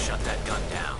shut that gun down.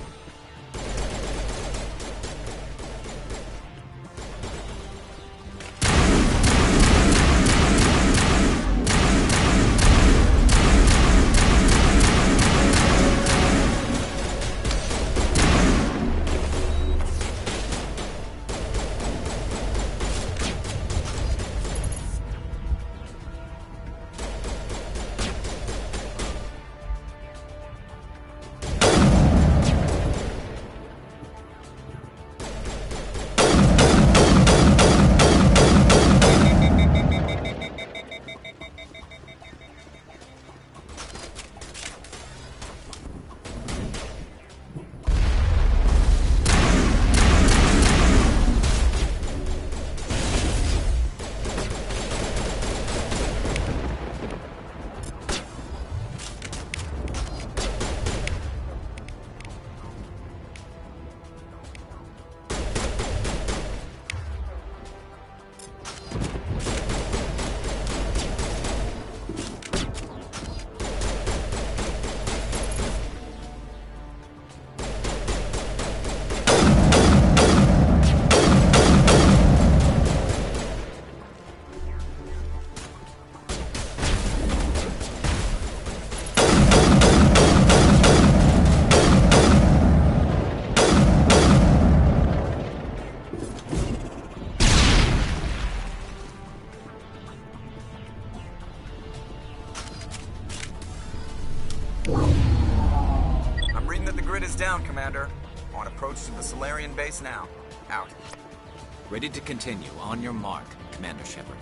I'm reading that the grid is down, Commander. On approach to the Solarian base now. Out. Ready to continue. On your mark, Commander Shepard.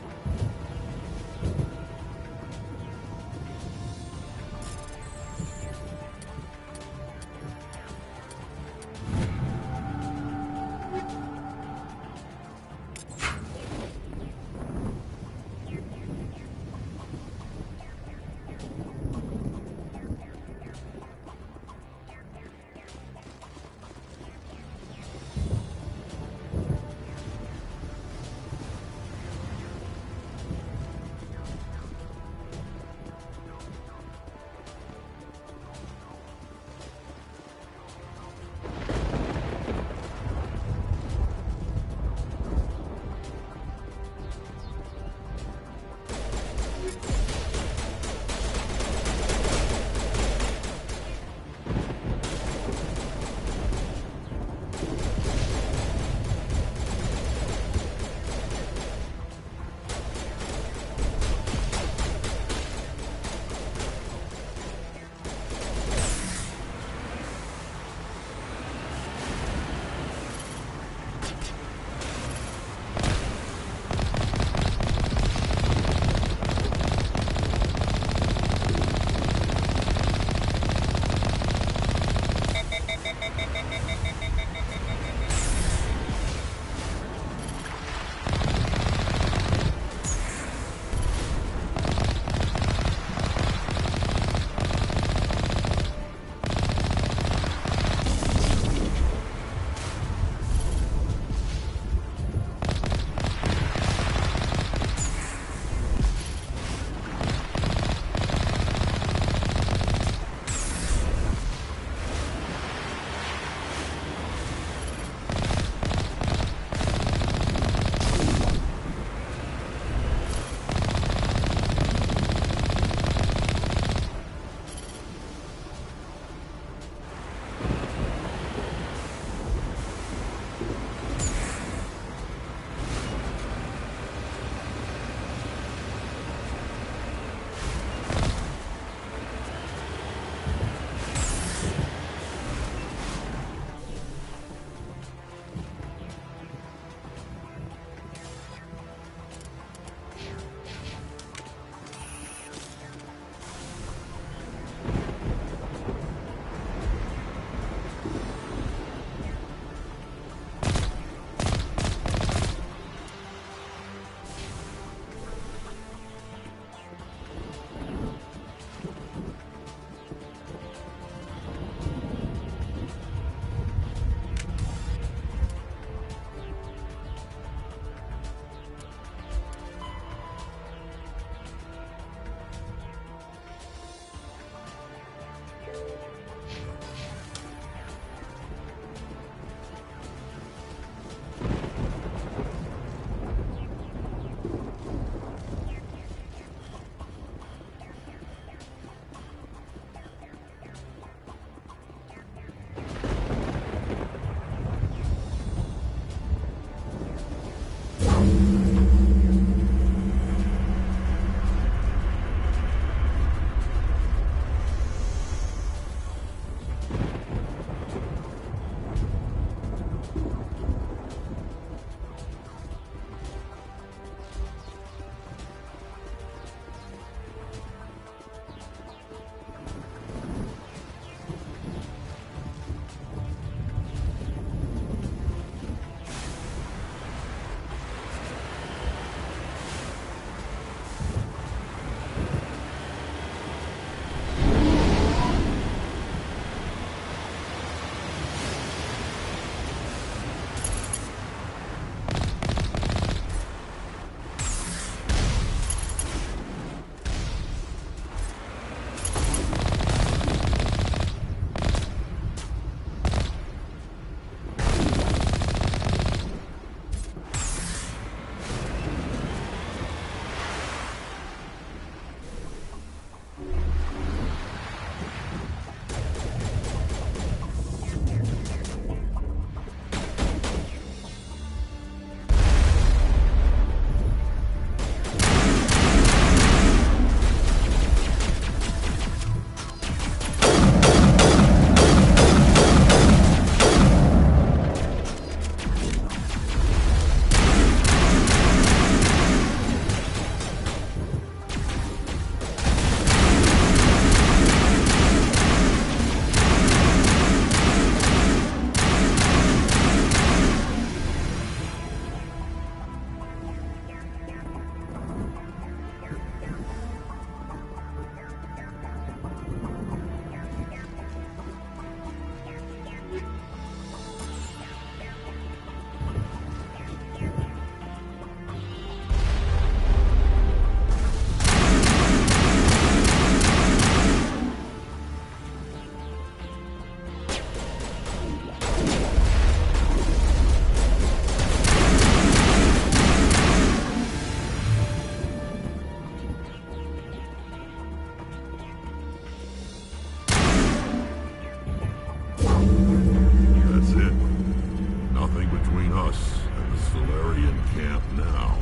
Solarian camp now.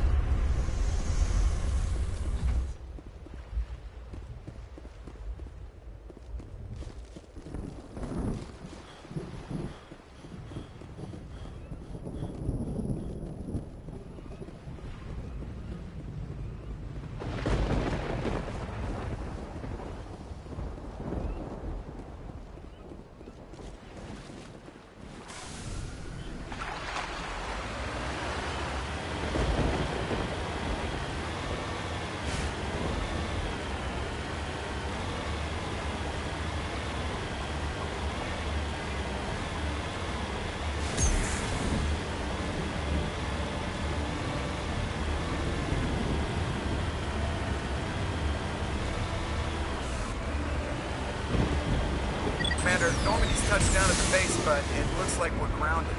Commander, Normandy's touched down at the base, but it looks like we're grounded.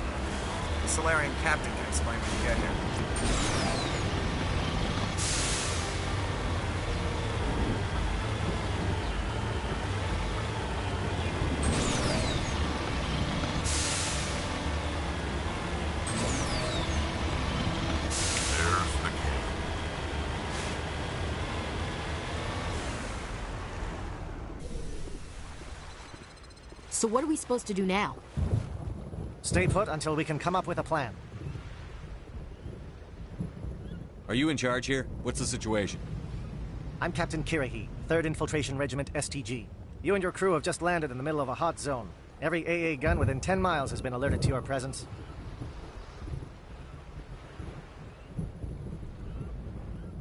The Solarian captain can explain when you get here. There's the camp. So what are we supposed to do now? Stay put until we can come up with a plan. Are you in charge here? What's the situation? I'm Captain Kirahi, 3rd Infiltration Regiment STG. You and your crew have just landed in the middle of a hot zone. Every AA gun within 10 miles has been alerted to your presence.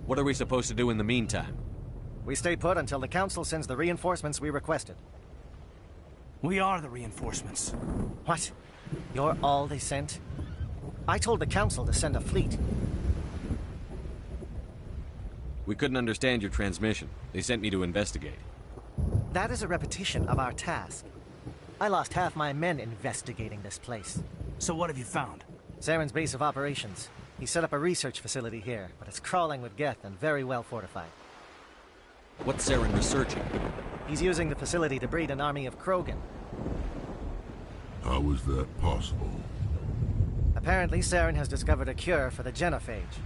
What are we supposed to do in the meantime? We stay put until the Council sends the reinforcements we requested. We are the reinforcements. What? You're all they sent? I told the Council to send a fleet. We couldn't understand your transmission. They sent me to investigate. That is a repetition of our task. I lost half my men investigating this place. So what have you found? Saren's base of operations. He set up a research facility here, but it's crawling with Geth and very well fortified. What's Saren researching? He's using the facility to breed an army of Krogan. How is that possible? Apparently, Saren has discovered a cure for the genophage.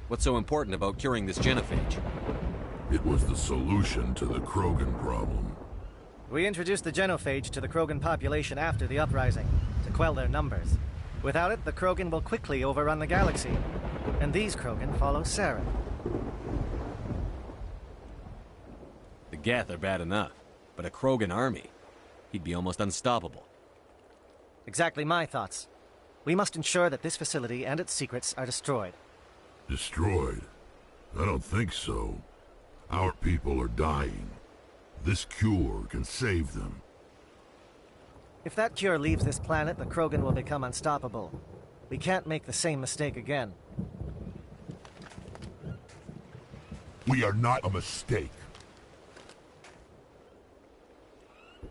What's so important about curing this genophage? It was the solution to the Krogan problem. We introduced the genophage to the Krogan population after the uprising, to quell their numbers. Without it, the Krogan will quickly overrun the galaxy. And these Krogan follow Saren. The Geth are bad enough, but a Krogan army, he'd be almost unstoppable. Exactly my thoughts. We must ensure that this facility and its secrets are destroyed. Destroyed? I don't think so. Our people are dying. This cure can save them. If that cure leaves this planet, the Krogan will become unstoppable. We can't make the same mistake again. We are not a mistake.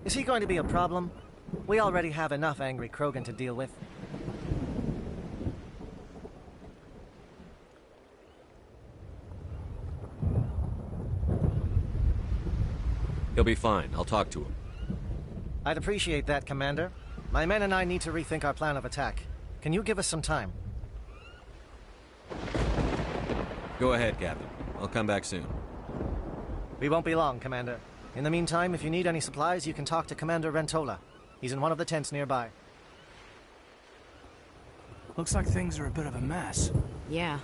Is he going to be a problem? We already have enough angry Krogan to deal with. He'll be fine. I'll talk to him. I'd appreciate that, Commander. My men and I need to rethink our plan of attack. Can you give us some time? Go ahead, Captain. I'll come back soon. We won't be long, Commander. In the meantime, if you need any supplies, you can talk to Commander Rentola. He's in one of the tents nearby. Looks like things are a bit of a mess. Yeah.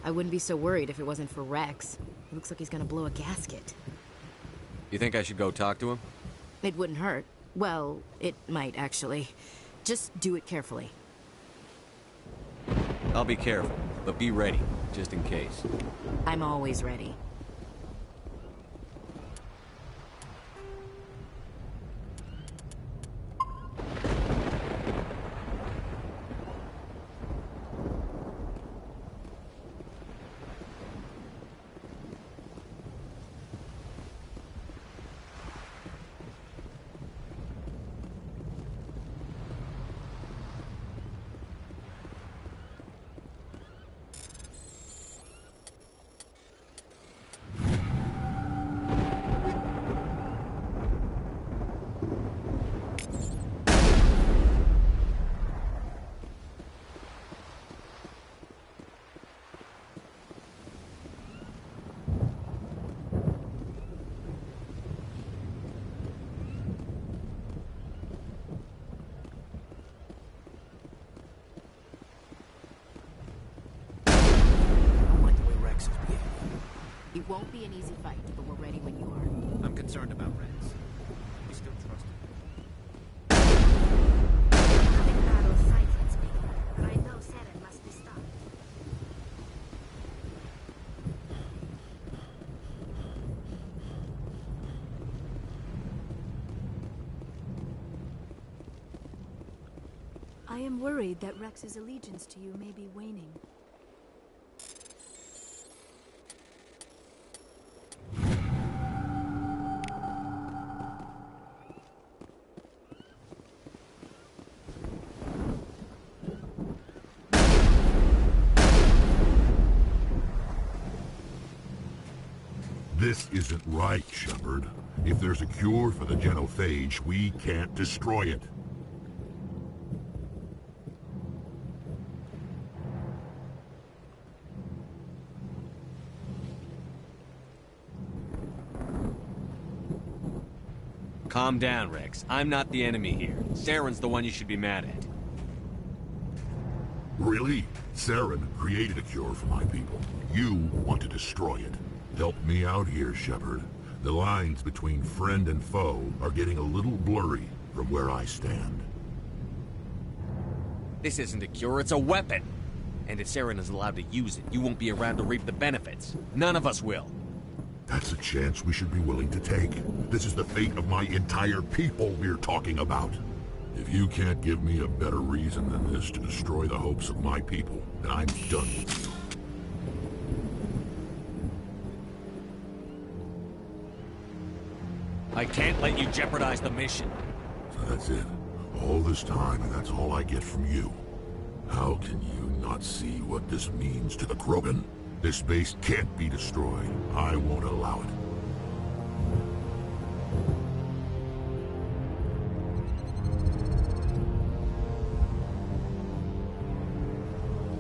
I wouldn't be so worried if it wasn't for Rex. It looks like he's gonna blow a gasket. You think I should go talk to him? It wouldn't hurt. Well, it might, actually. Just do it carefully. I'll be careful, but be ready, just in case. I'm always ready. be an easy fight, but we're ready when you are. I'm concerned about Rex. We still trust him. Nothing bad or sight hits me, but I know Saren must be stopped. I am worried that Rex's allegiance to you may be waning. This isn't right, Shepard. If there's a cure for the genophage, we can't destroy it. Calm down, Rex. I'm not the enemy here. Saren's the one you should be mad at. Really? Saren created a cure for my people. You want to destroy it. Help me out here, Shepard. The lines between friend and foe are getting a little blurry from where I stand. This isn't a cure, it's a weapon. And if Saren is allowed to use it, you won't be around to reap the benefits. None of us will. That's a chance we should be willing to take. This is the fate of my entire people we're talking about. If you can't give me a better reason than this to destroy the hopes of my people, then I'm done with you. I can't let you jeopardize the mission. So that's it. All this time, and that's all I get from you. How can you not see what this means to the Krogan? This base can't be destroyed. I won't allow it.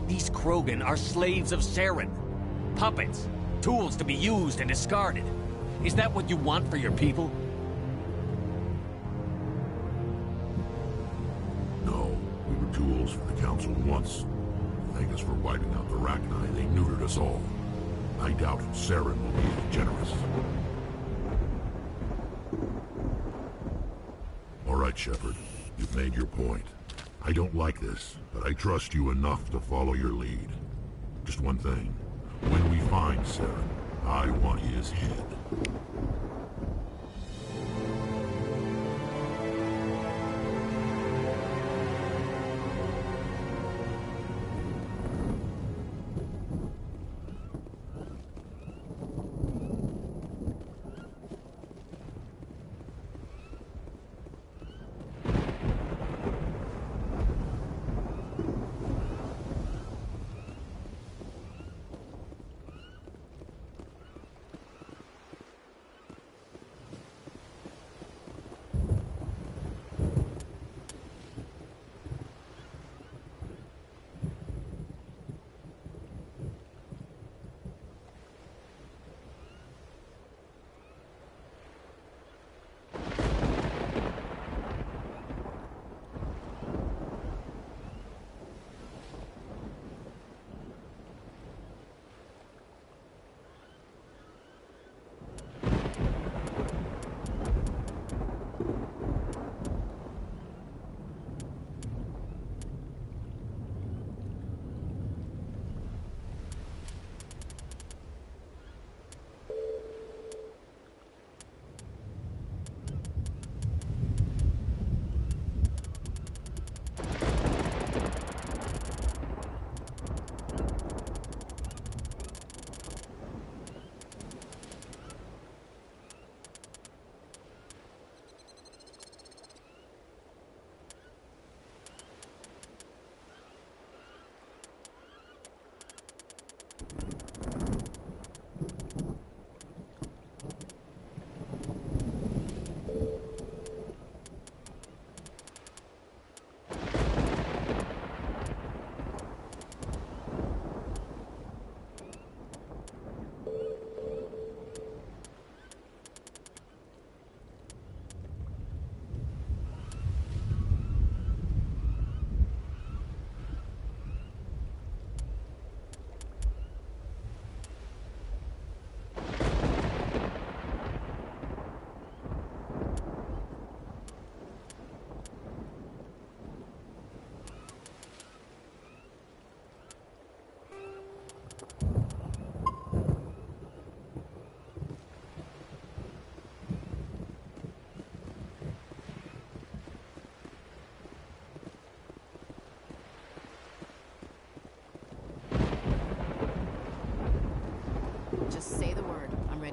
These Krogan are slaves of Saren. Puppets. Tools to be used and discarded. Is that what you want for your people? No, we were tools for the Council once. Thank us for wiping out the Rachni. They neutered us all. I doubt Saren will be as generous. All right, Shepard. You've made your point. I don't like this, but I trust you enough to follow your lead. Just one thing. When we find Saren, I want his head.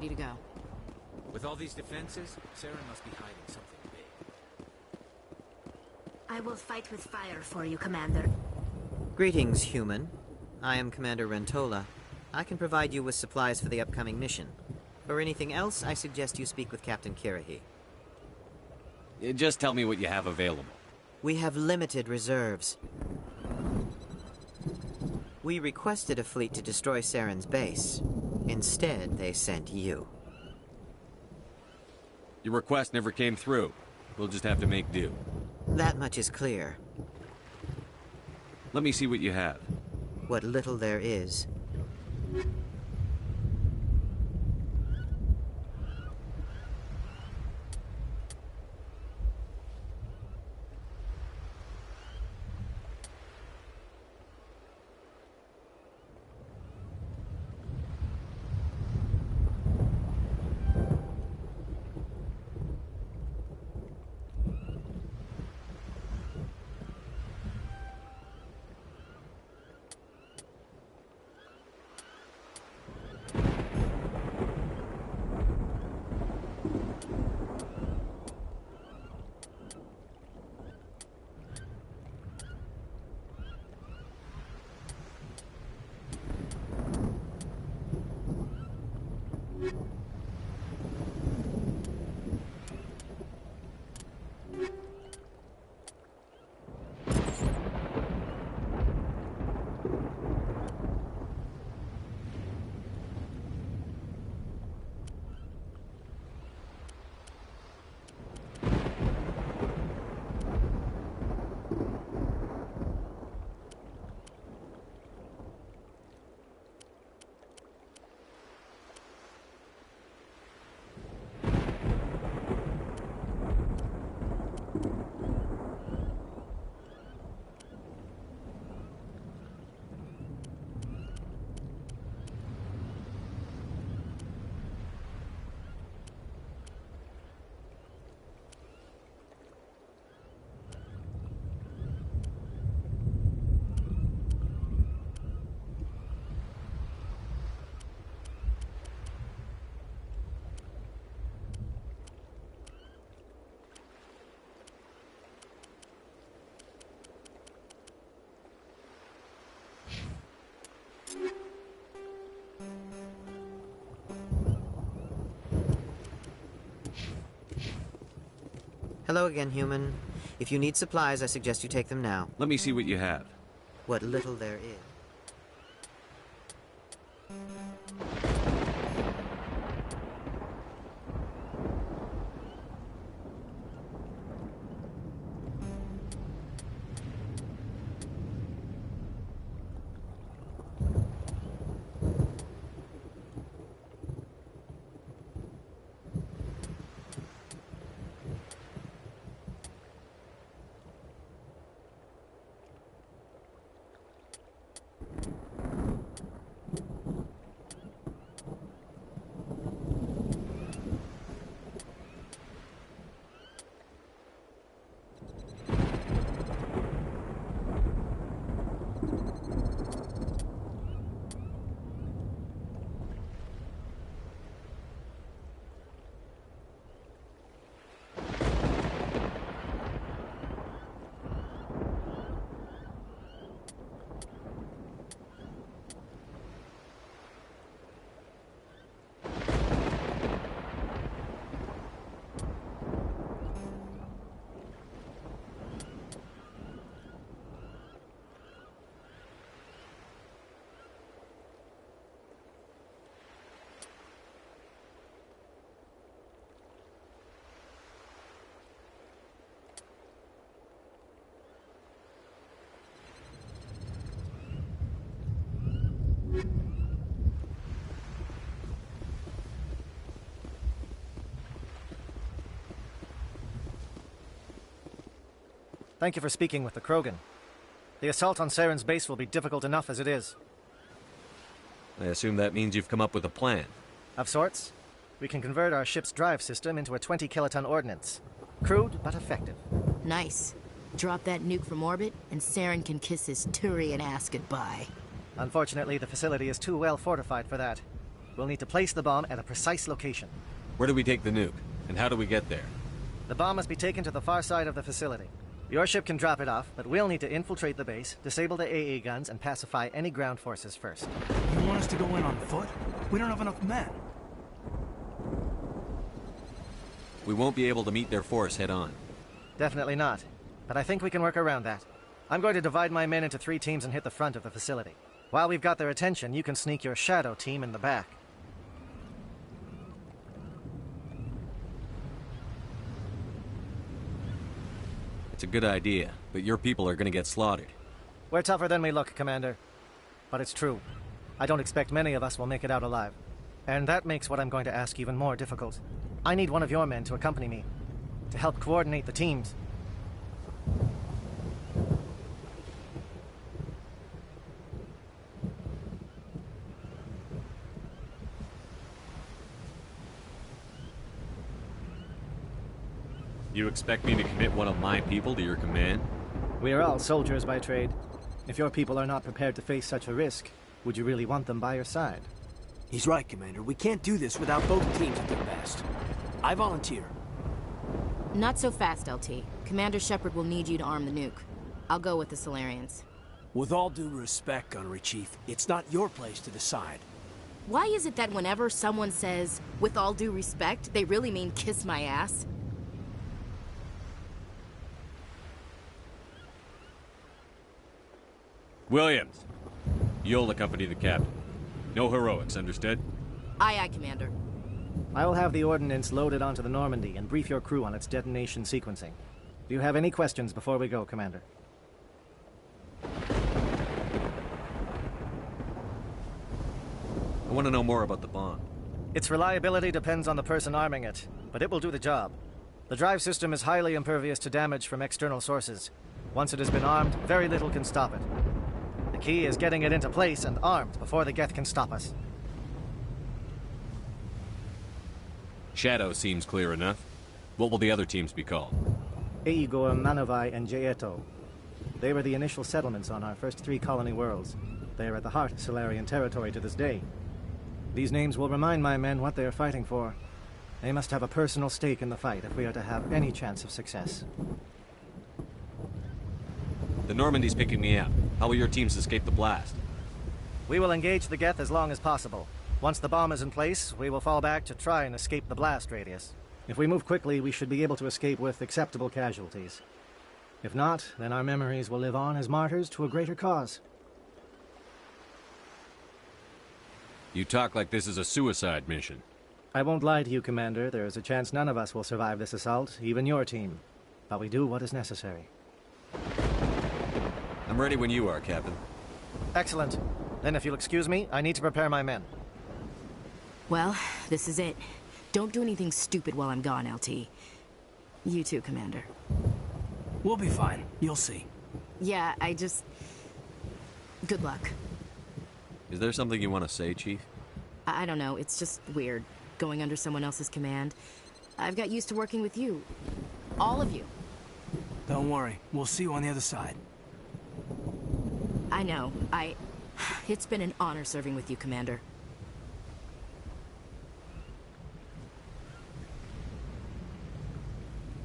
ready to go. With all these defenses, Saren must be hiding something big. I will fight with fire for you, Commander. Greetings, human. I am Commander Rentola. I can provide you with supplies for the upcoming mission. For anything else, I suggest you speak with Captain Kirahi. Just tell me what you have available. We have limited reserves. We requested a fleet to destroy Saren's base. Instead, they sent you. Your request never came through. We'll just have to make do. That much is clear. Let me see what you have. What little there is. Hello again, human. If you need supplies, I suggest you take them now. Let me see what you have. What little there is. Thank you for speaking with the Krogan. The assault on Saren's base will be difficult enough as it is. I assume that means you've come up with a plan. Of sorts. We can convert our ship's drive system into a 20-kiloton ordnance. Crude, but effective. Nice. Drop that nuke from orbit, and Saren can kiss his Turian ass goodbye. Unfortunately, the facility is too well fortified for that. we'll need to place the bomb at a precise location. Where do we take the nuke? And how do we get there? The bomb must be taken to the far side of the facility. Your ship can drop it off, but we'll need to infiltrate the base, disable the AA guns, and pacify any ground forces first. You want us to go in on foot? We don't have enough men. We won't be able to meet their force head-on. Definitely not. But I think we can work around that. I'm going to divide my men into 3 teams and hit the front of the facility. While we've got their attention, you can sneak your shadow team in the back. It's a good idea, but your people are gonna get slaughtered. We're tougher than we look, Commander. But it's true. I don't expect many of us will make it out alive. And that makes what I'm going to ask even more difficult. I need one of your men to accompany me, to help coordinate the teams. You expect me to commit one of my people to your command? We are all soldiers by trade. If your people are not prepared to face such a risk, would you really want them by your side? He's right, Commander. We can't do this without both teams at their best. I volunteer. Not so fast, LT. Commander Shepard will need you to arm the nuke. I'll go with the Solarians. With all due respect, Gunnery Chief, it's not your place to decide. Why is it that whenever someone says, with all due respect, they really mean kiss my ass? Williams, you'll accompany the captain. No heroics, understood? Aye, aye, Commander. I will have the ordnance loaded onto the Normandy and brief your crew on its detonation sequencing. Do you have any questions before we go, Commander? I want to know more about the bomb. Its reliability depends on the person arming it, but it will do the job. The drive system is highly impervious to damage from external sources. Once it has been armed, very little can stop it. The key is getting it into place and armed before the Geth can stop us. Shadow seems clear enough. What will the other teams be called? Igor, Manovai, and Jaeto. They were the initial settlements on our first 3 colony worlds. They are at the heart of Solarian territory to this day. These names will remind my men what they are fighting for. They must have a personal stake in the fight if we are to have any chance of success. The Normandy's picking me up. How will your teams escape the blast? We will engage the Geth as long as possible. Once the bomb is in place, we will fall back to try and escape the blast radius. If we move quickly, we should be able to escape with acceptable casualties. If not, then our memories will live on as martyrs to a greater cause. You talk like this is a suicide mission. I won't lie to you, Commander. There is a chance none of us will survive this assault, even your team. But we do what is necessary. I'm ready when you are, Captain. Excellent. Then if you'll excuse me, I need to prepare my men. Well, this is it. Don't do anything stupid while I'm gone, LT. You too, Commander. We'll be fine. You'll see. Yeah, good luck. Is there something you want to say, Chief? I don't know, it's just weird, going under someone else's command. I've got used to working with you. All of you. Don't worry. We'll see you on the other side. I know. It's been an honor serving with you, Commander.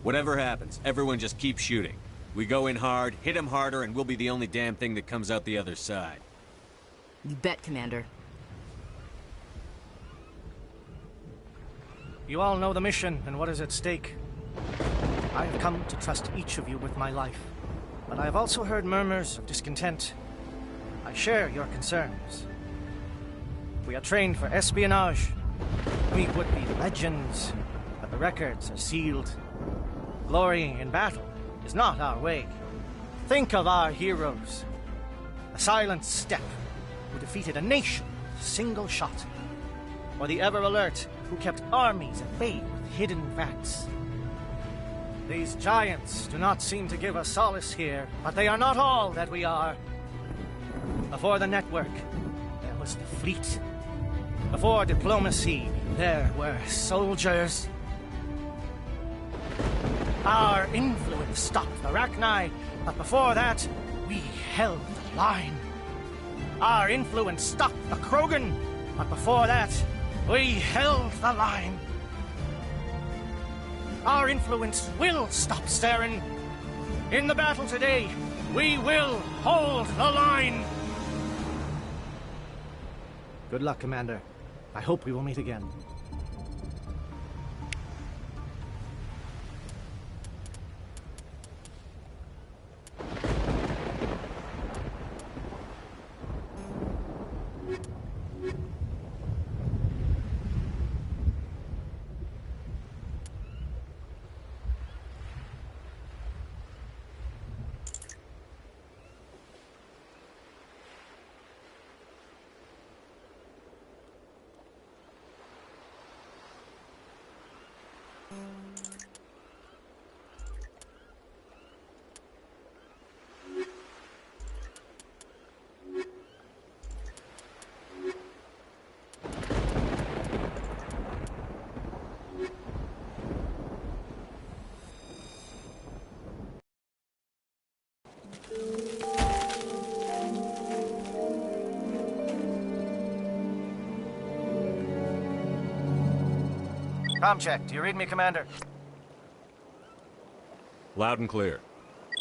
Whatever happens, everyone just keep shooting. We go in hard, hit them harder, and we'll be the only damn thing that comes out the other side. You bet, Commander. You all know the mission and what is at stake. I have come to trust each of you with my life, but I have also heard murmurs of discontent. I share your concerns. We are trained for espionage. We would be legends, but the records are sealed. Glorying in battle is not our way. Think of our heroes. The silent step who defeated a nation with a single shot. Or the ever-alert who kept armies at bay with hidden facts. These giants do not seem to give us solace here, but they are not all that we are. Before the network, there was the fleet. Before diplomacy, there were soldiers. Our influence stopped the Arachni, but before that, we held the line. Our influence stopped the Krogan, but before that, We held the line. Our influence will stop Saren. In the battle today, we will hold the line. Good luck, Commander. I hope we will meet again. Com check. Do you read me, Commander? Loud and clear.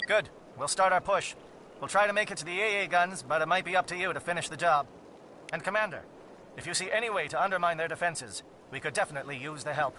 Good. We'll start our push. We'll try to make it to the AA guns, but it might be up to you to finish the job. And Commander, if you see any way to undermine their defenses, we could definitely use the help.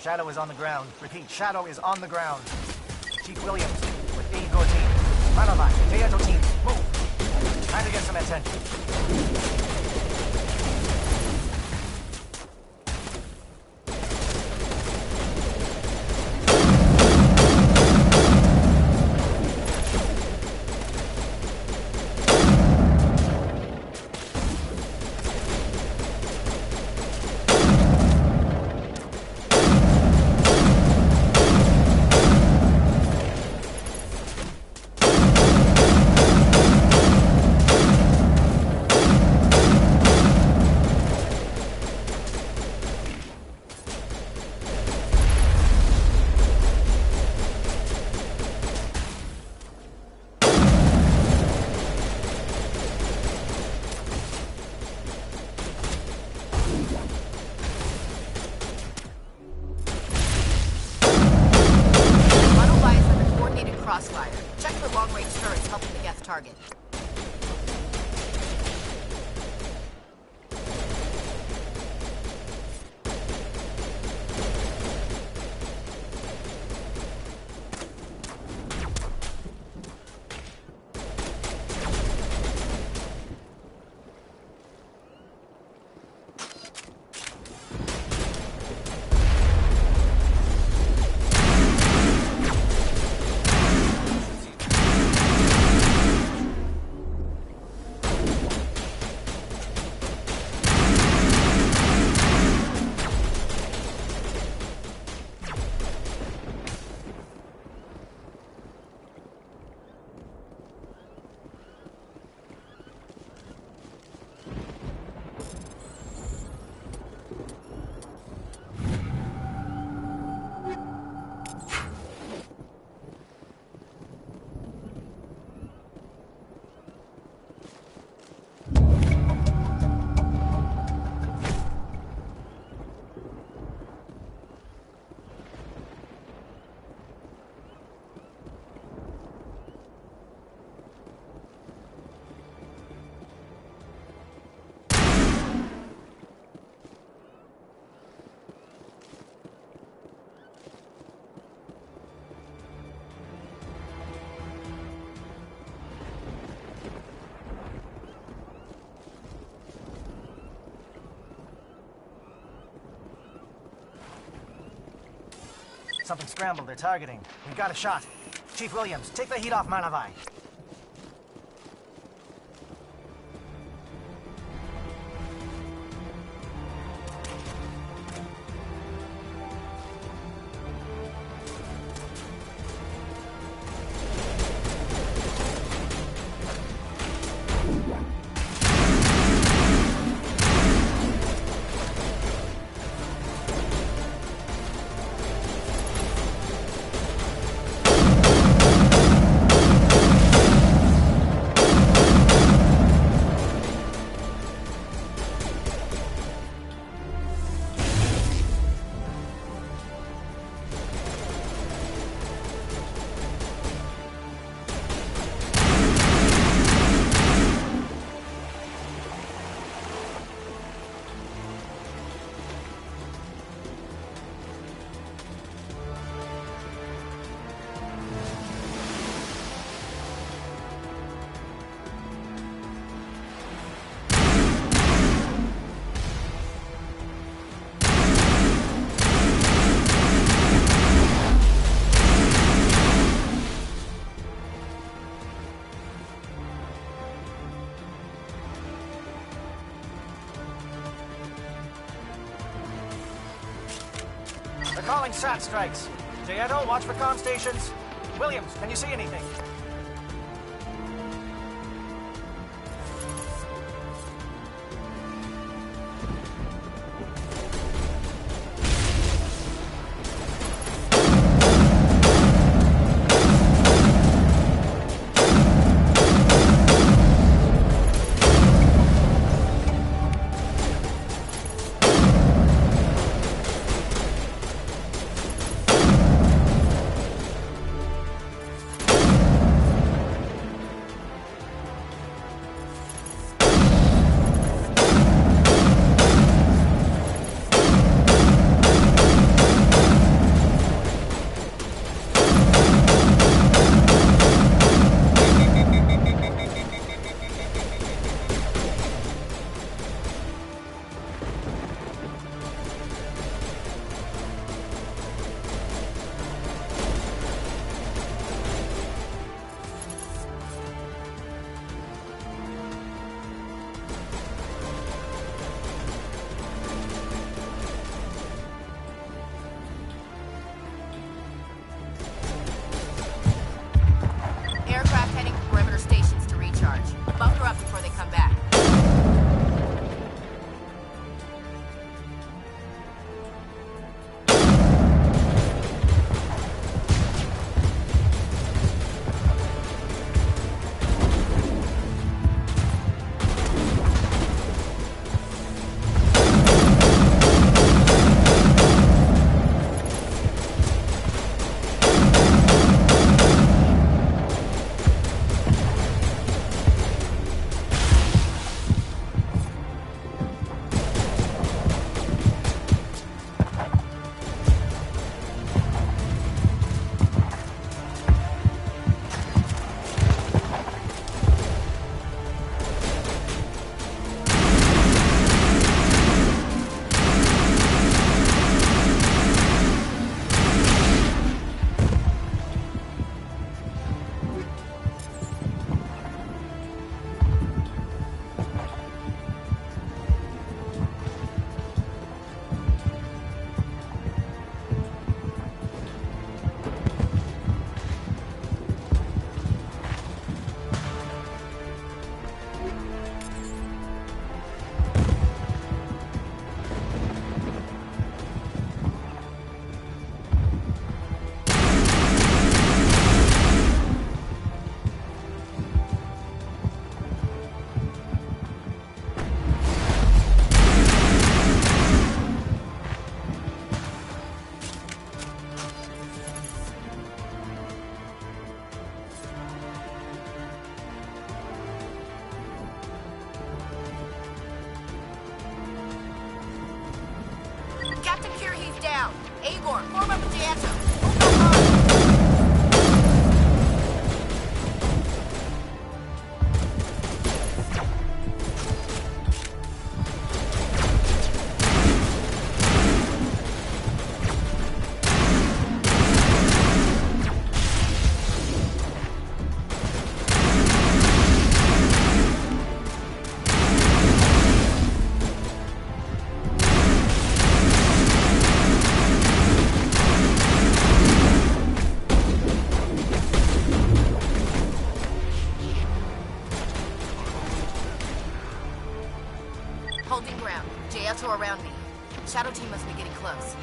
Shadow is on the ground. Repeat, Shadow is on the ground. Chief Williams, with Igor team. Manovac, Teato team, move. Time to get some attention. Something scrambled. They're targeting. We got a shot. Chief Williams, take the heat off Manavai. They're calling SAT strikes. Jaeto, watch for comm stations. Williams, can you see anything? Igor, form up with Jaeto. Holding ground. JS are around me. Shadow team must be getting close.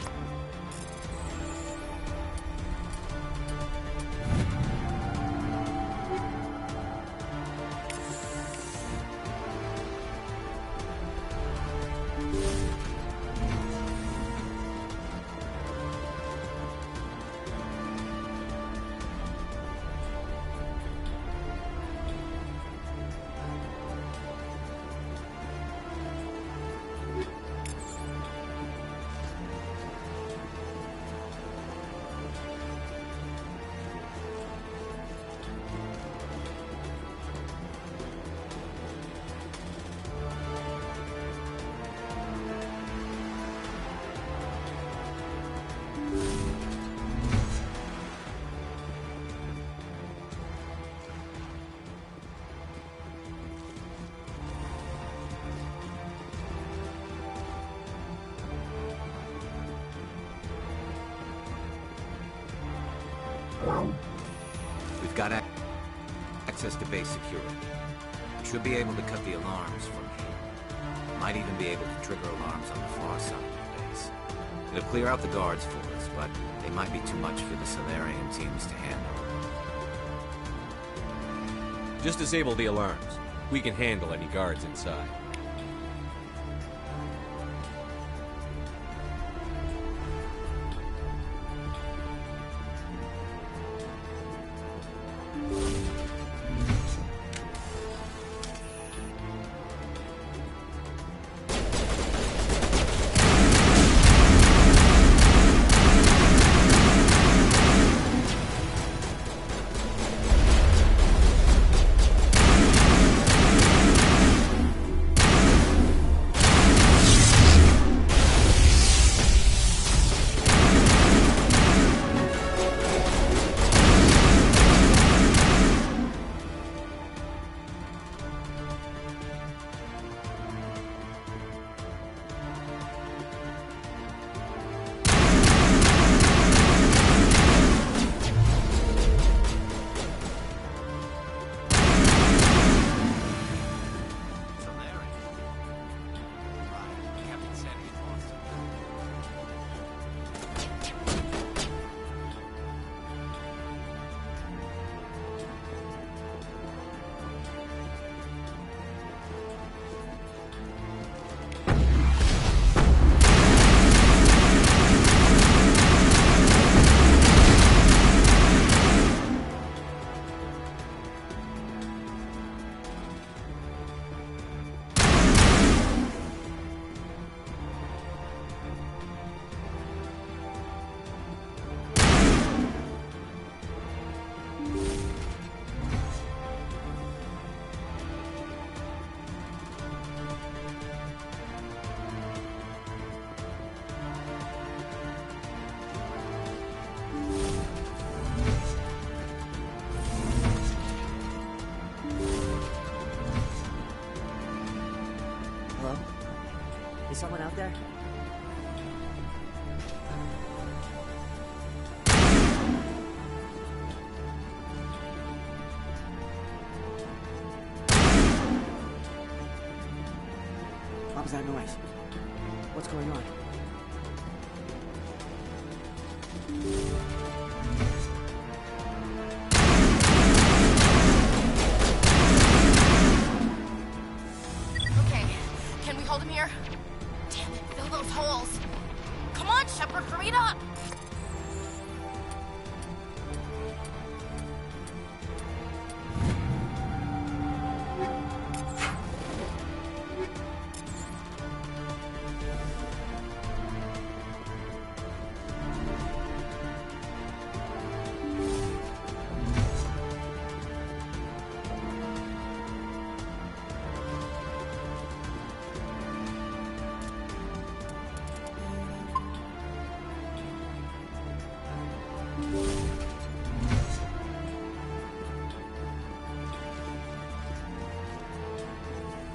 We've got access to base security. We should be able to cut the alarms from here. Might even be able to trigger alarms on the far side of the base. It'll clear out the guards for us, but they might be too much for the Solarian teams to handle. Just disable the alarms. We can handle any guards inside. Is someone out there? What was that noise? What's going on? Okay, can we hold him here? Damn it, fill those holes. Come on, Shepard, hurry it up!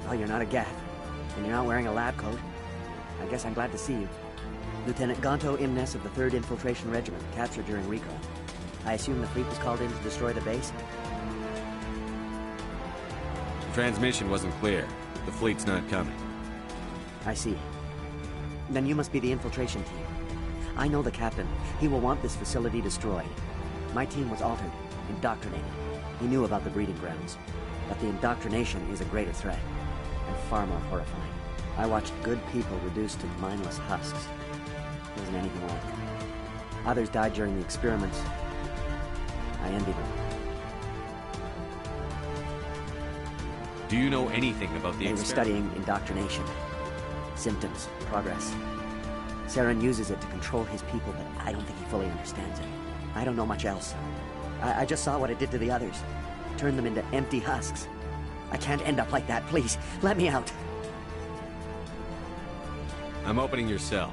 Well, you're not a Geth, and you're not wearing a lab coat. I guess I'm glad to see you. Lieutenant Gonto Imnes of the 3rd Infiltration Regiment, captured during recon. I assume the fleet was called in to destroy the base? The transmission wasn't clear. The fleet's not coming. I see. Then you must be the infiltration team. I know the captain. He will want this facility destroyed. My team was altered, indoctrinated. He knew about the breeding grounds. But the indoctrination is a greater threat, and far more horrifying. I watched good people reduced to mindless husks. It wasn't anything like that. Others died during the experiments. I envy them. Do you know anything about the They were experiment? studying indoctrination. Symptoms, progress. Saren uses it to control his people, but I don't think he fully understands it. I don't know much else. I just saw what it did to the others. Turned them into empty husks. I can't end up like that, please. Let me out. I'm opening your cell,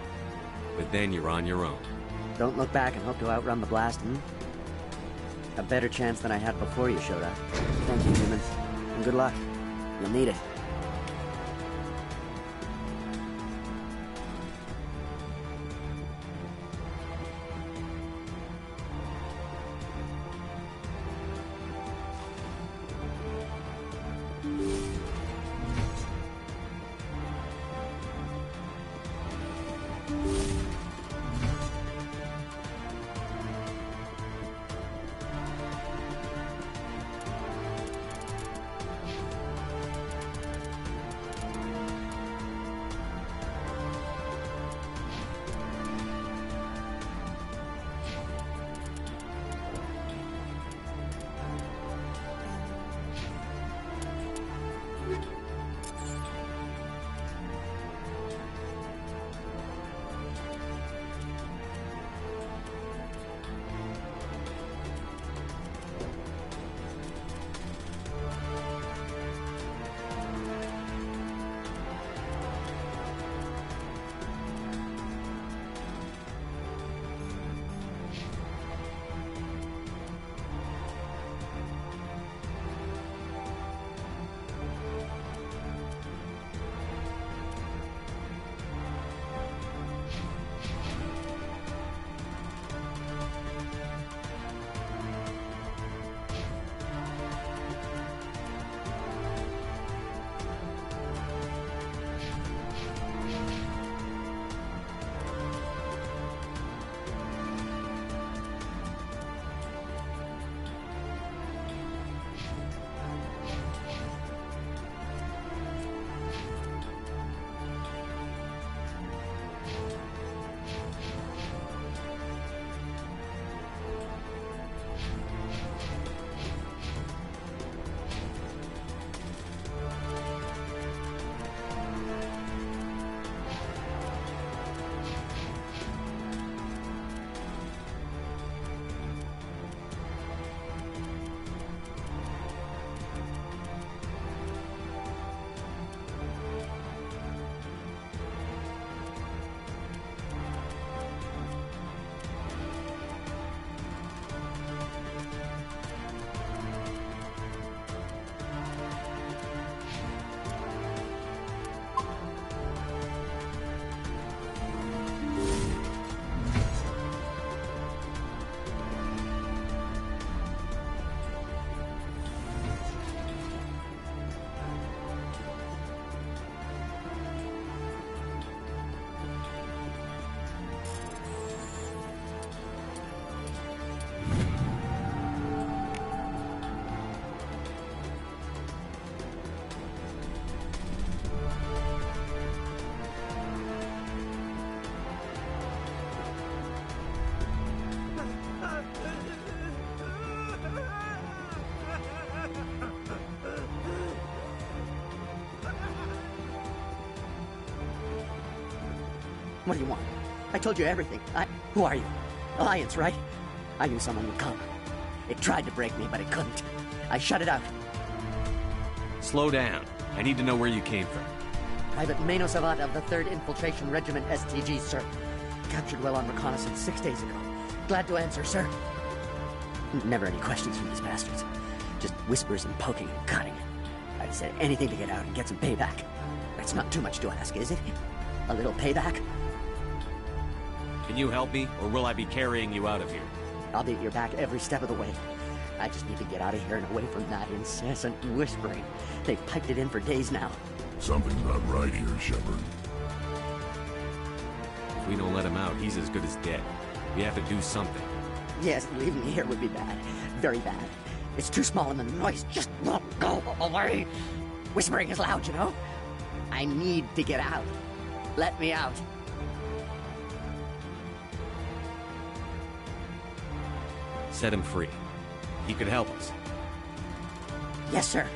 but then you're on your own. Don't look back and hope to outrun the blast, A better chance than I had before you showed up. Thank you, humans. And good luck. You'll need it. What do you want? I told you everything. Who are you? Alliance, right? I knew someone would come. It tried to break me, but it couldn't. I shut it out. Slow down. I need to know where you came from. Private Mano Savat of the 3rd Infiltration Regiment STG, sir. Captured while on reconnaissance 6 days ago. Glad to answer, sir. Never any questions from these bastards. Just whispers and poking and cutting. I'd said anything to get out and get some payback. That's not too much to ask, is it? A little payback? Can you help me, or will I be carrying you out of here? I'll be at your back every step of the way. I just need to get out of here and away from that incessant whispering. They've piped it in for days now. Something's not right here, Shepard. If we don't let him out, he's as good as dead. We have to do something. Yes, leaving me here would be bad. Very bad. It's too small and the noise just won't go away. Whispering is loud, you know? I need to get out. Let me out. Set him free. He could help us. Yes, sir.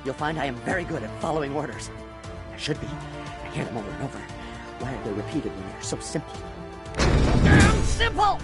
You'll find I am very good at following orders. I should be. I hear them over and over. Why are they repeated when they're so simple? Damn simple!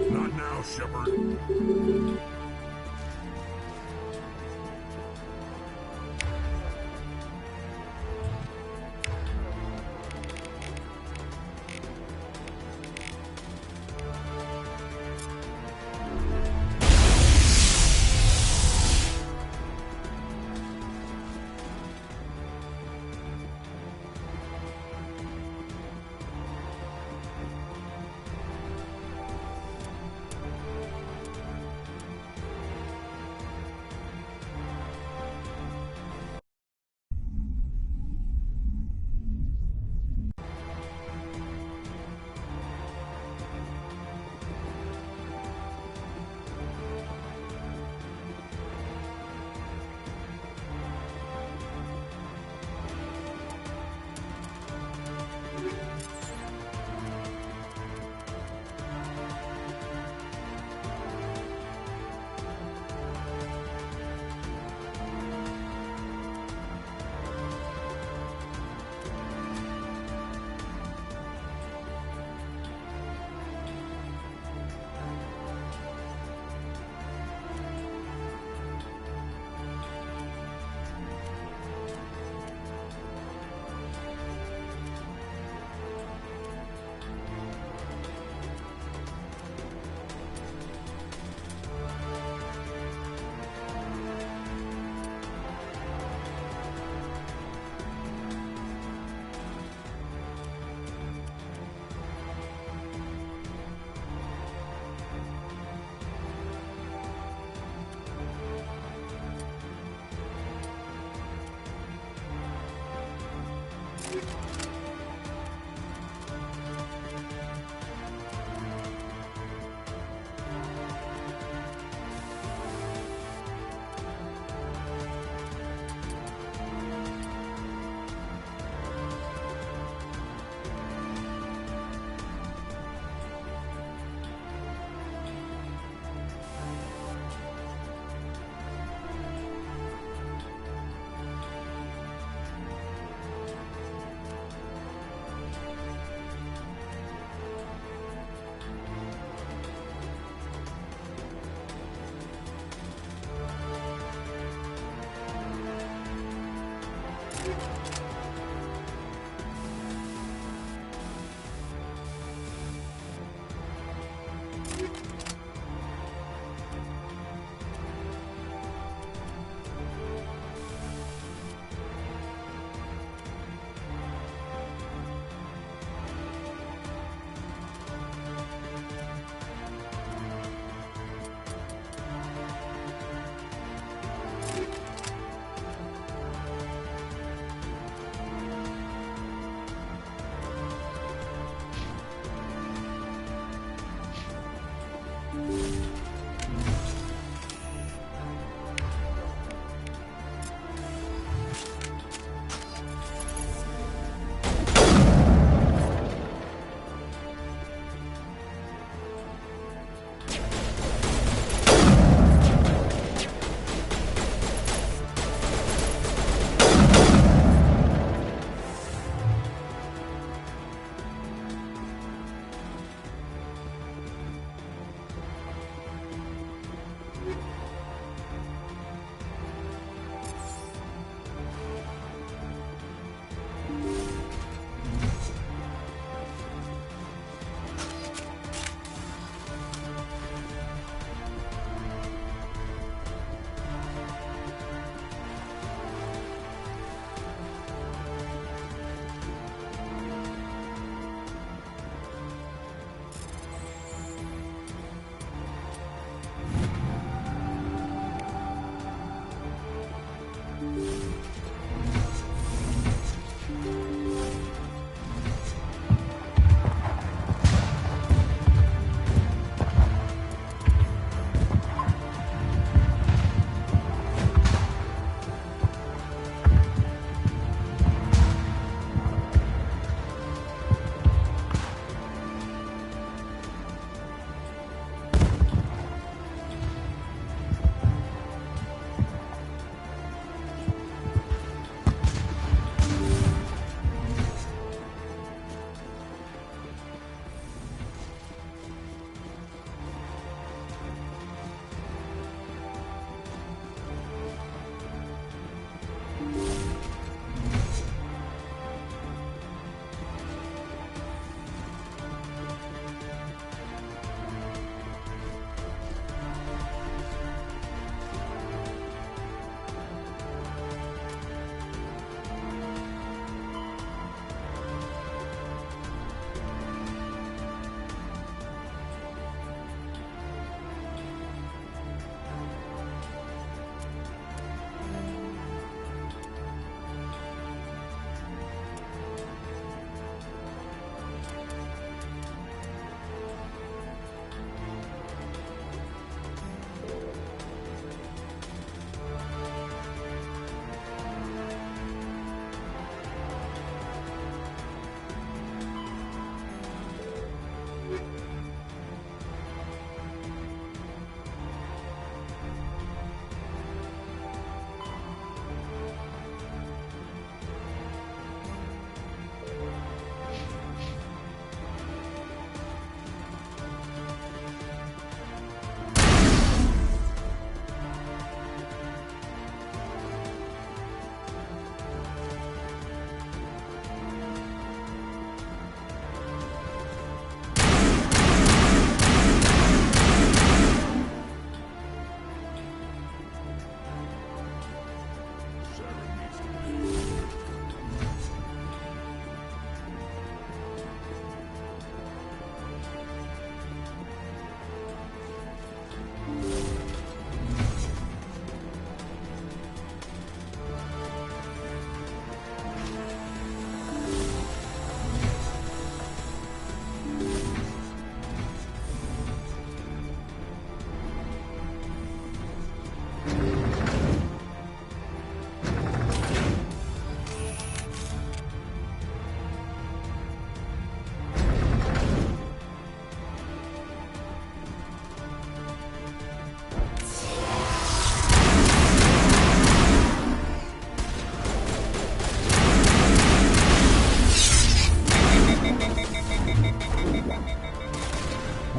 Not now, Shepard.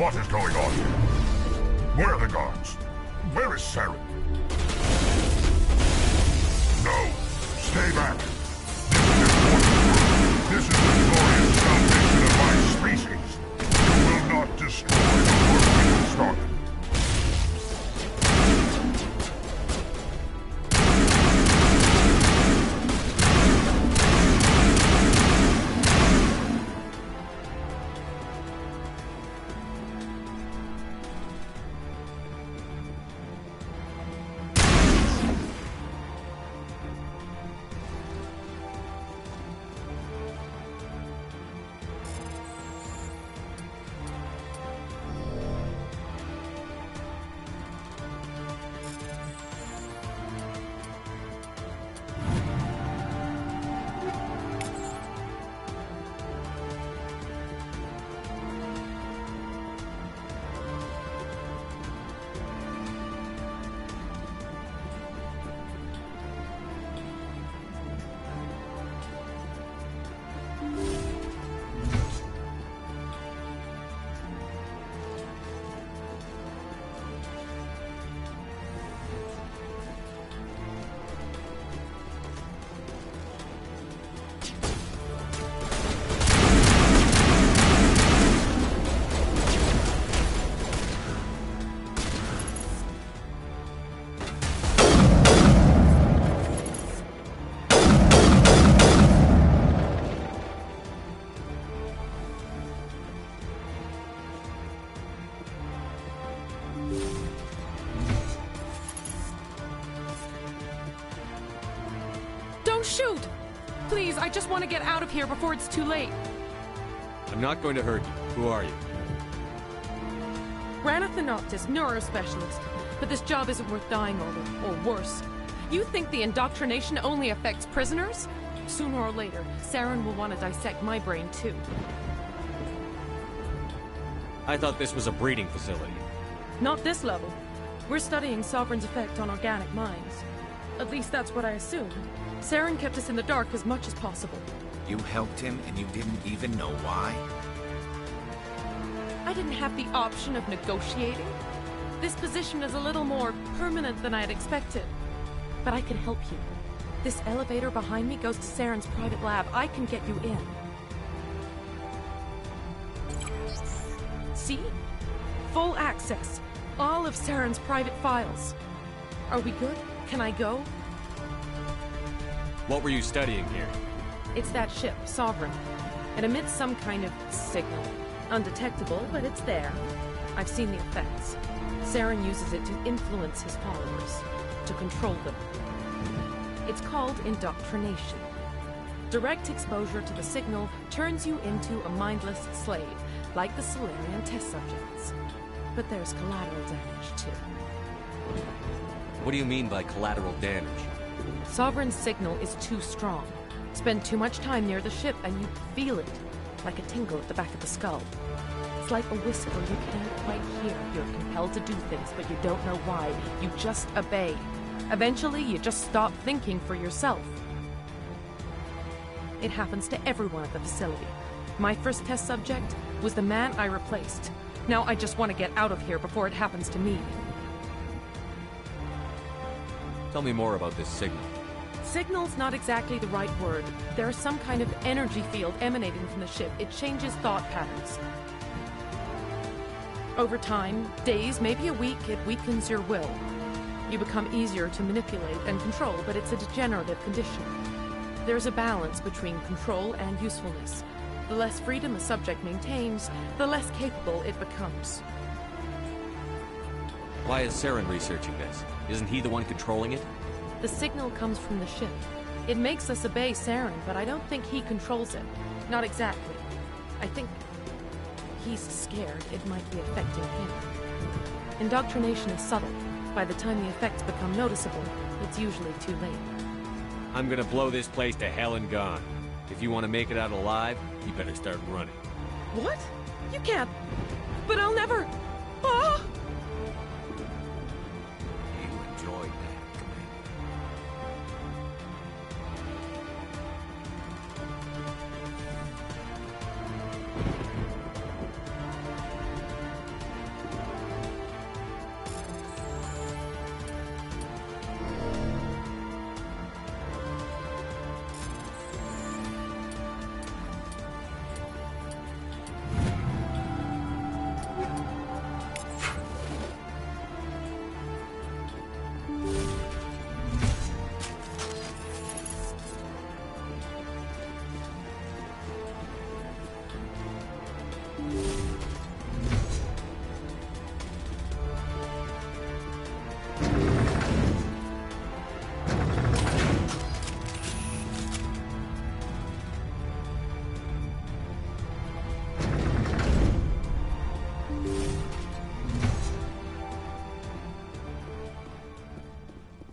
What is going on here? Where are the guards? Where is Saren? No! Stay back! shoot! Please, I just want to get out of here before it's too late. I'm not going to hurt you. Who are you? Ranathanoptis, neurospecialist. But this job isn't worth dying over, or worse. You think the indoctrination only affects prisoners? Sooner or later, Saren will want to dissect my brain too. I thought this was a breeding facility. Not this level. We're studying Sovereign's effect on organic minds. At least that's what I assumed. Saren kept us in the dark as much as possible. You helped him and you didn't even know why? I didn't have the option of negotiating. This position is a little more permanent than I had expected. But I can help you. This elevator behind me goes to Saren's private lab. I can get you in. See? Full access. All of Saren's private files. Are we good? Can I go? What were you studying here? It's that ship, Sovereign. It emits some kind of signal. Undetectable, but it's there. I've seen the effects. Saren uses it to influence his followers, to control them. It's called indoctrination. Direct exposure to the signal turns you into a mindless slave, like the Solarian test subjects. But there's collateral damage, too. What do you mean by collateral damage? Sovereign's signal is too strong. Spend too much time near the ship and you feel it, like a tingle at the back of the skull. It's like a whisper you can't quite hear. You're compelled to do things, but you don't know why. You just obey. Eventually, you just stop thinking for yourself. It happens to everyone at the facility. My first test subject was the man I replaced. Now I just want to get out of here before it happens to me. Tell me more about this signal. Signal's not exactly the right word. There's some kind of energy field emanating from the ship. It changes thought patterns. Over time, days, maybe a week, it weakens your will. You become easier to manipulate and control, but it's a degenerative condition. There's a balance between control and usefulness. The less freedom a subject maintains, the less capable it becomes. Why is Saren researching this? Isn't he the one controlling it? The signal comes from the ship. It makes us obey Saren, but I don't think he controls it. Not exactly. I think he's scared it might be affecting him. Indoctrination is subtle. By the time the effects become noticeable, it's usually too late. I'm gonna blow this place to hell and gone. If you want to make it out alive, you better start running. What? You can't. But I'll never. Ah! You enjoyed that, Commander.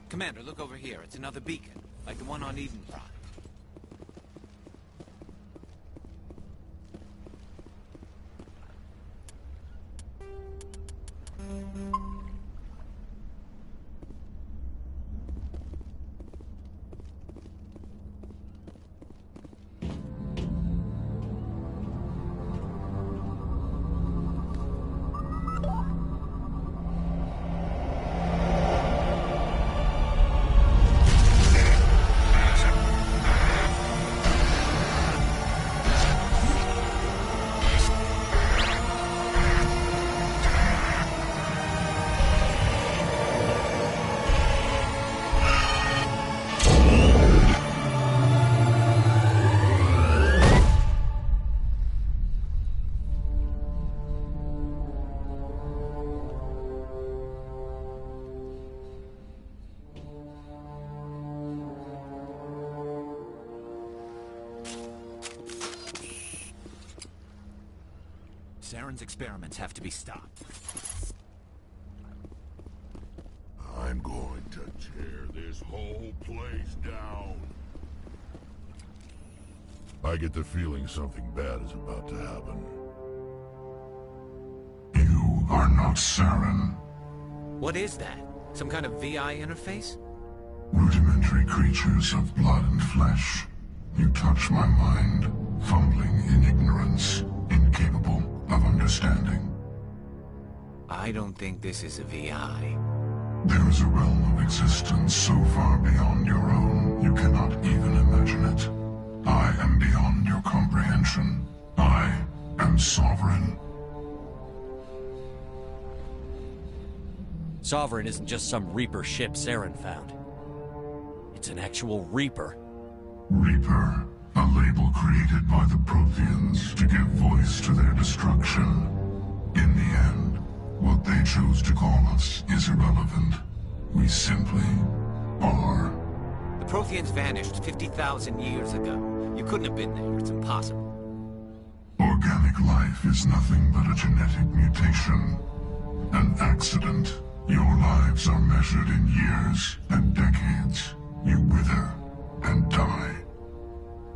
Commander, look over here. It's another beacon, like the one on Eden Prime. Saren's experiments have to be stopped. I'm going to tear this whole place down. I get the feeling something bad is about to happen. You are not Saren. What is that? Some kind of VI interface? Rudimentary creatures of blood and flesh. You touch my mind, fumbling in ignorance, incapable of understanding. I don't think this is a VI. There is a realm of existence so far beyond your own, you cannot even imagine it. I am beyond your comprehension. I am sovereign. Sovereign isn't just some Reaper ship Saren found. It's an actual Reaper. Reaper, a label created by the Protheans to give voice to their destruction. In the end, what they chose to call us is irrelevant. We simply are. The Protheans vanished 50,000 years ago. You couldn't have been there. It's impossible. Organic life is nothing but a genetic mutation. An accident. Your lives are measured in years and decades. You wither and die.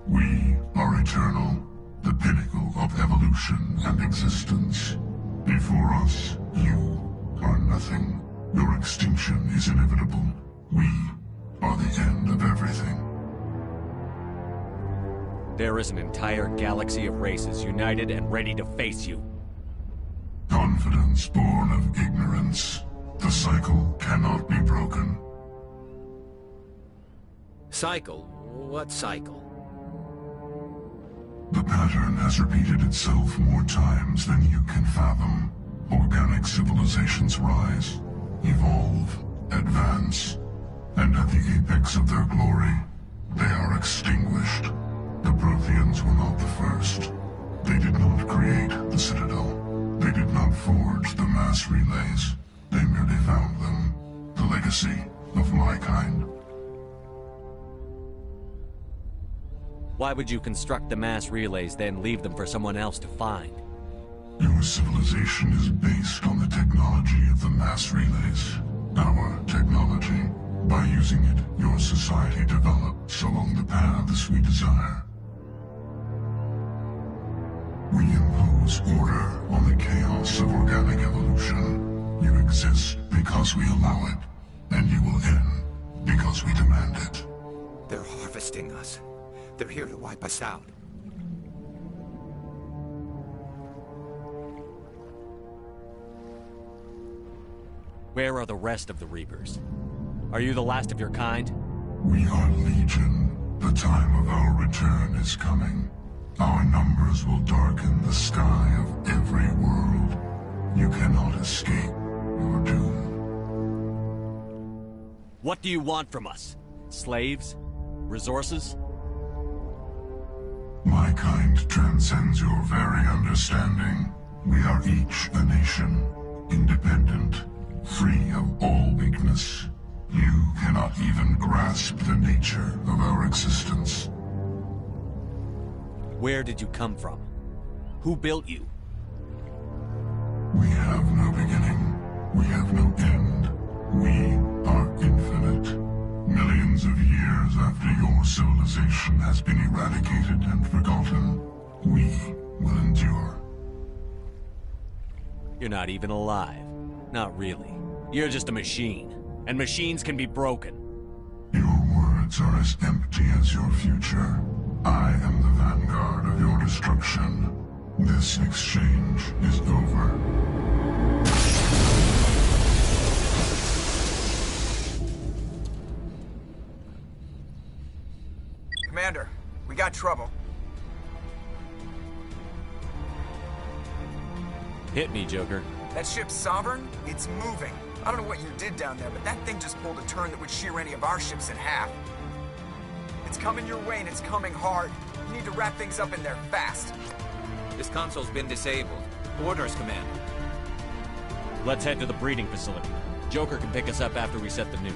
We are eternal, the pinnacle of evolution and existence. Before us, you are nothing. Your extinction is inevitable. We are the end of everything. There is an entire galaxy of races united and ready to face you. Confidence born of ignorance. The cycle cannot be broken. Cycle? What cycle? The pattern has repeated itself more times than you can fathom. Organic civilizations rise, evolve, advance, and at the apex of their glory, they are extinguished. The Protheans were not the first. They did not create the Citadel. They did not forge the mass relays. They merely found them, the legacy of my kind. Why would you construct the mass relays, then leave them for someone else to find? Your civilization is based on the technology of the mass relays. Our technology. By using it, your society develops along the paths we desire. We impose order on the chaos of organic evolution. You exist because we allow it, and you will end because we demand it. They're harvesting us. They're here to wipe us out. Where are the rest of the Reapers? Are you the last of your kind? We are Legion. The time of our return is coming. Our numbers will darken the sky of every world. You cannot escape your doom. What do you want from us? Slaves? Resources? My kind transcends your very understanding. We are each a nation, independent, free of all weakness. You cannot even grasp the nature of our existence. Where did you come from? Who built you? We have no beginning. We have no end. We are infinite. Millions of years after your civilization has been eradicated and forgotten, we will endure. You're not even alive. Not really. You're just a machine. And machines can be broken. Your words are as empty as your future. I am the vanguard of your destruction. This exchange is over. Commander, we got trouble. Hit me, Joker. That ship's Sovereign? It's moving. I don't know what you did down there, but that thing just pulled a turn that would shear any of our ships in half. It's coming your way, and it's coming hard. You need to wrap things up in there fast. This console's been disabled. Orders, Commander. Let's head to the breeding facility. Joker can pick us up after we set the nuke.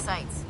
sights.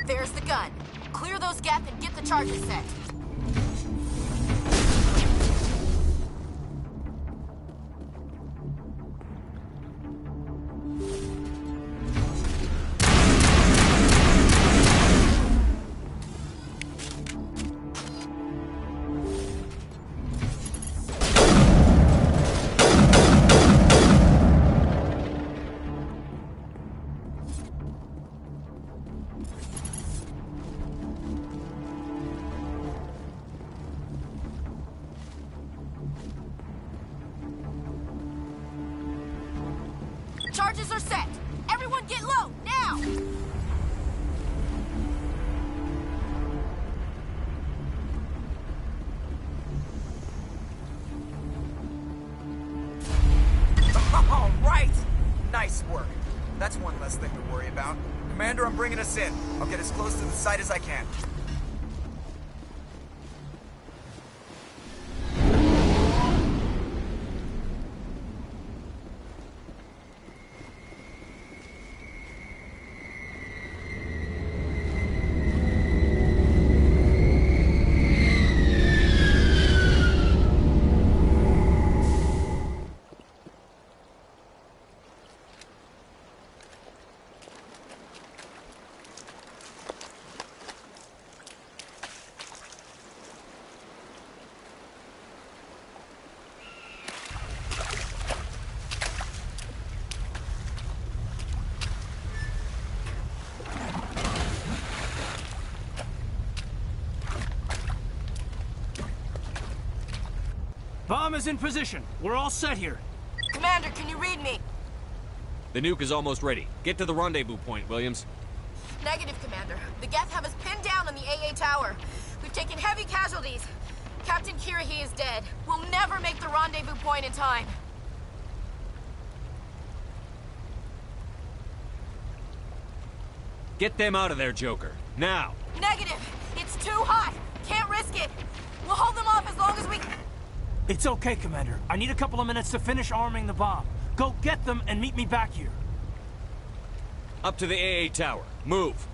There's the gun. Clear those gaps and get the charges set. Charges are set. Everyone get low, now! All right! Nice work. That's one less thing to worry about. Commander, I'm bringing us in. I'll get as close to the site as I can. Bomb is in position. We're all set here. Commander, can you read me? The nuke is almost ready. Get to the rendezvous point, Williams. Negative, Commander. The Geth have us pinned down on the AA tower. We've taken heavy casualties. Captain Kirahi is dead. We'll never make the rendezvous point in time. Get them out of there, Joker. Now! Negative! It's too hot! Can't risk it! We'll hold them off as long as we... It's okay, Commander. I need a couple of minutes to finish arming the bomb. Go get them and meet me back here. Up to the AA tower. Move!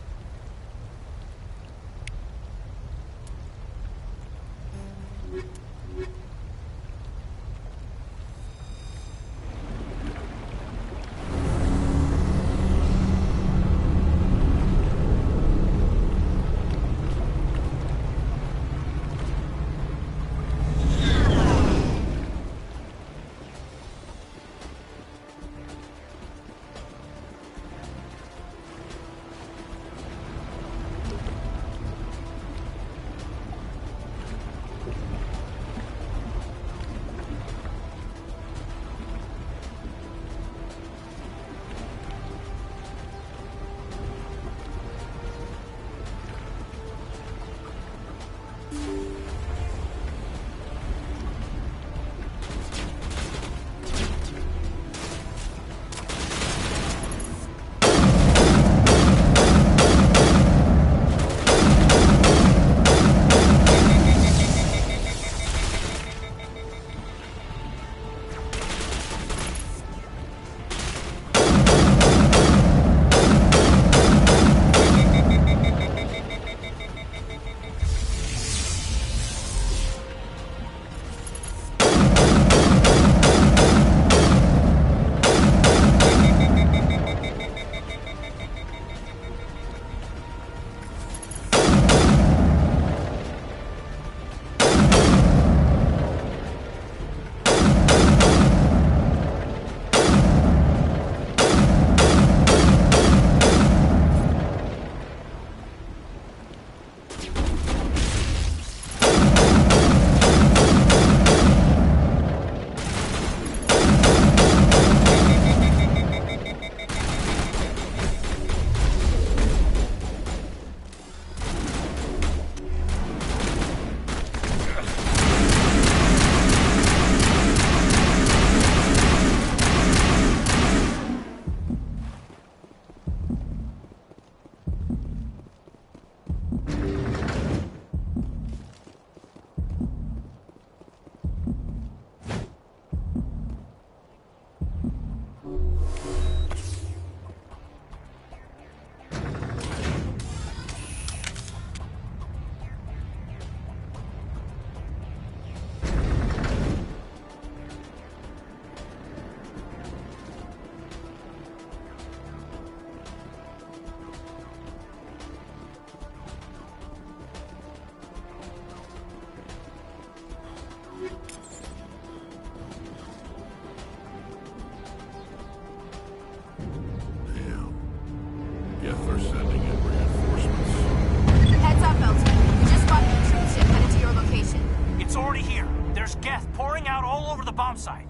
bomb site.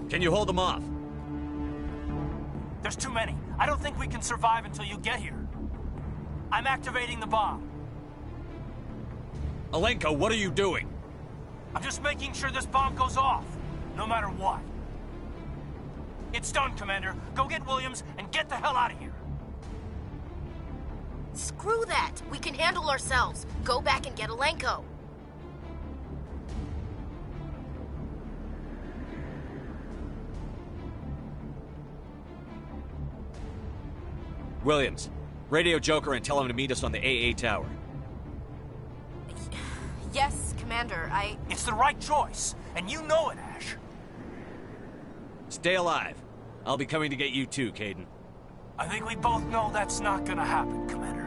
Can you hold them off? There's too many. I don't think we can survive until you get here. I'm activating the bomb. Alenko, what are you doing? I'm just making sure this bomb goes off, no matter what. It's done, Commander. Go get Williams and get the hell out of here. Screw that! We can handle ourselves. Go back and get Alenko. Williams, radio Joker and tell him to meet us on the AA tower. Yes, Commander, It's the right choice, and you know it, Ash. Stay alive. I'll be coming to get you too, Caden. I think we both know that's not gonna happen, Commander.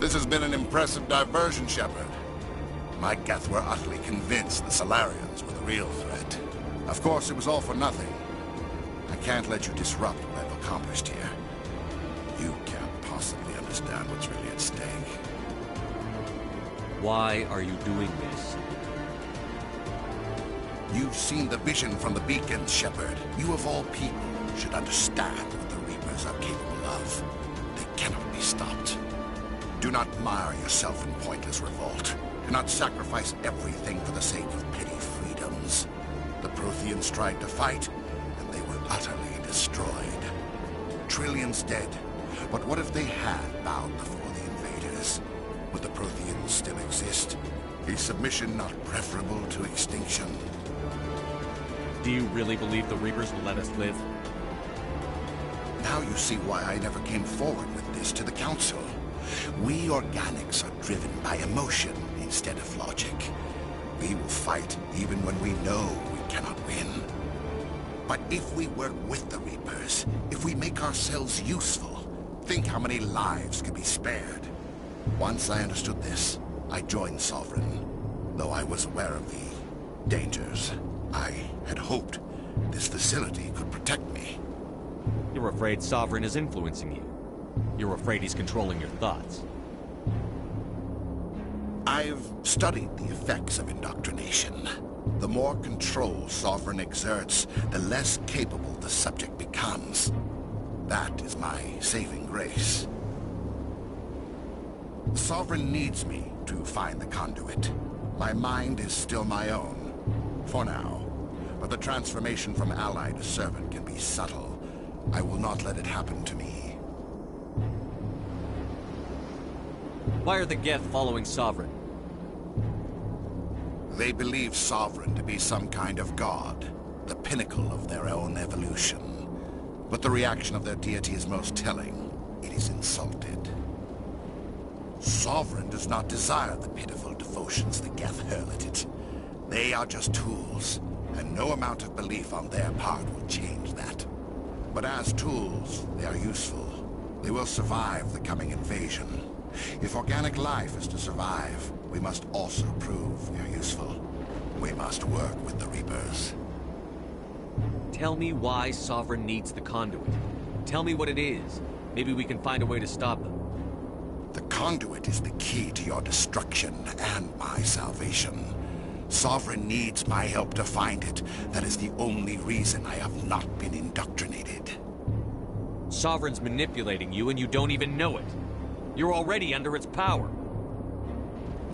This has been an impressive diversion, Shepard. My Geth were utterly convinced the Solarians were the real threat. Of course, it was all for nothing. I can't let you disrupt what I've accomplished here. You can't possibly understand what's really at stake. Why are you doing this? You've seen the vision from the beacons, Shepard. You of all people should understand what the Reapers are capable of. They cannot be stopped. Do not mire yourself in pointless revolt. Do not sacrifice everything for the sake of petty freedoms. The Protheans tried to fight, and they were utterly destroyed. Trillions dead. But what if they had bowed before the invaders? Would the Protheans still exist? Is submission not preferable to extinction? Do you really believe the Reapers will let us live? Now you see why I never came forward with this to the Council. We organics are driven by emotion instead of logic. We will fight even when we know we cannot win. But if we work with the Reapers, if we make ourselves useful, think how many lives could be spared. Once I understood this, I joined Sovereign, though I was aware of the dangers. I had hoped this facility could protect me. You're afraid Sovereign is influencing you. You're afraid he's controlling your thoughts. I've studied the effects of indoctrination. The more control Sovereign exerts, the less capable the subject becomes. That is my saving grace. Sovereign needs me to find the conduit. My mind is still my own, for now. But the transformation from ally to servant can be subtle. I will not let it happen to me. Why are the Geth following Sovereign? They believe Sovereign to be some kind of god, the pinnacle of their own evolution. But the reaction of their deity is most telling. It is insulted. Sovereign does not desire the pitiful devotions the Geth hurl at it. They are just tools, and no amount of belief on their part will change that. But as tools, they are useful. They will survive the coming invasion. If organic life is to survive, we must also prove we are useful. We must work with the Reapers. Tell me why Sovereign needs the conduit. Tell me what it is. Maybe we can find a way to stop them. The conduit is the key to your destruction and my salvation. Sovereign needs my help to find it. That is the only reason I have not been indoctrinated. Sovereign's manipulating you and you don't even know it. You're already under its power.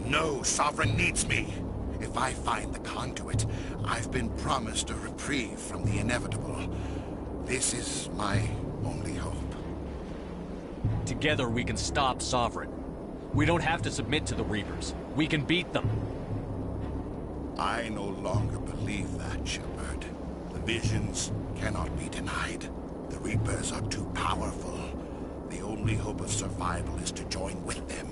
No, Sovereign needs me. If I find the conduit, I've been promised a reprieve from the inevitable. This is my only hope. Together we can stop Sovereign. We don't have to submit to the Reapers. We can beat them. I no longer believe that, Shepard. The visions cannot be denied. The Reapers are too powerful. The only hope of survival is to join with them.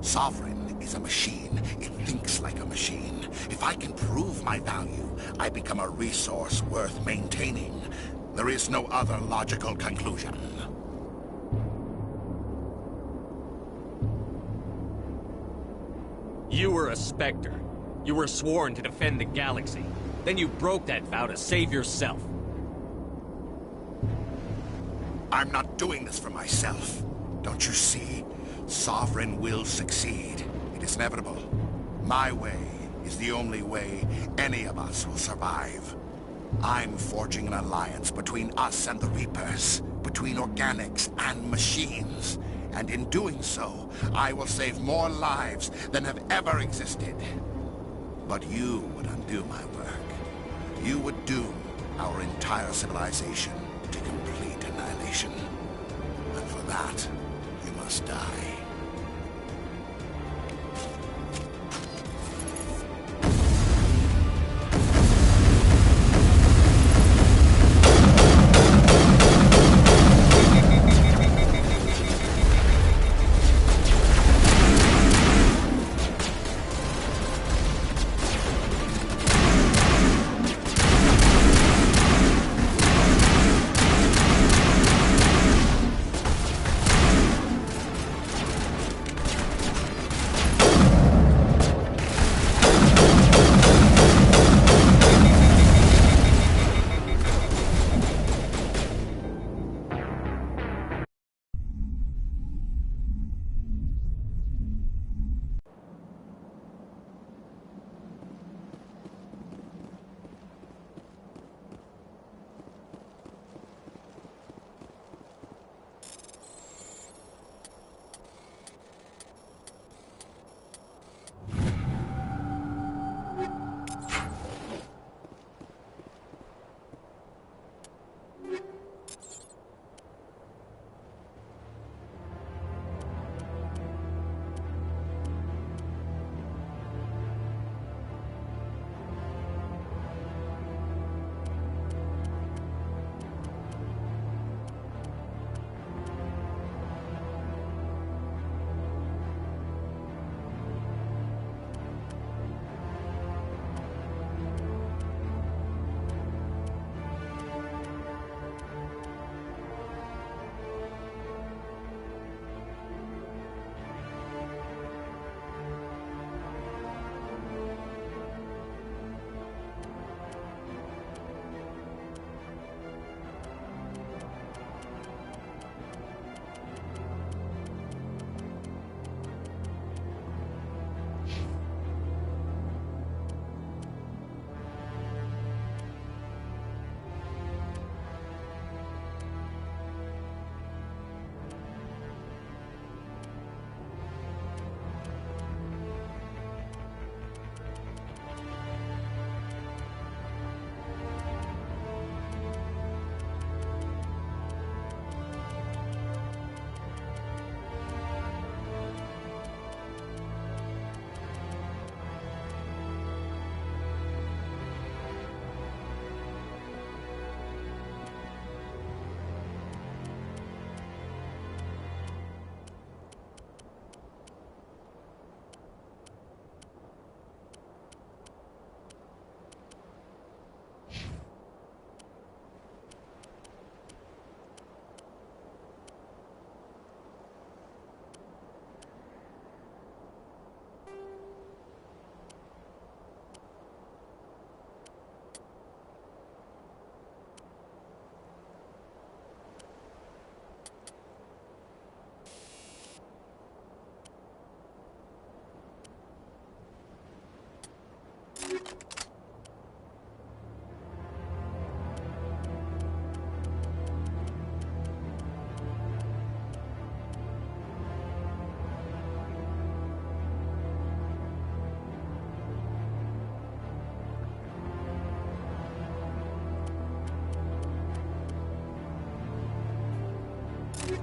Sovereign is a machine. It thinks like a machine. If I can prove my value, I become a resource worth maintaining. There is no other logical conclusion. You were a Spectre. You were sworn to defend the galaxy. Then you broke that vow to save yourself. I'm not doing this for myself. Don't you see? Sovereign will succeed. It is inevitable. My way is the only way any of us will survive. I'm forging an alliance between us and the Reapers, between organics and machines. And in doing so, I will save more lives than have ever existed. But you would undo my work. You would doom our entire civilization to complete annihilation. And for that, you must die.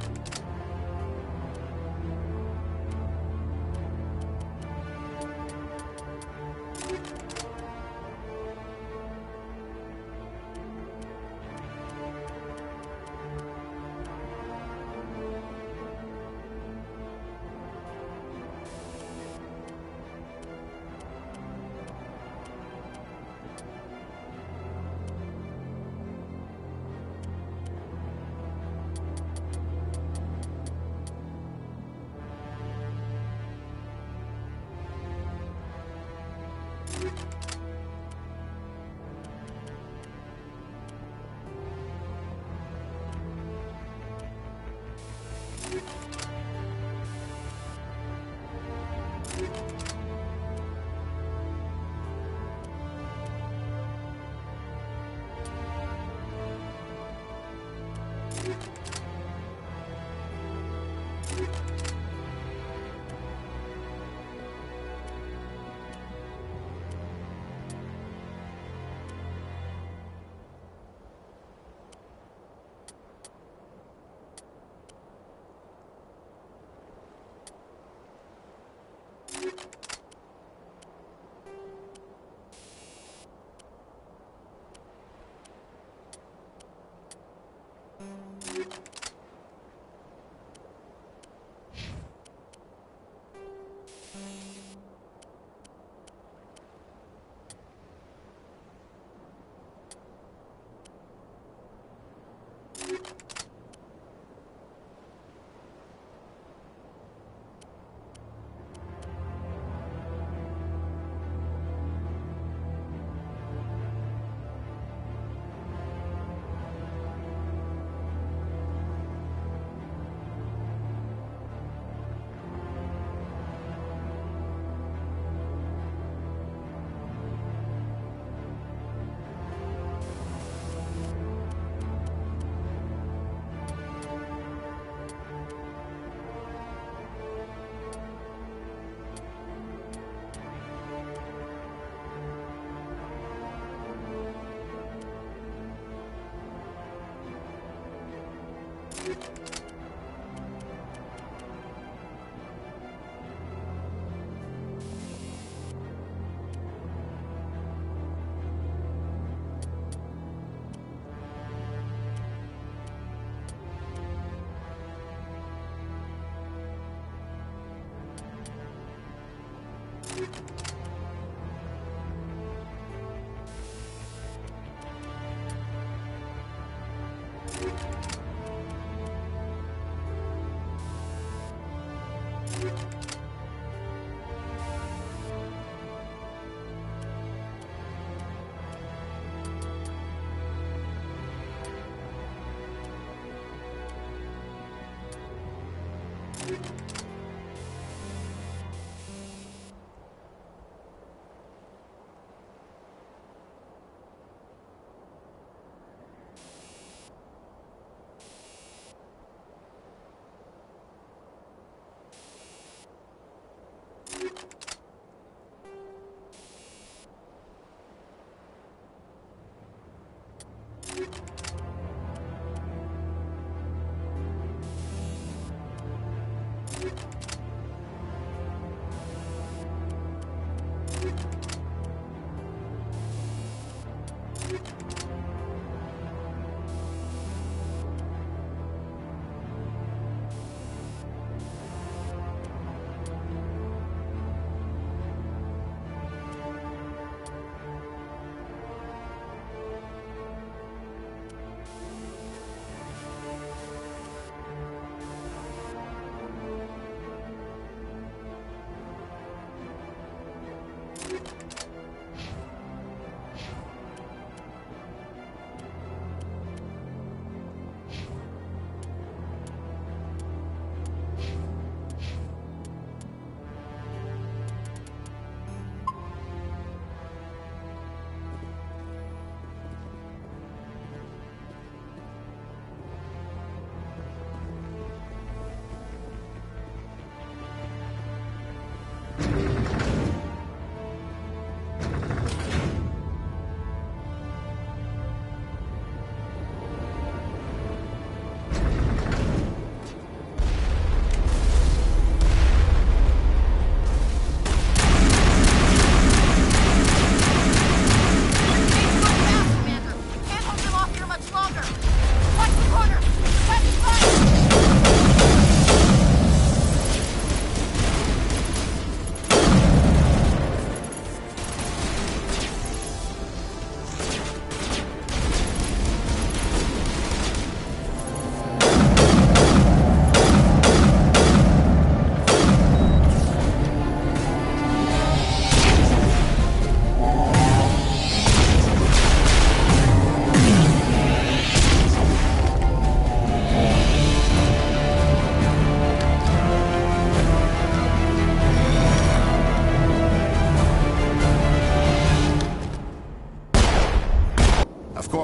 you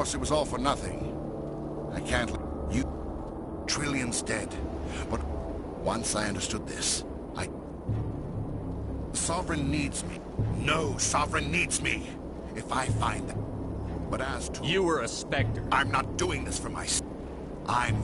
course, it was all for nothing. I can't let you... Trillions dead. But once I understood this, Sovereign needs me. No, Sovereign needs me. If I find them. But as to... You were a Spectre. I'm not doing this for my... I'm...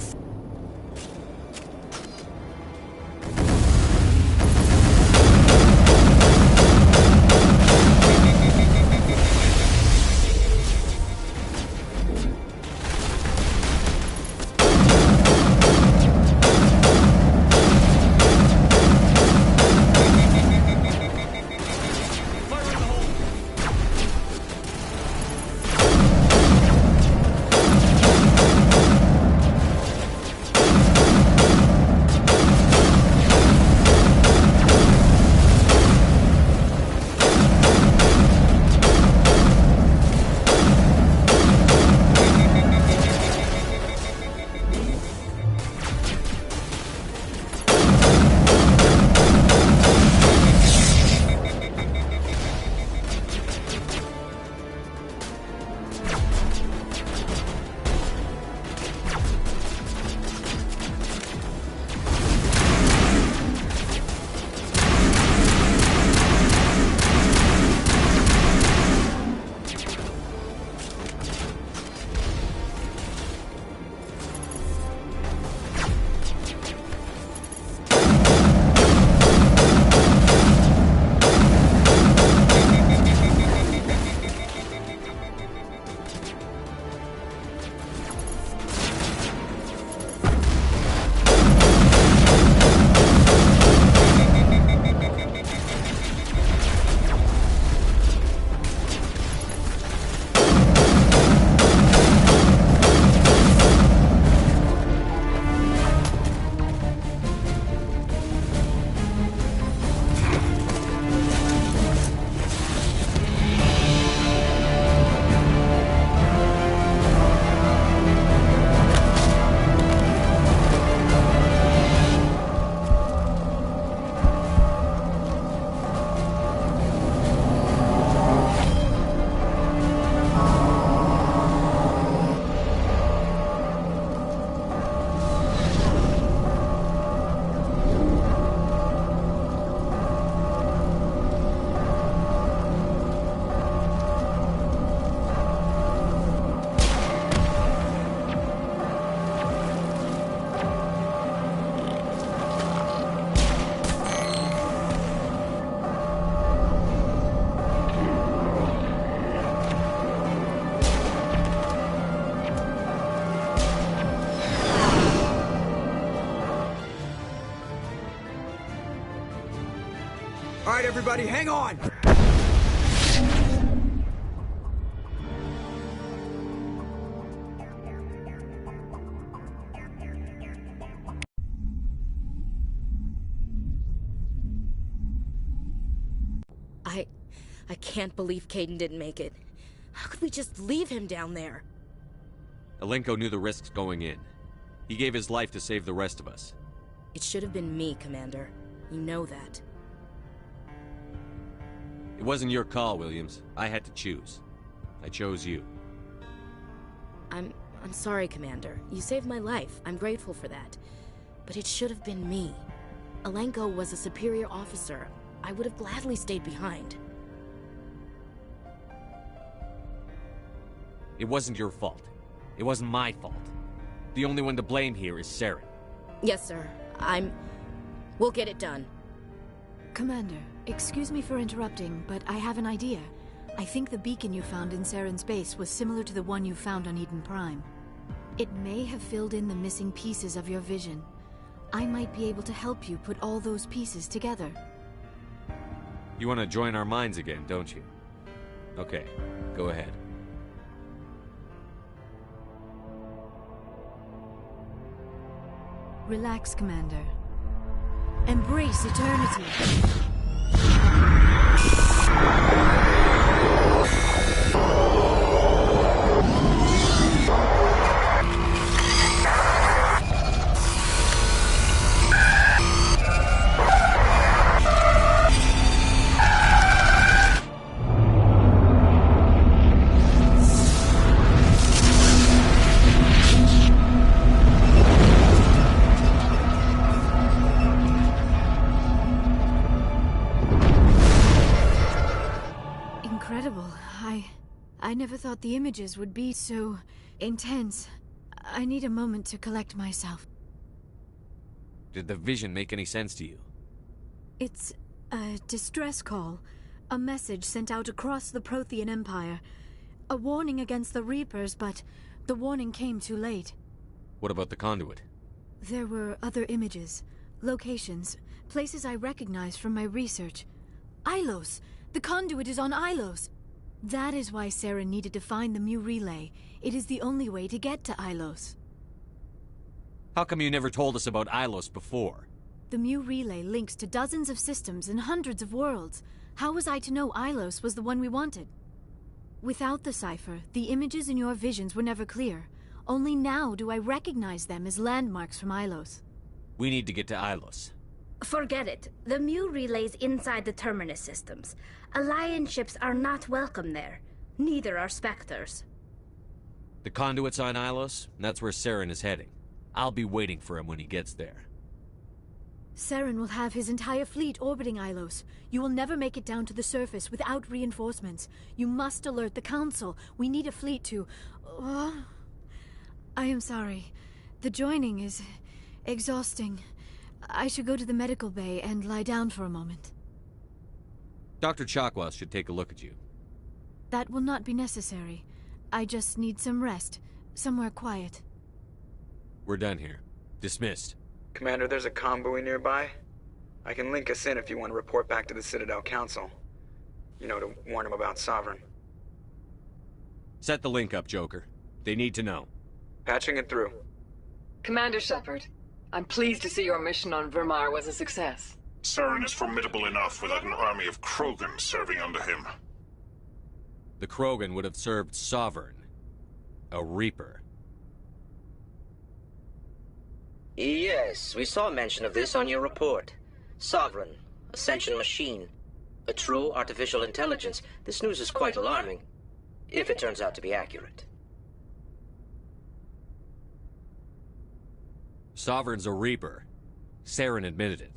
All right, everybody, hang on! I can't believe Caden didn't make it. How could we just leave him down there? Alenko knew the risks going in. He gave his life to save the rest of us. It should have been me, Commander. You know that. It wasn't your call, Williams. I had to choose. I chose you. I'm sorry, Commander. You saved my life. I'm grateful for that. But it should have been me. Alenko was a superior officer. I would have gladly stayed behind. It wasn't your fault. It wasn't my fault. The only one to blame here is Saren. Yes, sir. We'll get it done. Commander, excuse me for interrupting, but I have an idea. I think the beacon you found in Saren's base was similar to the one you found on Eden Prime. It may have filled in the missing pieces of your vision. I might be able to help you put all those pieces together. You want to join our minds again, don't you? Okay, go ahead. Relax, Commander. Embrace eternity. incredible. I never thought the images would be so intense. I need a moment to collect myself. Did the vision make any sense to you? It's a distress call. A message sent out across the Prothean Empire. A warning against the Reapers, but the warning came too late. What about the conduit? There were other images, locations, places I recognized from my research. Ilos! The conduit is on Ilos! That is why Saren needed to find the Mu relay. It is the only way to get to Ilos. How come you never told us about Ilos before? The Mu relay links to dozens of systems and hundreds of worlds. How was I to know Ilos was the one we wanted? Without the cipher, the images in your visions were never clear. Only now do I recognize them as landmarks from Ilos. We need to get to Ilos. Forget it. The Mu relay's inside the Terminus systems. Alliance ships are not welcome there. Neither are Spectres. The conduit's on Ilos, and that's where Saren is heading. I'll be waiting for him when he gets there. Saren will have his entire fleet orbiting Ilos. You will never make it down to the surface without reinforcements. You must alert the Council. We need a fleet to... I am sorry. The joining is exhausting. I should go to the medical bay and lie down for a moment. Dr. Chakwas should take a look at you. That will not be necessary. I just need some rest. Somewhere quiet. We're done here. Dismissed. Commander, there's a convoy nearby. I can link us in if you want to report back to the Citadel Council. You know, to warn them about Sovereign. Set the link up, Joker. They need to know. Patching it through. Commander Shepard, I'm pleased to see your mission on Vermar was a success. Saren is formidable enough without an army of Krogan serving under him. The Krogan would have served Sovereign. A Reaper. Yes, we saw mention of this on your report. Sovereign, Ascension machine, a true artificial intelligence. This news is quite alarming, if it turns out to be accurate. Sovereign's a Reaper. Saren admitted it.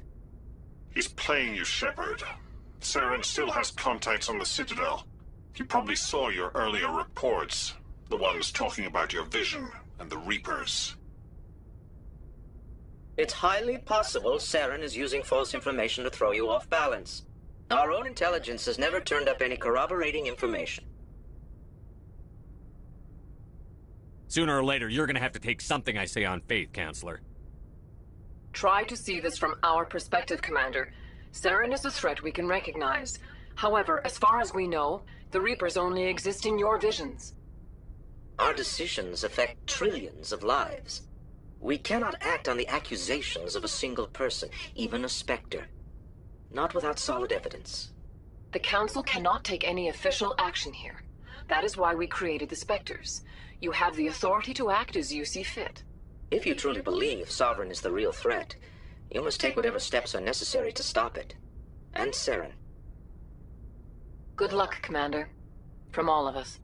He's playing you, Shepard. Saren still has contacts on the Citadel. He probably saw your earlier reports. The ones talking about your vision and the Reapers. It's highly possible Saren is using false information to throw you off balance. Our own intelligence has never turned up any corroborating information. Sooner or later, you're gonna have to take something I say on faith, Counselor. Try to see this from our perspective, Commander. Saren is a threat we can recognize. However, as far as we know, the Reapers only exist in your visions. Our decisions affect trillions of lives. We cannot act on the accusations of a single person, even a Spectre. Not without solid evidence. The Council cannot take any official action here. That is why we created the Spectres. You have the authority to act as you see fit. If you truly believe Sovereign is the real threat, you must take whatever steps are necessary to stop it. And Saren. Good luck, Commander. From all of us.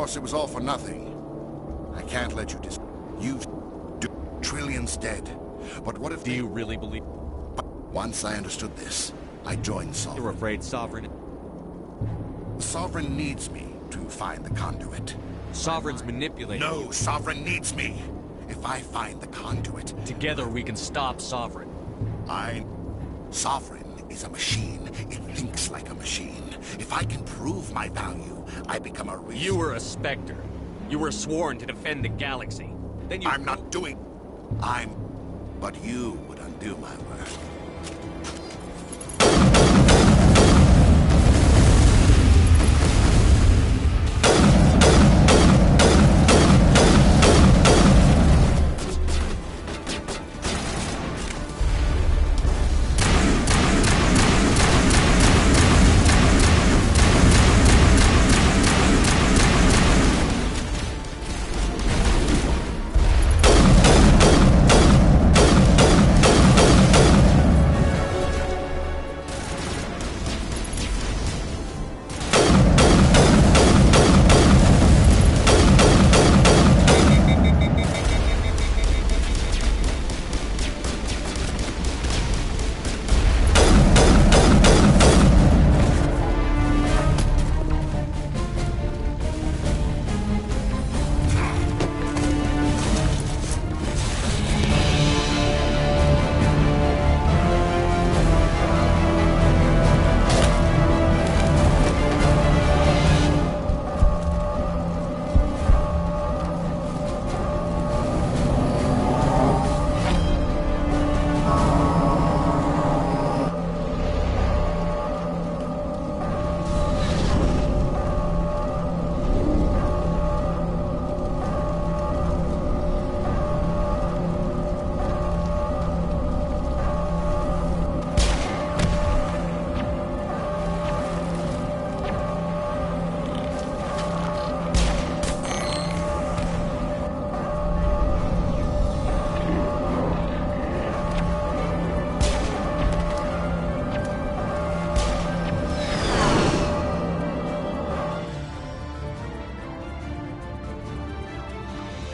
course, it was all for nothing. I can't let you You've trillions dead. But what if Do you really believe? Once I understood this, I joined Sovereign. You're afraid Sovereign? Sovereign needs me to find the conduit. Sovereign's manipulating No, you. Sovereign needs me. If I find the conduit... Together we can stop Sovereign. Sovereign is a machine. It thinks like a machine. If I can prove my value, I become a real... You were a Spectre. You were sworn to defend the galaxy. Then you... I'm not doing... But you would undo my work.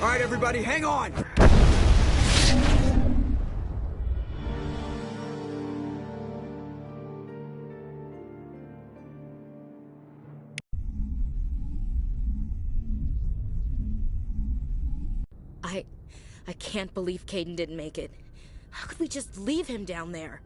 All right, everybody, hang on! I can't believe Caden didn't make it. How could we just leave him down there?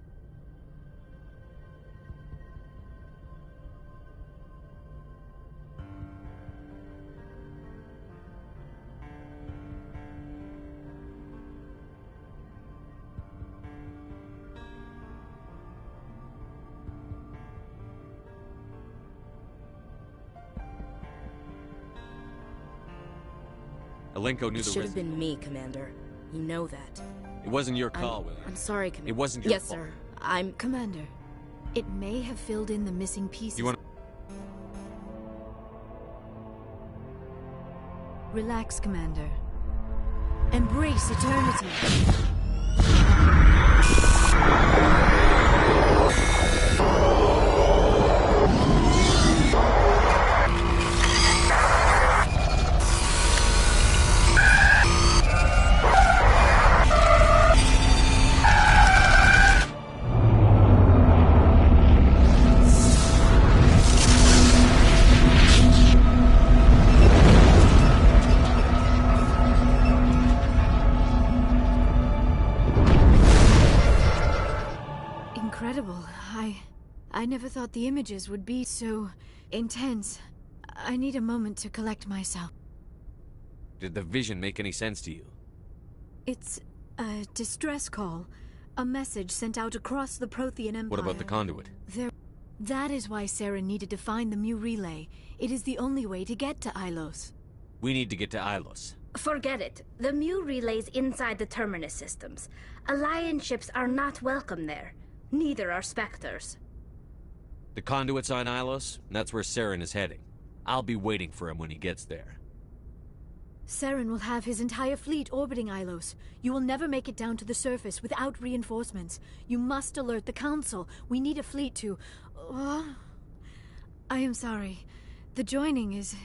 Alenko knew It should have been me, Commander. You know that. It wasn't your call, William. I'm sorry, Commander. It wasn't your fault. Yes, sir. Commander, it may have filled in the missing pieces. You want Relax, Commander. Embrace eternity. Incredible. I never thought the images would be so intense. I need a moment to collect myself. Did the vision make any sense to you? It's a distress call. A message sent out across the Prothean Empire. What about the conduit? That is why Saren needed to find the Mu relay. It is the only way to get to Ilos. We need to get to Ilos. Forget it. The Mu relay's inside the Terminus systems. Alliance ships are not welcome there. Neither are Spectres. The conduit's on Ilos, and that's where Saren is heading. I'll be waiting for him when he gets there. Saren will have his entire fleet orbiting Ilos. You will never make it down to the surface without reinforcements. You must alert the Council. We need a fleet to... I am sorry. The joining is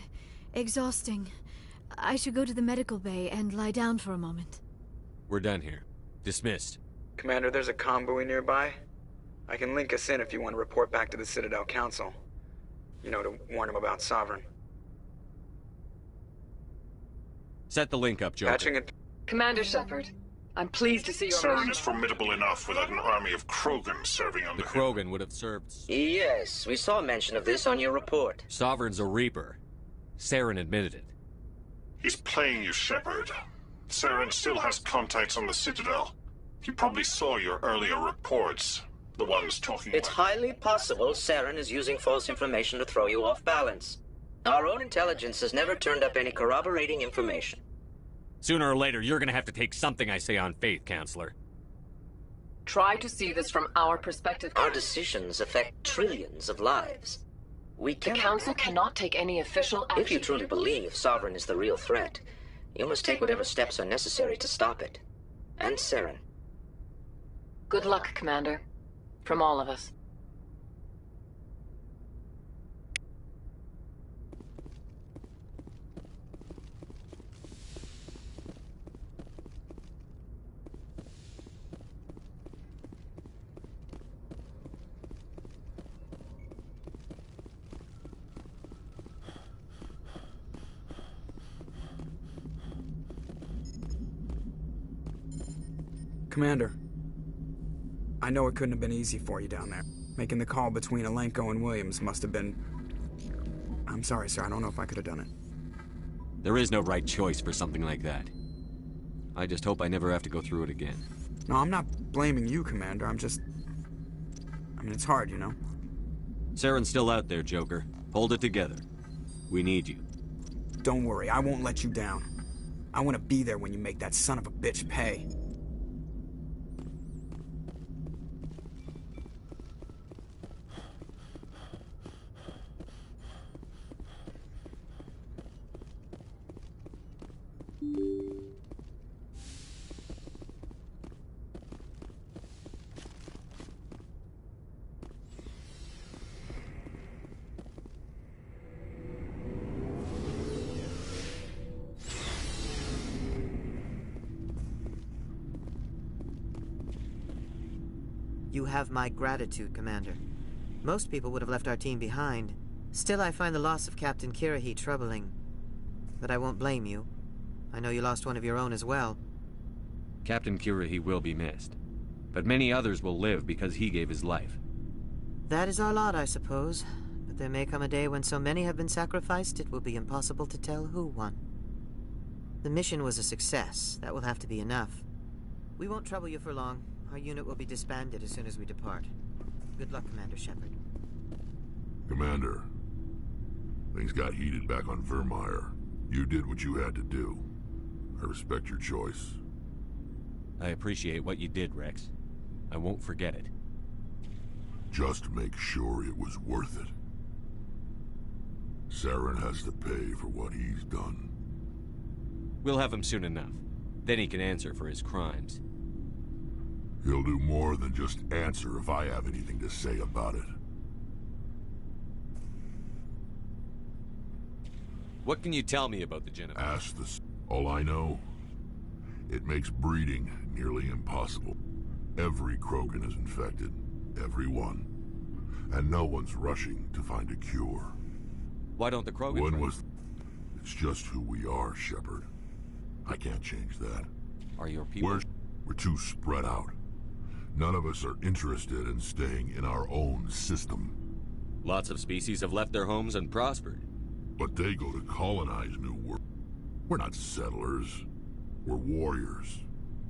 Exhausting. I should go to the medical bay and lie down for a moment. We're done here. Dismissed. Commander, there's a comm buoy nearby. I can link us in if you want to report back to the Citadel Council. You know, to warn them about Sovereign. Set the link up, Joker. Patching it. Commander Shepard, I'm pleased to see your Saren is formidable enough without an army of Krogan serving under The Krogan would have served... Yes, we saw mention of this on your report. Sovereign's a Reaper. Saren admitted it. He's playing you, Shepard. Saren still has contacts on the Citadel. He probably saw your earlier reports. The ones talking It's about... highly possible Saren is using false information to throw you off balance. Our own intelligence has never turned up any corroborating information. Sooner or later, you're gonna have to take something I say on faith, Counselor. Try to see this from our perspective. Our decisions affect trillions of lives. The Council cannot take any official action. If you truly believe Sovereign is the real threat, you must take whatever steps are necessary to stop it. And Saren. Good luck, Commander. From all of us. Commander, I know it couldn't have been easy for you down there. Making the call between Alenko and Williams must have been... I'm sorry, sir. I don't know if I could have done it. There is no right choice for something like that. I just hope I never have to go through it again. No, I'm not blaming you, Commander. I'm just... I mean, it's hard, you know? Saren's still out there, Joker. Hold it together. We need you. Don't worry, I won't let you down. I want to be there when you make that son of a bitch pay. You have my gratitude, Commander. Most people would have left our team behind. Still, I find the loss of Captain Kirahi troubling. But I won't blame you. I know you lost one of your own as well. Captain Kirahi will be missed. But many others will live because he gave his life. That is our lot, I suppose. But there may come a day when so many have been sacrificed, it will be impossible to tell who won. The mission was a success. That will have to be enough. We won't trouble you for long. Our unit will be disbanded as soon as we depart. Good luck, Commander Shepard. Commander, things got heated back on Vermeer. You did what you had to do. I respect your choice. I appreciate what you did, Rex. I won't forget it. Just make sure it was worth it. Saren has to pay for what he's done. We'll have him soon enough. Then he can answer for his crimes. He'll do more than just answer if I have anything to say about it. What can you tell me about the Genevieve? Ask this. All I know, it makes breeding nearly impossible. Every Krogan is infected. Every one. And no one's rushing to find a cure. Why don't the Krogan It's just who we are, Shepard. I can't change that. Are your people... We're too spread out. None of us are interested in staying in our own system. Lots of species have left their homes and prospered. But they go to colonize new world. We're not settlers. We're warriors.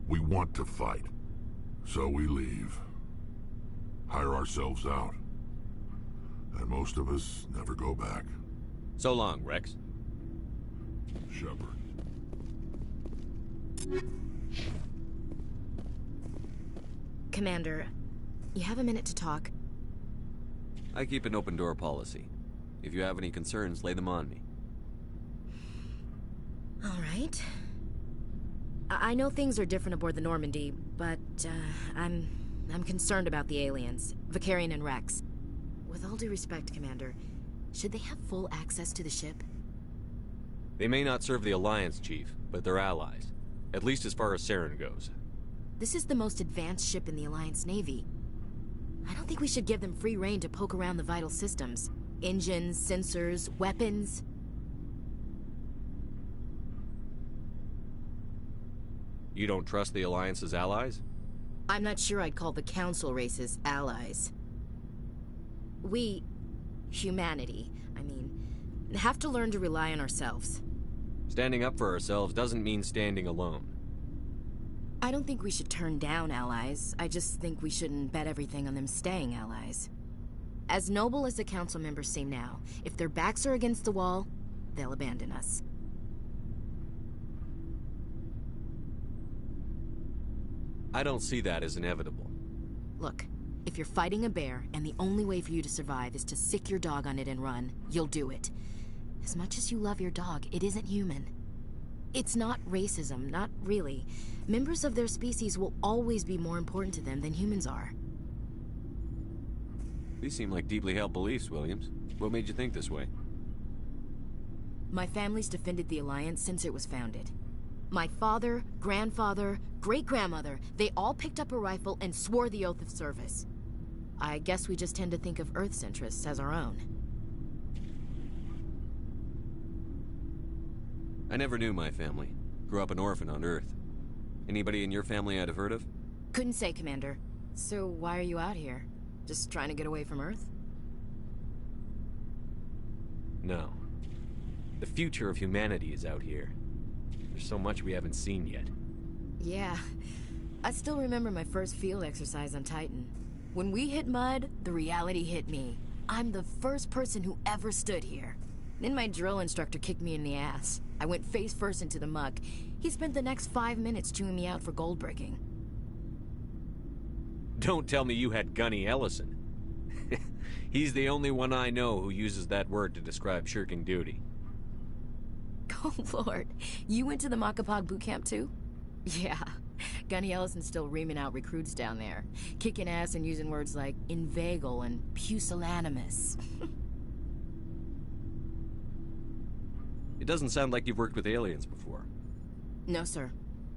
We want to fight. So we leave. Hire ourselves out. And most of us never go back. So long, Rex. Shepard. Commander, you have a minute to talk. I keep an open-door policy. If you have any concerns, lay them on me. All right. I know things are different aboard the Normandy, but I'm concerned about the aliens, Vakarian and Rex. With all due respect, Commander, should they have full access to the ship? They may not serve the Alliance, Chief, but they're allies. At least as far as Saren goes. This is the most advanced ship in the Alliance Navy. I don't think we should give them free rein to poke around the vital systems. Engines, sensors, weapons. You don't trust the Alliance's allies? I'm not sure I'd call the Council races allies. We, humanity, have to learn to rely on ourselves. Standing up for ourselves doesn't mean standing alone. I don't think we should turn down allies. I just think we shouldn't bet everything on them staying allies. As noble as the Council members seem now, if their backs are against the wall, they'll abandon us. I don't see that as inevitable. Look, if you're fighting a bear and the only way for you to survive is to sick your dog on it and run, you'll do it. As much as you love your dog, it isn't human. It's not racism, not really. Members of their species will always be more important to them than humans are. These seem like deeply held beliefs, Williams. What made you think this way? My family's defended the Alliance since it was founded. My father, grandfather, great-grandmother, they all picked up a rifle and swore the oath of service. I guess we just tend to think of Earth's interests as our own. I never knew my family. Grew up an orphan on Earth. Anybody in your family I'd have heard of? Couldn't say, Commander. So why are you out here? Just trying to get away from Earth? No. The future of humanity is out here. There's so much we haven't seen yet. Yeah. I still remember my first field exercise on Titan. When we hit mud, the reality hit me. I'm the first person who ever stood here. Then my drill instructor kicked me in the ass. I went face first into the muck. He spent the next 5 minutes chewing me out for gold breaking. Don't tell me you had Gunny Ellison. He's the only one I know who uses that word to describe shirking duty. Oh, Lord. You went to the Makapog boot camp, too? Yeah. Gunny Ellison's still reaming out recruits down there. Kicking ass and using words like inveigle and pusillanimous. It doesn't sound like you've worked with aliens before. No, sir.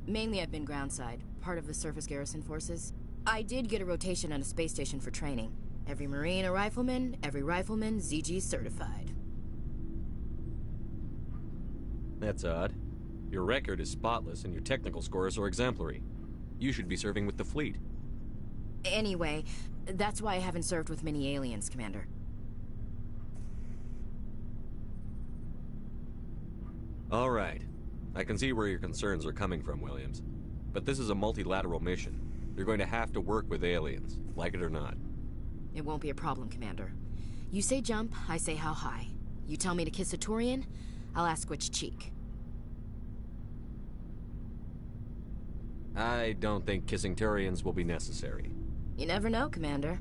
Mainly I've been groundside, part of the surface garrison forces. I did get a rotation on a space station for training. Every Marine a rifleman, every rifleman ZG certified. That's odd. Your record is spotless and your technical scores are exemplary. You should be serving with the fleet. Anyway, that's why I haven't served with many aliens, Commander. All right. I can see where your concerns are coming from, Williams. But this is a multilateral mission. You're going to have to work with aliens, like it or not. It won't be a problem, Commander. You say jump, I say how high. You tell me to kiss a Turian, I'll ask which cheek. I don't think kissing Turians will be necessary. You never know, Commander.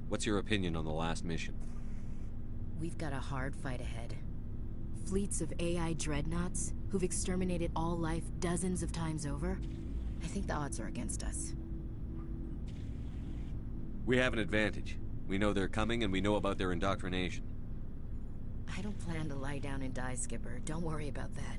What's your opinion on the last mission? We've got a hard fight ahead. Fleets of AI dreadnoughts who've exterminated all life dozens of times over. I think the odds are against us. We have an advantage. We know they're coming and we know about their indoctrination. I don't plan to lie down and die, Skipper. Don't worry about that.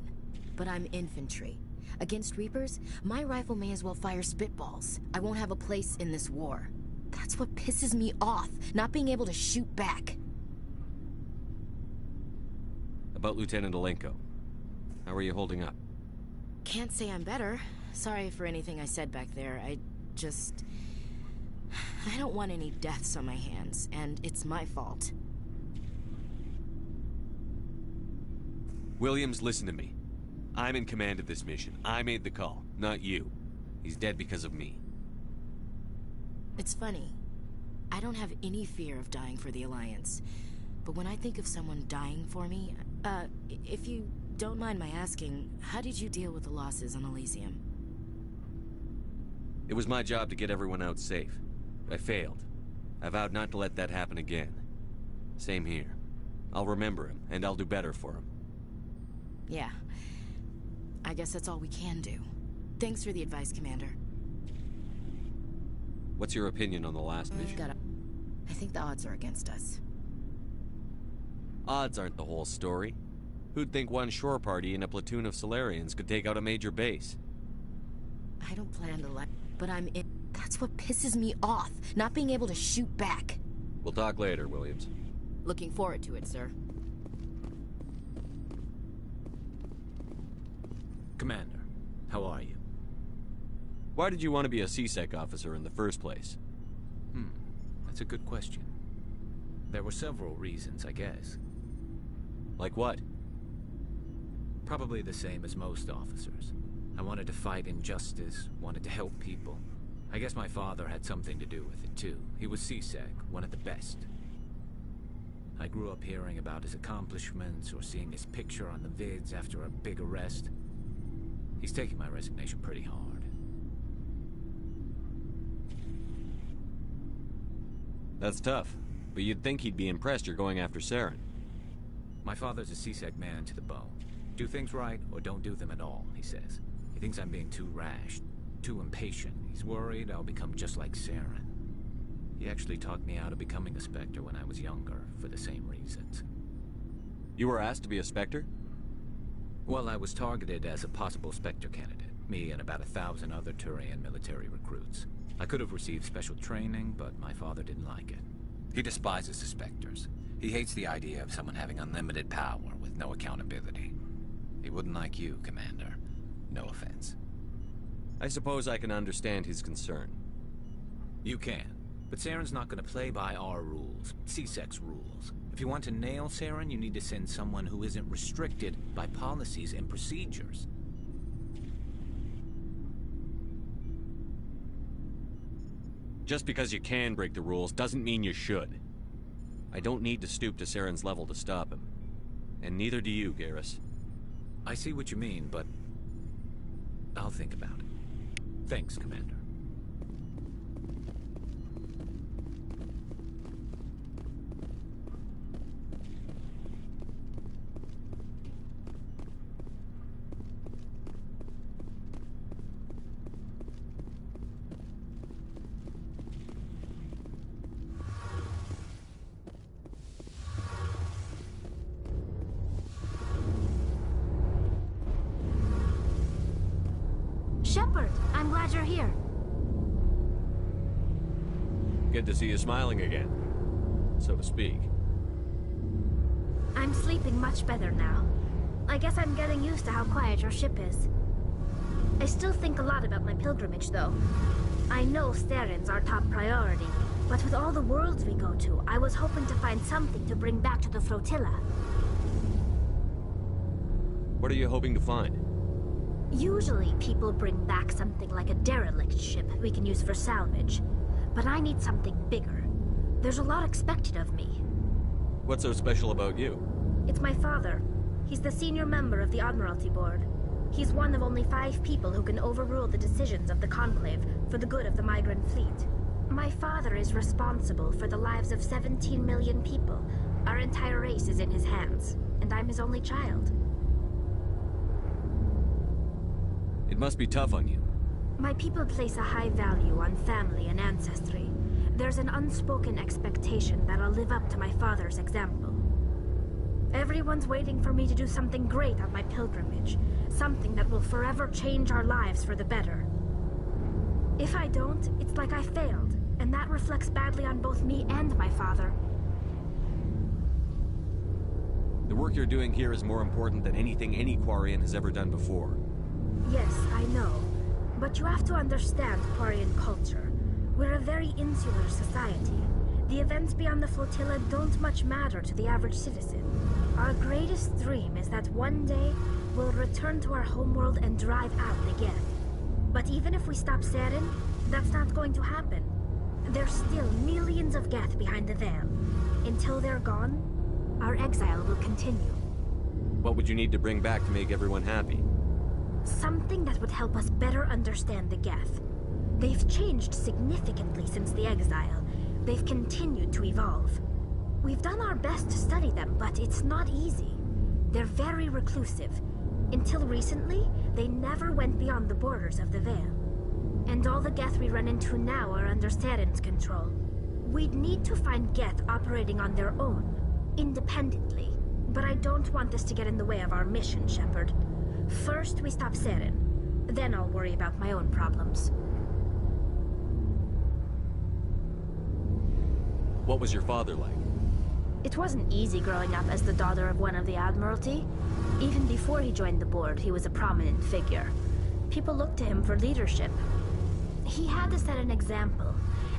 But I'm infantry. Against Reapers, my rifle may as well fire spitballs. I won't have a place in this war. That's what pisses me off, not being able to shoot back. About Lieutenant Alenko. How are you holding up? Can't say I'm better. Sorry for anything I said back there. I don't want any deaths on my hands, and it's my fault. Williams, listen to me. I'm in command of this mission. I made the call, not you. He's dead because of me. It's funny. I don't have any fear of dying for the Alliance. But when I think of someone dying for me, if you don't mind my asking, how did you deal with the losses on Elysium? It was my job to get everyone out safe. I failed. I vowed not to let that happen again. Same here. I'll remember him, and I'll do better for him. Yeah. I guess that's all we can do. Thanks for the advice, Commander. What's your opinion on the last mission? I think the odds are against us. Odds aren't the whole story. Who'd think one shore party and a platoon of Solarians could take out a major base? I don't plan to but I'm in. That's what pisses me off, not being able to shoot back. We'll talk later, Williams. Looking forward to it, sir. Commander, how are you? Why did you want to be a CSEC officer in the first place? That's a good question. There were several reasons, I guess. Like what? Probably the same as most officers. I wanted to fight injustice, wanted to help people. I guess my father had something to do with it, too. He was CSEC, one of the best. I grew up hearing about his accomplishments or seeing his picture on the vids after a big arrest. He's taking my resignation pretty hard. That's tough, but you'd think he'd be impressed you're going after Saren. My father's a CSEC man to the bone. Do things right or don't do them at all, he says. He thinks I'm being too rash, too impatient. He's worried I'll become just like Saren. He actually talked me out of becoming a Spectre when I was younger, for the same reasons. You were asked to be a Spectre? Well, I was targeted as a possible Spectre candidate. Me and about 1,000 other Turian military recruits. I could have received special training, but my father didn't like it. He despises the Spectres. He hates the idea of someone having unlimited power with no accountability. He wouldn't like you, Commander. No offense. I suppose I can understand his concern. You can. But Saren's not going to play by our rules, CSEC's rules. If you want to nail Saren, you need to send someone who isn't restricted by policies and procedures. Just because you can break the rules doesn't mean you should. I don't need to stoop to Saren's level to stop him. And neither do you, Garrus. I see what you mean, but I'll think about it. Thanks, Commander. Shepard, I'm glad you're here. Good to see you smiling again, so to speak. I'm sleeping much better now. I guess I'm getting used to how quiet your ship is. I still think a lot about my pilgrimage, though. I know Saren's our top priority, but with all the worlds we go to, I was hoping to find something to bring back to the flotilla. What are you hoping to find? Usually, people bring back something like a derelict ship we can use for salvage. But I need something bigger. There's a lot expected of me. What's so special about you? It's my father. He's the senior member of the Admiralty Board. He's one of only 5 people who can overrule the decisions of the Conclave for the good of the migrant fleet. My father is responsible for the lives of 17 million people. Our entire race is in his hands, and I'm his only child. It must be tough on you. My people place a high value on family and ancestry. There's an unspoken expectation that I'll live up to my father's example. Everyone's waiting for me to do something great on my pilgrimage. Something that will forever change our lives for the better. If I don't, it's like I failed, and that reflects badly on both me and my father. The work you're doing here is more important than anything any Quarian has ever done before. Yes, I know. But you have to understand Quarian culture. We're a very insular society. The events beyond the flotilla don't much matter to the average citizen. Our greatest dream is that one day we'll return to our homeworld and drive out the Geth. But even if we stop Saren, that's not going to happen. There's still millions of Geth behind the veil. Until they're gone, our exile will continue. What would you need to bring back to make everyone happy? Something that would help us better understand the Geth. They've changed significantly since the exile. They've continued to evolve. We've done our best to study them, but it's not easy. They're very reclusive. Until recently, they never went beyond the borders of the Veil. And all the Geth we run into now are under Saren's control. We'd need to find Geth operating on their own, independently. But I don't want this to get in the way of our mission, Shepard. First, we stop Saren. Then I'll worry about my own problems. What was your father like? It wasn't easy growing up as the daughter of one of the Admiralty. Even before he joined the board, he was a prominent figure. People looked to him for leadership. He had to set an example,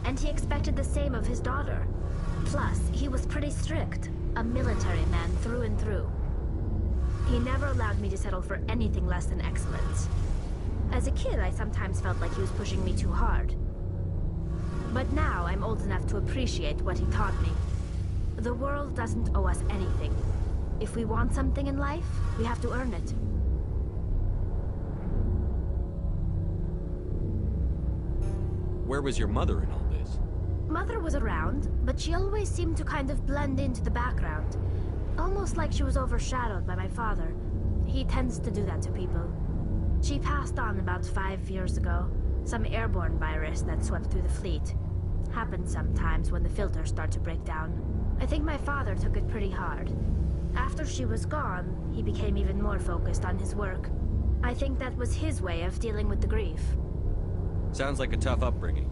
and he expected the same of his daughter. Plus, he was pretty strict, a military man through and through. He never allowed me to settle for anything less than excellence. As a kid, I sometimes felt like he was pushing me too hard. But now, I'm old enough to appreciate what he taught me. The world doesn't owe us anything. If we want something in life, we have to earn it. Where was your mother in all this? Mother was around, but she always seemed to kind of blend into the background. Almost like she was overshadowed by my father. He tends to do that to people. She passed on about 5 years ago. Some airborne virus that swept through the fleet. Happens sometimes when the filters start to break down. I think my father took it pretty hard. After she was gone, he became even more focused on his work. I think that was his way of dealing with the grief. Sounds like a tough upbringing.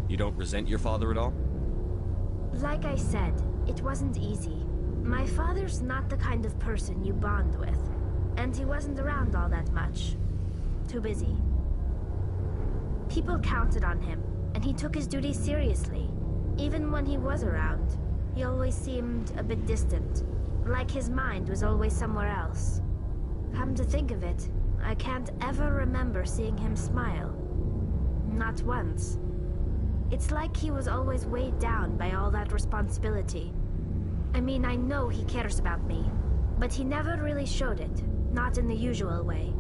You don't resent your father at all? Like I said, it wasn't easy. My father's not the kind of person you bond with. And he wasn't around all that much. Too busy. People counted on him, and he took his duties seriously. Even when he was around, he always seemed a bit distant. Like his mind was always somewhere else. Come to think of it, I can't ever remember seeing him smile. Not once. It's like he was always weighed down by all that responsibility. I mean, I know he cares about me, but he never really showed it, not in the usual way.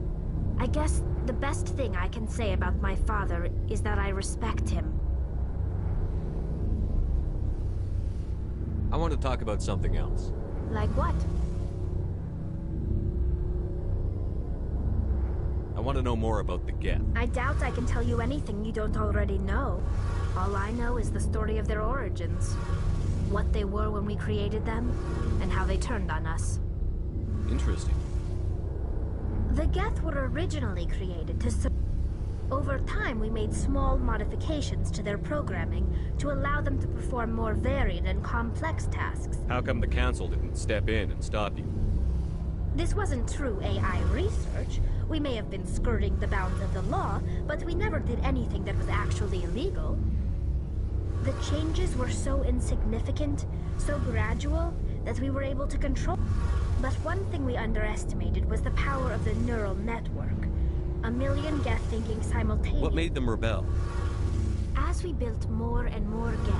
I guess the best thing I can say about my father is that I respect him. I want to talk about something else. Like what? I want to know more about the Geth. I doubt I can tell you anything you don't already know. All I know is the story of their origins. What they were when we created them, and how they turned on us. Interesting. The Geth were originally created to Over time, we made small modifications to their programming to allow them to perform more varied and complex tasks. How come the Council didn't step in and stop you? This wasn't true AI research. We may have been skirting the bounds of the law, but we never did anything that was actually illegal. The changes were so insignificant, so gradual, that we were able to control. But one thing we underestimated was the power of the neural network. A million Geth thinking simultaneously. What made them rebel? As we built more and more Geth,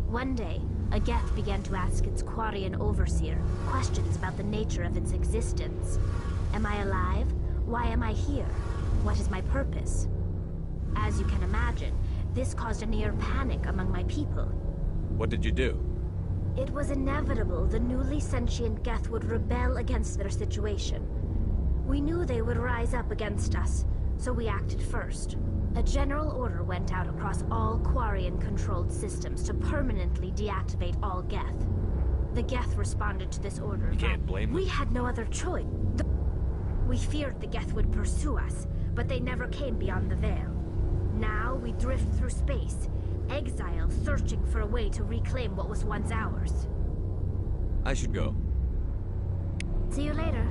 one day, a Geth began to ask its Quarian overseer questions about the nature of its existence. Am I alive? Why am I here? What is my purpose? As you can imagine, this caused a near panic among my people. What did you do? It was inevitable the newly sentient Geth would rebel against their situation. We knew they would rise up against us, so we acted first. A general order went out across all Quarian-controlled systems to permanently deactivate all Geth. The Geth responded to this order. You can't blame them. We had no other choice. We feared the Geth would pursue us, but they never came beyond the Veil. Now we drift through space, exile searching for a way to reclaim what was once ours. I should go. See you later.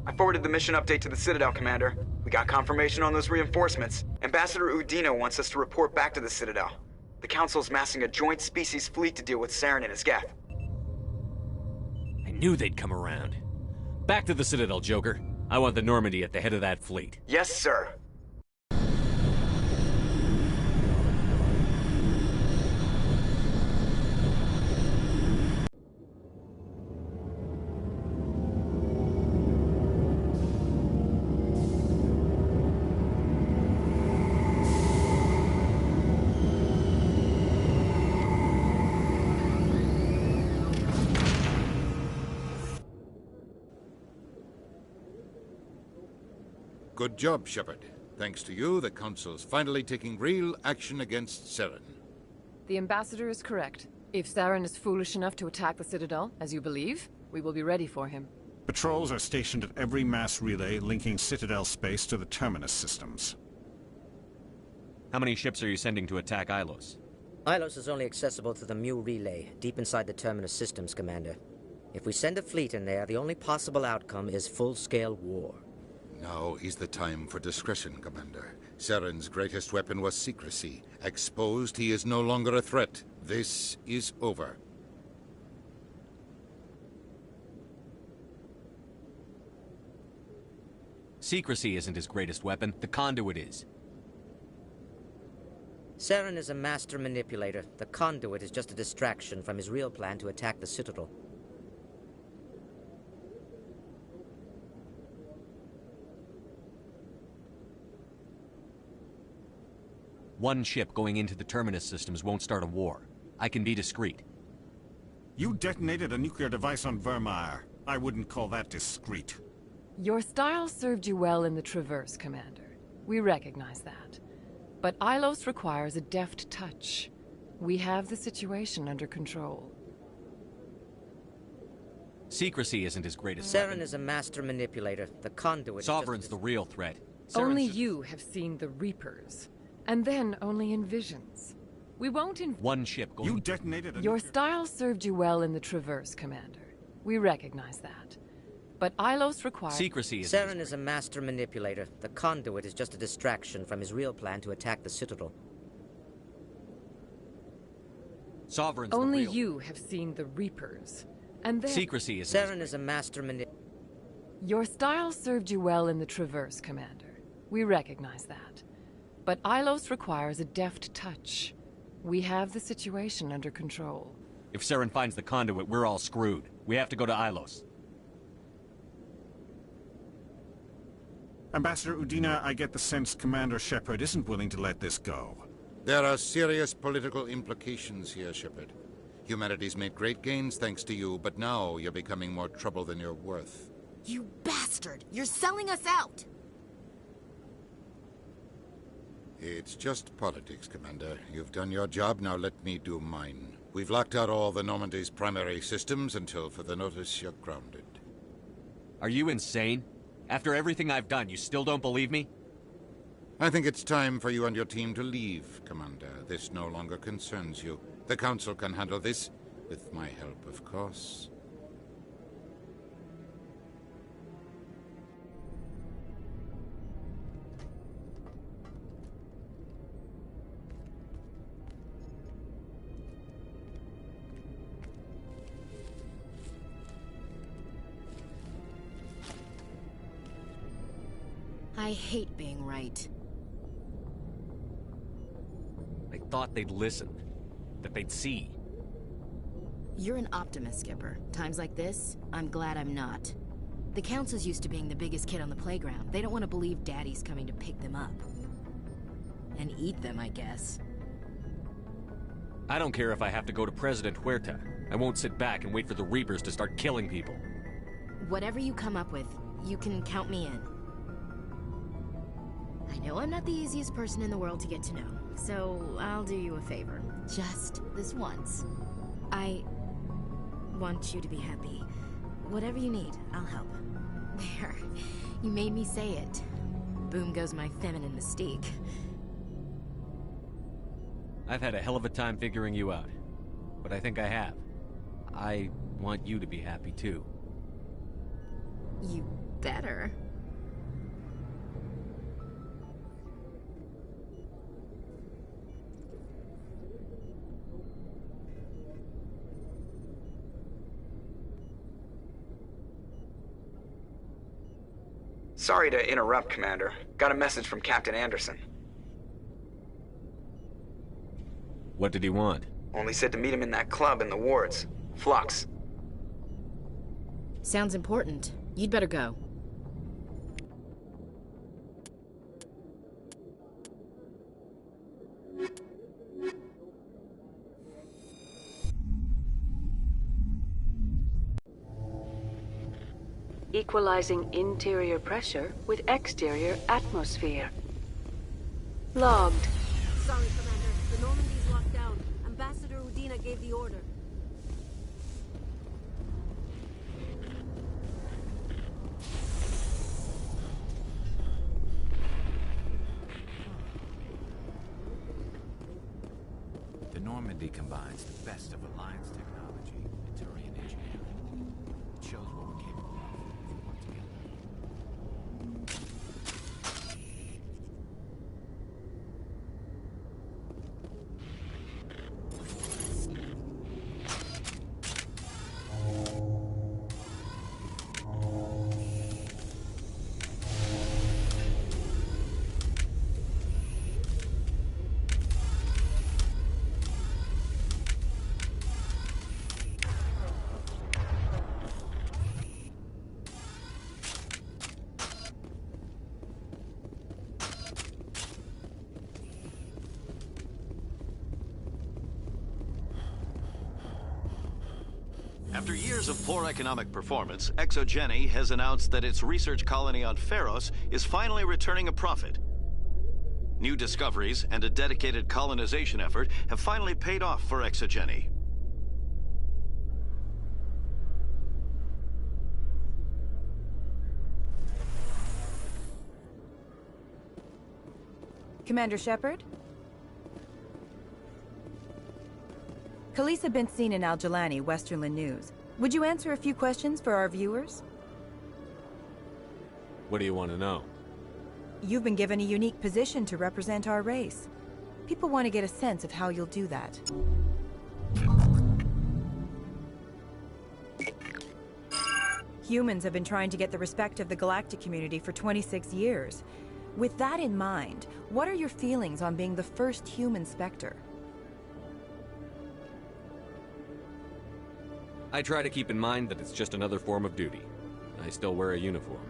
I forwarded the mission update to the Citadel, Commander. We got confirmation on those reinforcements. Ambassador Udina wants us to report back to the Citadel. The Council's massing a joint species fleet to deal with Saren and his Geth. I knew they'd come around. Back to the Citadel, Joker. I want the Normandy at the head of that fleet. Yes, sir. Good job, Shepard. Thanks to you, the Council's finally taking real action against Saren. The Ambassador is correct. If Saren is foolish enough to attack the Citadel, as you believe, we will be ready for him. Patrols are stationed at every mass relay linking Citadel space to the Terminus systems. How many ships are you sending to attack Ilos? Ilos is only accessible to the Mu relay, deep inside the Terminus systems, Commander. If we send a fleet in there, the only possible outcome is full-scale war. Now is the time for discretion, Commander. Saren's greatest weapon was secrecy. Exposed, he is no longer a threat. This is over. Secrecy isn't his greatest weapon. The conduit is. Saren is a master manipulator. The conduit is just a distraction from his real plan to attack the Citadel. One ship going into the Terminus systems won't start a war. I can be discreet. You detonated a nuclear device on Vermeer. I wouldn't call that discreet. Your style served you well in the Traverse, Commander. We recognize that. But Ilos requires a deft touch. We have the situation under control. Secrecy isn't his greatest Saren weapon. is a master manipulator. The conduit Sovereign's the real threat. Only you have seen the Reapers. And then only in visions. We won't One ship going... You detonated a Your style served you well in the Traverse, Commander. We recognize that. But Ilos requires... Secrecy is... Saren is a master manipulator. The conduit is just a distraction from his real plan to attack the Citadel. Sovereign's Only the real... you have seen the Reapers. And then... Secrecy is... Saren is a master manipulator. Your style served you well in the Traverse, Commander. We recognize that. But Ilos requires a deft touch. We have the situation under control. If Saren finds the conduit, we're all screwed. We have to go to Ilos. Ambassador Udina, I get the sense Commander Shepard isn't willing to let this go. There are serious political implications here, Shepard. Humanity's made great gains thanks to you, but now you're becoming more trouble than you're worth. You bastard! You're selling us out! It's just politics, Commander. You've done your job, now let me do mine. We've locked out all the Normandy's primary systems until further notice you're grounded. Are you insane? After everything I've done, you still don't believe me? I think it's time for you and your team to leave, Commander. This no longer concerns you. The Council can handle this, with my help, of course. I hate being right. I thought they'd listen. That they'd see. You're an optimist, Skipper. Times like this, I'm glad I'm not. The Council's used to being the biggest kid on the playground. They don't want to believe Daddy's coming to pick them up. And eat them, I guess. I don't care if I have to go to President Huerta. I won't sit back and wait for the Reapers to start killing people. Whatever you come up with, you can count me in. I know I'm not the easiest person in the world to get to know, so I'll do you a favor. Just this once. I want you to be happy. Whatever you need, I'll help. There. You made me say it. Boom goes my feminine mystique. I've had a hell of a time figuring you out. But I think I have. I want you to be happy, too. You better. Sorry to interrupt, Commander. Got a message from Captain Anderson. What did he want? Only said to meet him in that club in the wards. Flux. Sounds important. You'd better go. Equalizing interior pressure with exterior atmosphere. Logged. Sorry, Commander. The Normandy's locked down. Ambassador Udina gave the order. The Normandy combines the best of Alliance technology and Turian engineering. It shows what we're capable of if we work together. After years of poor economic performance, Exogeny has announced that its research colony on Pharos is finally returning a profit. New discoveries and a dedicated colonization effort have finally paid off for Exogeny. Commander Shepard? Khaleesa been seen in Al-Jalani, Westerland News. Would you answer a few questions for our viewers? What do you want to know? You've been given a unique position to represent our race. People want to get a sense of how you'll do that. Humans have been trying to get the respect of the galactic community for 26 years. With that in mind, what are your feelings on being the first human Spectre? I try to keep in mind that it's just another form of duty. I still wear a uniform.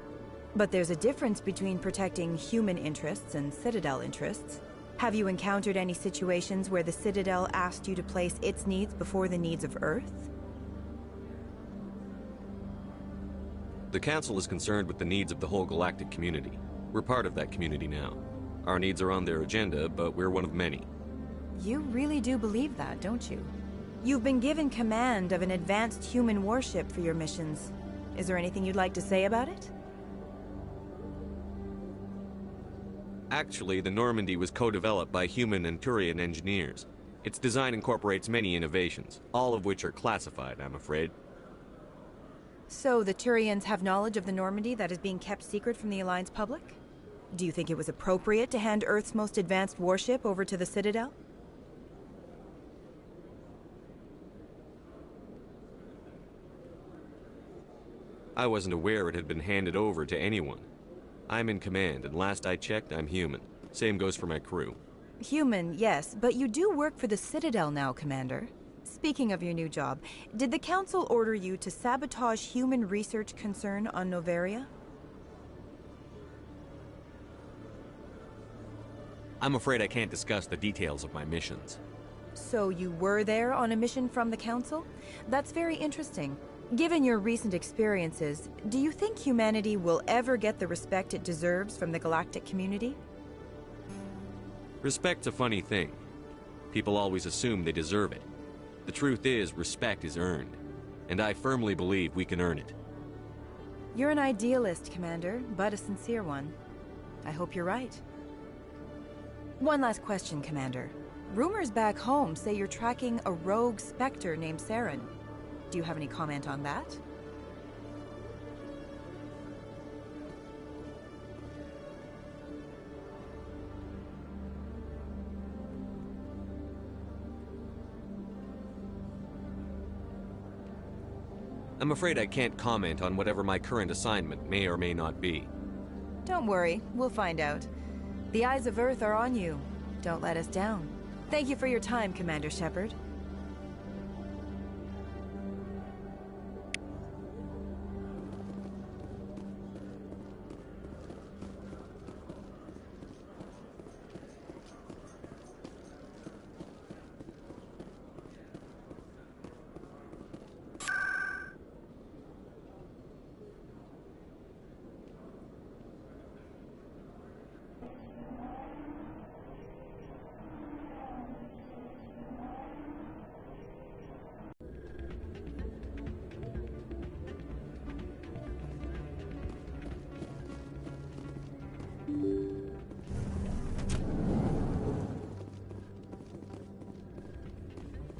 But there's a difference between protecting human interests and Citadel interests. Have you encountered any situations where the Citadel asked you to place its needs before the needs of Earth? The Council is concerned with the needs of the whole galactic community. We're part of that community now. Our needs are on their agenda, but we're one of many. You really do believe that, don't you? You've been given command of an advanced human warship for your missions. Is there anything you'd like to say about it? Actually, the Normandy was co-developed by human and Turian engineers. Its design incorporates many innovations, all of which are classified, I'm afraid. So the Turians have knowledge of the Normandy that is being kept secret from the Alliance public? Do you think it was appropriate to hand Earth's most advanced warship over to the Citadel? I wasn't aware it had been handed over to anyone. I'm in command, and last I checked, I'm human. Same goes for my crew. Human, yes, but you do work for the Citadel now, Commander. Speaking of your new job, did the Council order you to sabotage human research concern on Noveria? I'm afraid I can't discuss the details of my missions. So you were there on a mission from the Council? That's very interesting. Given your recent experiences, do you think humanity will ever get the respect it deserves from the galactic community? Respect's a funny thing. People always assume they deserve it. The truth is, respect is earned. And I firmly believe we can earn it. You're an idealist, Commander, but a sincere one. I hope you're right. One last question, Commander. Rumors back home say you're tracking a rogue Spectre named Saren. Do you have any comment on that? I'm afraid I can't comment on whatever my current assignment may or may not be. Don't worry, we'll find out. The eyes of Earth are on you. Don't let us down. Thank you for your time, Commander Shepard.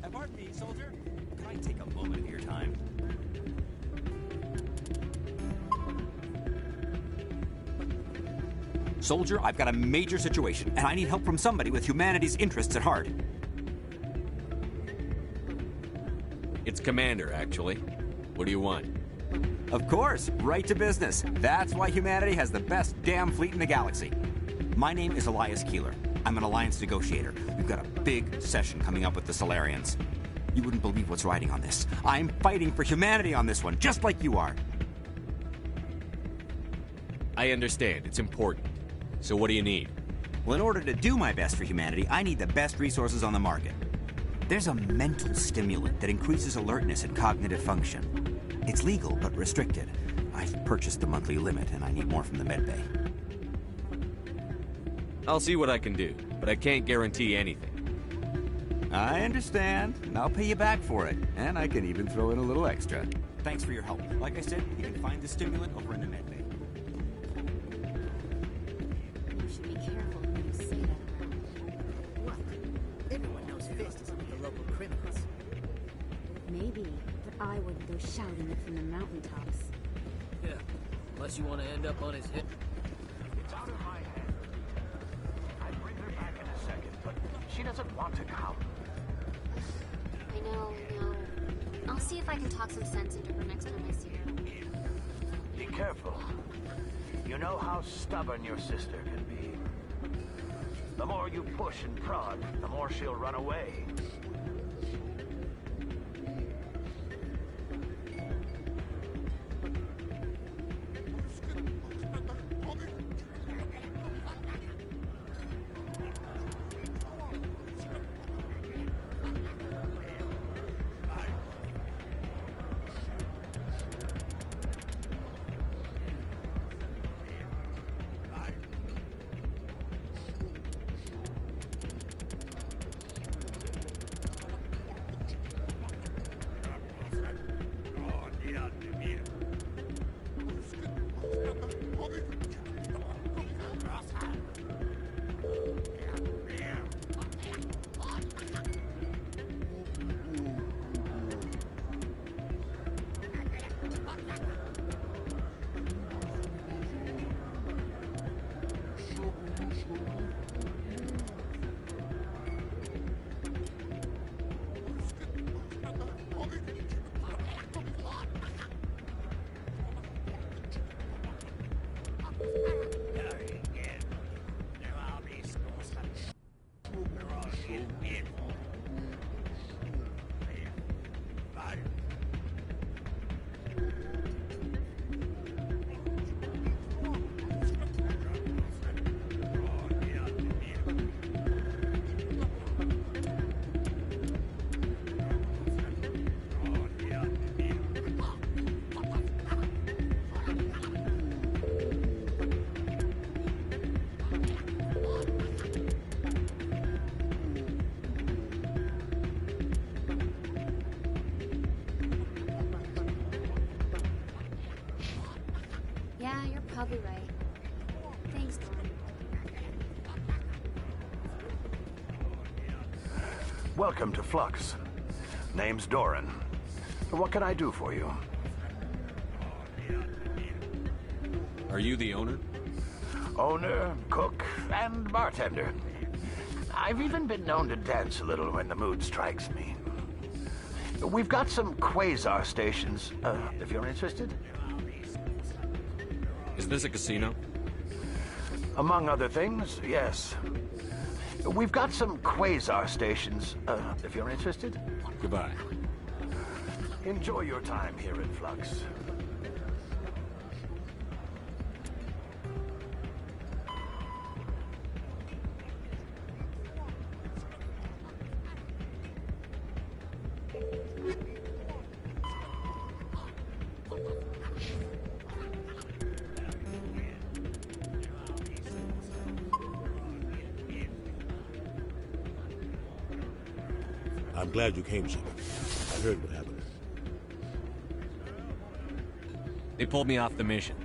Pardon me, soldier. Can I take a moment of your time? Soldier, I've got a major situation, and I need help from somebody with humanity's interests at heart. It's Commander, actually. What do you want? Of course, right to business. That's why humanity has the best damn fleet in the galaxy. My name is Elias Keeler. I'm an alliance negotiator. We've got a big session coming up with the Solarians. You wouldn't believe what's riding on this. I'm fighting for humanity on this one, just like you are. I understand. It's important. So what do you need? Well, in order to do my best for humanity, I need the best resources on the market. There's a mental stimulant that increases alertness and cognitive function. It's legal, but restricted. I've purchased the monthly limit, and I need more from the medbay. I'll see what I can do, but I can't guarantee anything. I understand, and I'll pay you back for it. And I can even throw in a little extra. Thanks for your help. Like I said, you can find the stimulant over in the medbay. You should be careful when you say that. What? Everyone knows Fist is with the local criminals. Maybe, but I wouldn't go shouting it from the mountaintops. Yeah, unless you want to end up on his hip. It's out of my hands. I'd bring her back in a second, but she doesn't want to come. I know. I'll see if I can talk some sense into her next time I see her. Be careful. You know how stubborn your sister can be. The more you push and prod, the more she'll run away. Yeah, you're probably right. Thanks, Doran. Welcome to Flux. Name's Doran. What can I do for you? Are you the owner? Owner, cook, and bartender. I've even been known to dance a little when the mood strikes me. We've got some quasar stations, if you're interested. Is this a casino? Among other things, yes. We've got some quasar stations, if you're interested. Goodbye. Enjoy your time here in Flux. I'm glad you came, Shepard. I heard what happened. They pulled me off the mission.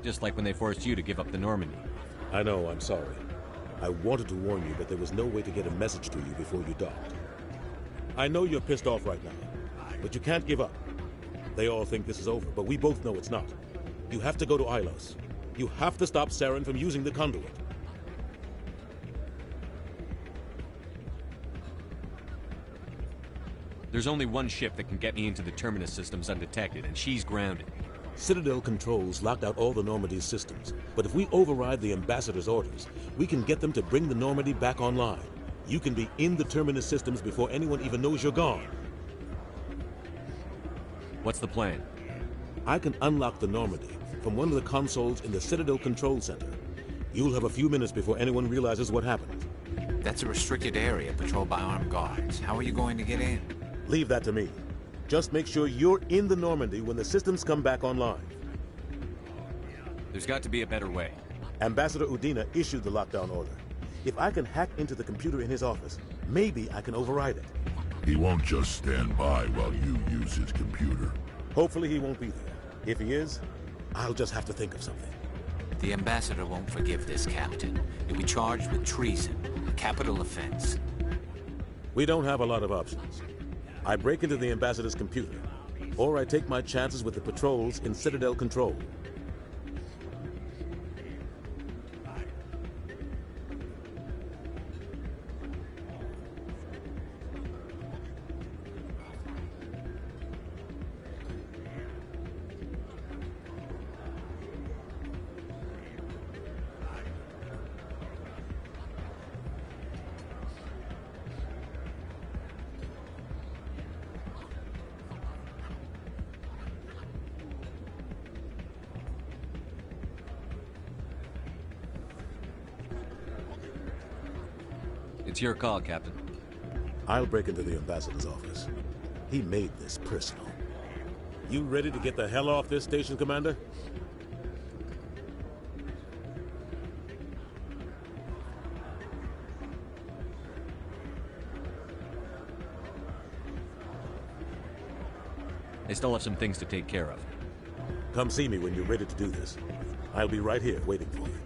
Just like when they forced you to give up the Normandy. I know, I'm sorry. I wanted to warn you, but there was no way to get a message to you before you docked. I know you're pissed off right now, but you can't give up. They all think this is over, but we both know it's not. You have to go to Ilos. You have to stop Saren from using the conduit. There's only one ship that can get me into the Terminus systems undetected, and she's grounded. Citadel controls locked out all the Normandy's systems, but if we override the Ambassador's orders, we can get them to bring the Normandy back online. You can be in the Terminus systems before anyone even knows you're gone. What's the plan? I can unlock the Normandy from one of the consoles in the Citadel Control Center. You'll have a few minutes before anyone realizes what happened. That's a restricted area patrolled by armed guards. How are you going to get in? Leave that to me. Just make sure you're in the Normandy when the systems come back online. There's got to be a better way. Ambassador Udina issued the lockdown order. If I can hack into the computer in his office, maybe I can override it. He won't just stand by while you use his computer. Hopefully he won't be there. If he is, I'll just have to think of something. The Ambassador won't forgive this, Captain. You'll be charged with treason, a capital offense. We don't have a lot of options. I break into the Ambassador's computer, or I take my chances with the patrols in Citadel Control. It's your call, Captain. I'll break into the Ambassador's office. He made this personal. You ready to get the hell off this station, Commander? They still have some things to take care of. Come see me when you're ready to do this. I'll be right here waiting for you.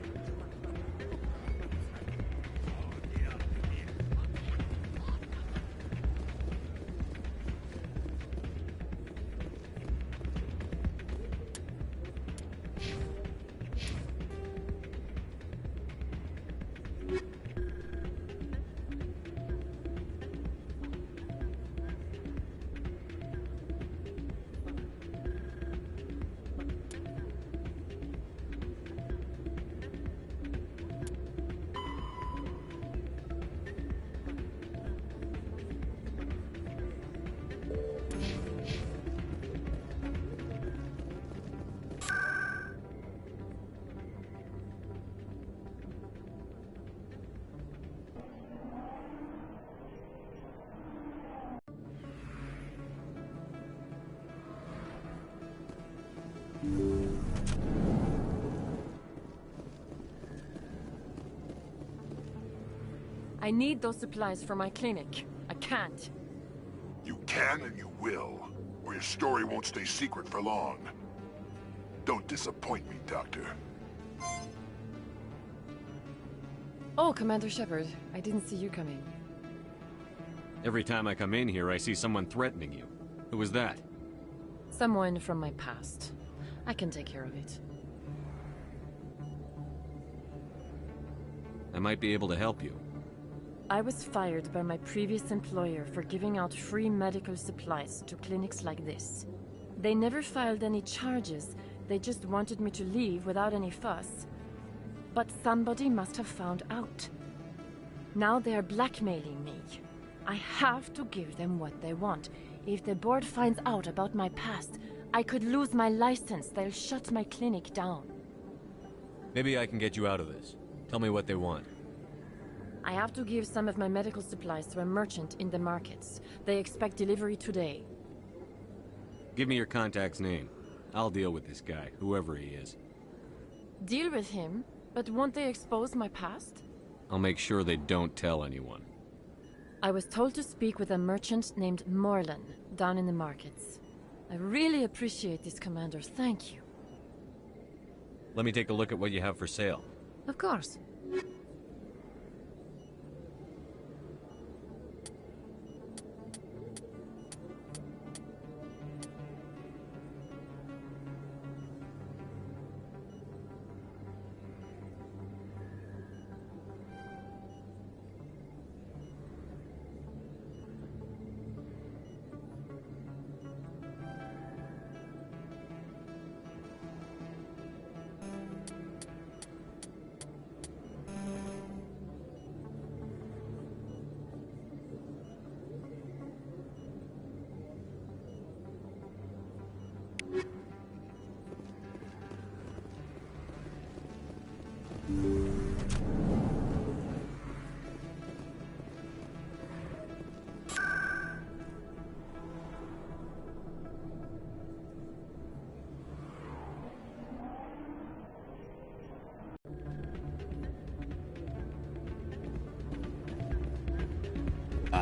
I need those supplies for my clinic. I can't. You can and you will, or your story won't stay secret for long. Don't disappoint me, Doctor. Oh, Commander Shepard. I didn't see you coming. Every time I come in here, I see someone threatening you. Who was that? Someone from my past. I can take care of it. I might be able to help you. I was fired by my previous employer for giving out free medical supplies to clinics like this. They never filed any charges, they just wanted me to leave without any fuss. But somebody must have found out. Now they are blackmailing me. I have to give them what they want. If the board finds out about my past, I could lose my license. They'll shut my clinic down. Maybe I can get you out of this. Tell me what they want. I have to give some of my medical supplies to a merchant in the markets. They expect delivery today. Give me your contact's name. I'll deal with this guy, whoever he is. Deal with him? But won't they expose my past? I'll make sure they don't tell anyone. I was told to speak with a merchant named Morlan, down in the markets. I really appreciate this, Commander. Thank you. Let me take a look at what you have for sale. Of course.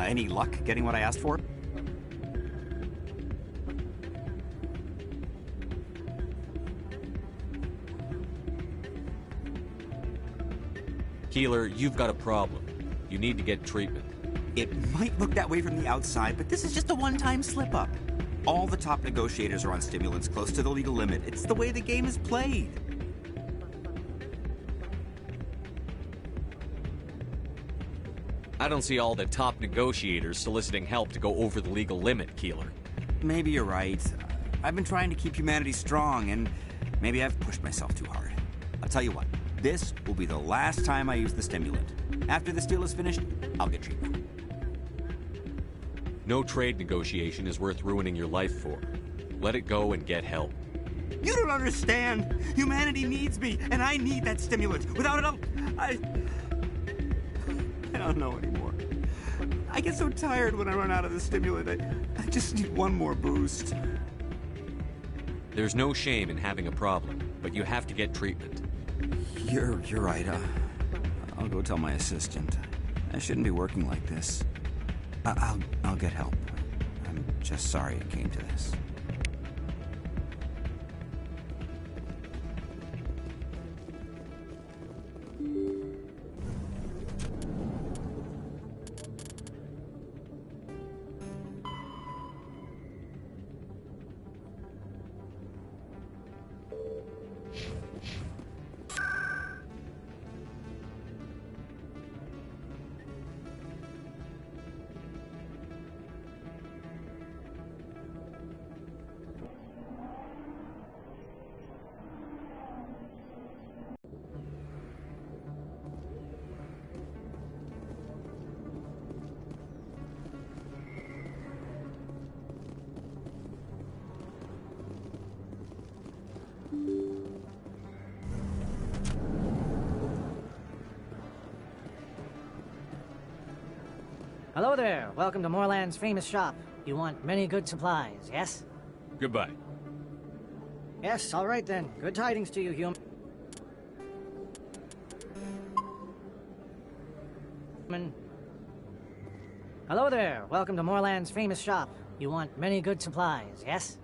Any luck getting what I asked for? Keeler, you've got a problem. You need to get treatment. It might look that way from the outside, but this is just a one-time slip-up. All the top negotiators are on stimulants close to the legal limit. It's the way the game is played. I don't see all the top negotiators soliciting help to go over the legal limit, Keeler. Maybe you're right. I've been trying to keep humanity strong, and maybe I've pushed myself too hard. I'll tell you what, this will be the last time I use the stimulant. After this deal is finished, I'll get treatment. No trade negotiation is worth ruining your life for. Let it go and get help. You don't understand! Humanity needs me, and I need that stimulant. Without it, I don't know anymore. I get so tired when I run out of the stimulant. I just need one more boost. There's no shame in having a problem, but you have to get treatment. You're right. I'll go tell my assistant. I shouldn't be working like this. I'll get help. I'm just sorry it came to this. Hello there. Welcome to Moorland's famous shop. You want many good supplies, yes? Goodbye. Yes, all right then. Good tidings to you, human. Hello there. Welcome to Moorland's famous shop. You want many good supplies, yes?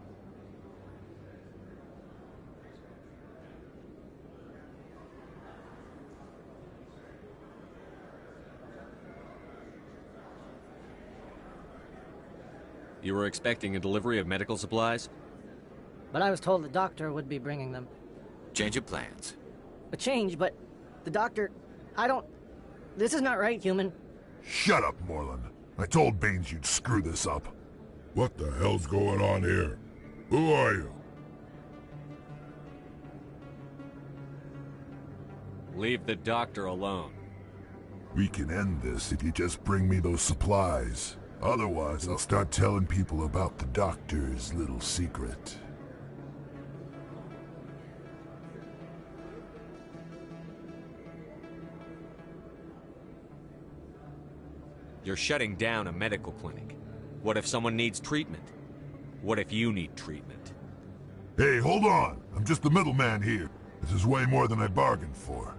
You were expecting a delivery of medical supplies? But I was told the doctor would be bringing them. Change of plans. A change, but the doctor... I don't... This is not right, human. Shut up, Moreland. I told Baines you'd screw this up. What the hell's going on here? Who are you? Leave the doctor alone. We can end this if you just bring me those supplies. Otherwise, I'll start telling people about the doctor's little secret. You're shutting down a medical clinic. What if someone needs treatment? What if you need treatment? Hey, hold on! I'm just the middleman here. This is way more than I bargained for.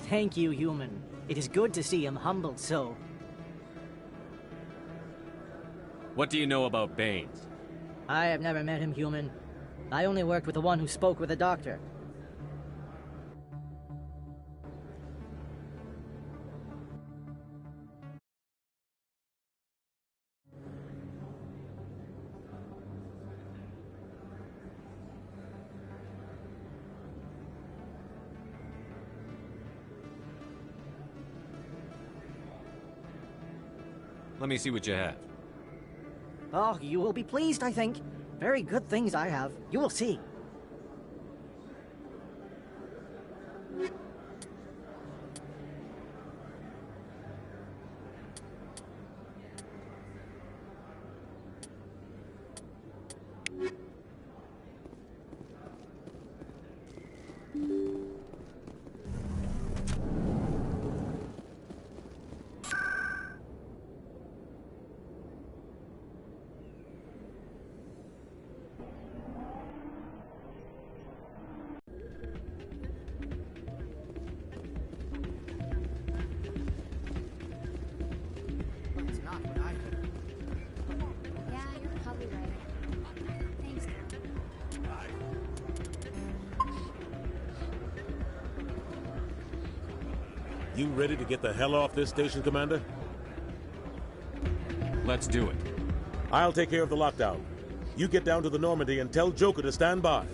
Thank you, human. It is good to see him humbled so. What do you know about Baines? I have never met him, human. I only worked with the one who spoke with the doctor. Let me see what you have. Oh, you will be pleased, I think. Very good things I have. You will see. Yeah, you're probably right. Thanks, girl. You ready to get the hell off this station, Commander? Let's do it. I'll take care of the lockdown. You get down to the Normandy and tell Joker to stand by.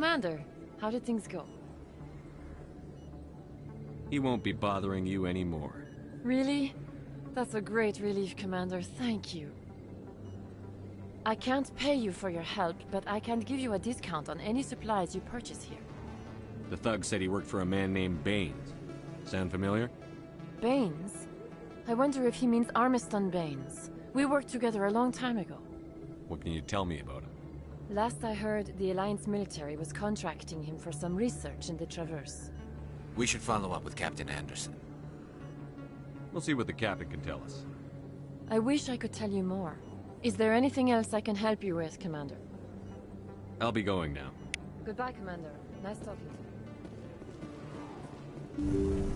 Commander, how did things go? He won't be bothering you anymore. Really? That's a great relief, Commander. Thank you. I can't pay you for your help, but I can give you a discount on any supplies you purchase here. The thug said he worked for a man named Baines. Sound familiar? Baines? I wonder if he means Armiston Baines. We worked together a long time ago. What can you tell me about him? Last I heard, the Alliance military was contracting him for some research in the Traverse. We should follow up with Captain Anderson. We'll see what the captain can tell us. I wish I could tell you more. Is there anything else I can help you with, Commander? I'll be going now. Goodbye, Commander. Nice talking to you.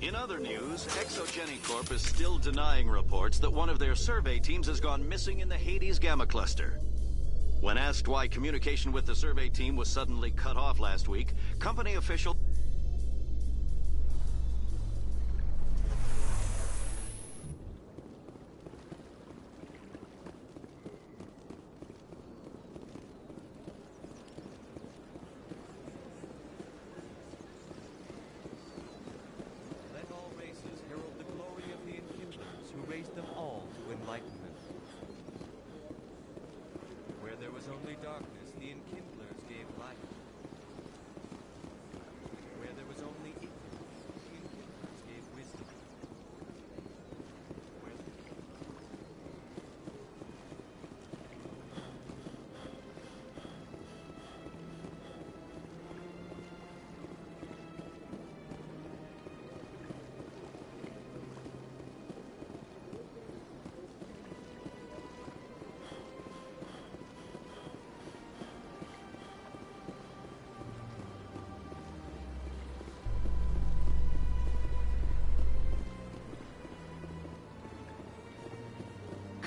In other news, Exogeny Corp is still denying reports that one of their survey teams has gone missing in the Hades Gamma Cluster. When asked why communication with the survey team was suddenly cut off last week, company officials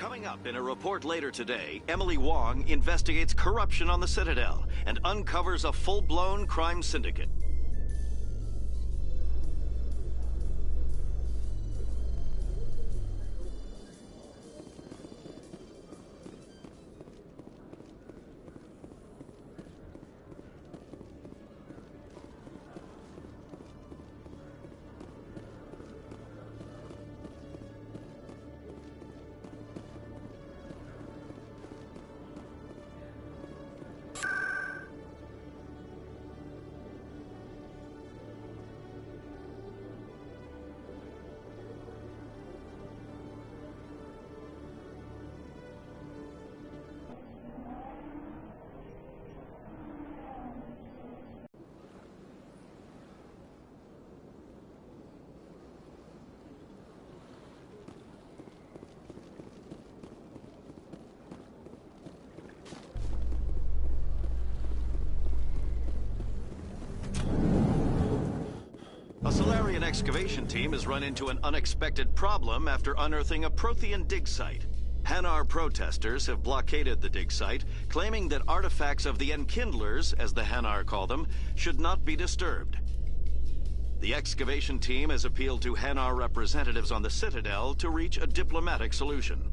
Coming up in a report later today, Emily Wong investigates corruption on the Citadel and uncovers a full-blown crime syndicate. A Solarian excavation team has run into an unexpected problem after unearthing a Prothean dig site. Hanar protesters have blockaded the dig site, claiming that artifacts of the Enkindlers, as the Hanar call them, should not be disturbed. The excavation team has appealed to Hanar representatives on the Citadel to reach a diplomatic solution.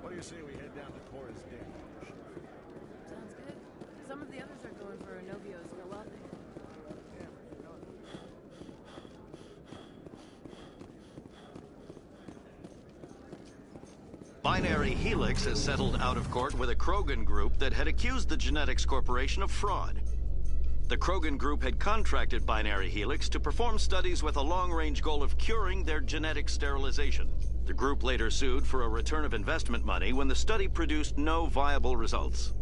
What do you say we head down to Cora's Den? Sounds good. Some of the others are going for Novio's farewell thing. Binary Helix has settled out of court with a Krogan group that had accused the Genetics Corporation of fraud. The Krogan group had contracted Binary Helix to perform studies with a long-range goal of curing their genetic sterilization. The group later sued for a return of investment money when the study produced no viable results.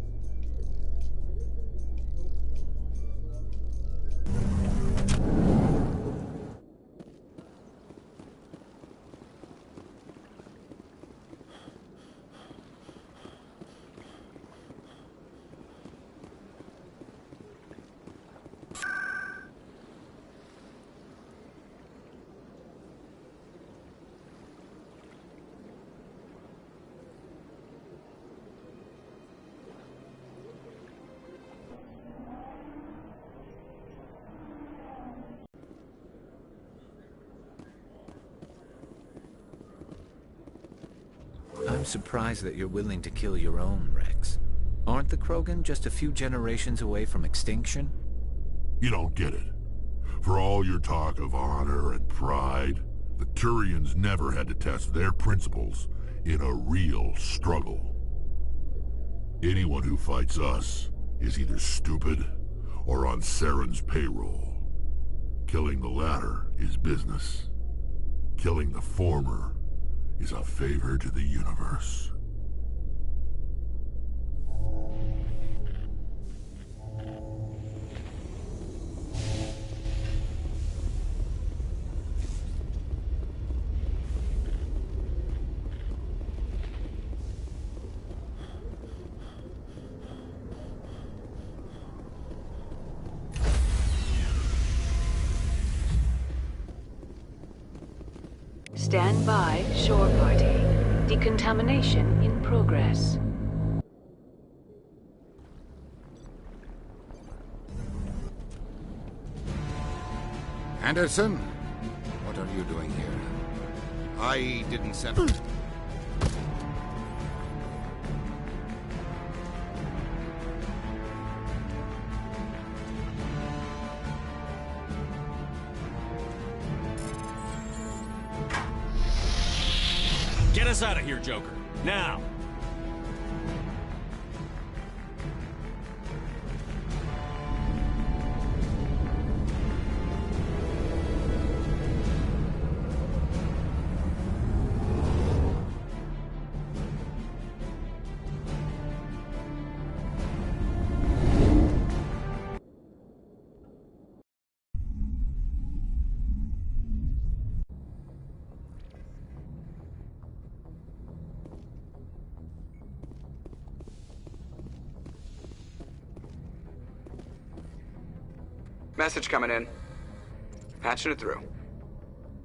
I'm surprised that you're willing to kill your own, Rex. Aren't the Krogan just a few generations away from extinction? You don't get it. For all your talk of honor and pride, the Turians never had to test their principles in a real struggle. Anyone who fights us is either stupid or on Saren's payroll. Killing the latter is business. Killing the former is a favor to the universe. Stand by, shore party. Decontamination in progress. Anderson? What are you doing here? I didn't send... Get us out of here, Joker. Now! Message coming in. Patching it through.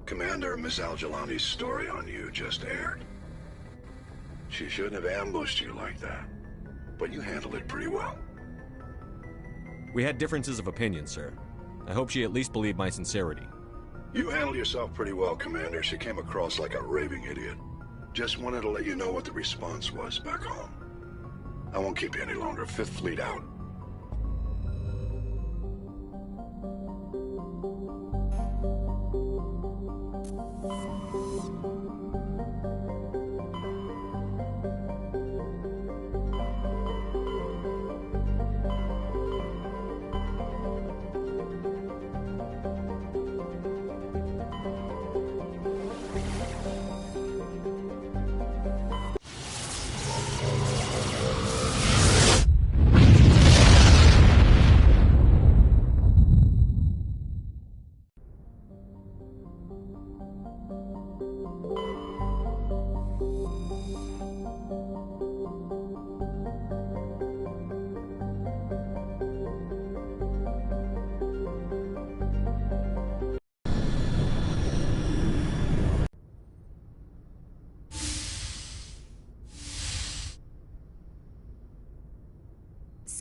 Commander, Miss Al-Jalani's story on you just aired. She shouldn't have ambushed you like that, but you handled it pretty well. We had differences of opinion, sir. I hope she at least believed my sincerity. You handled yourself pretty well, Commander. She came across like a raving idiot. Just wanted to let you know what the response was back home. I won't keep you any longer. Fifth Fleet out.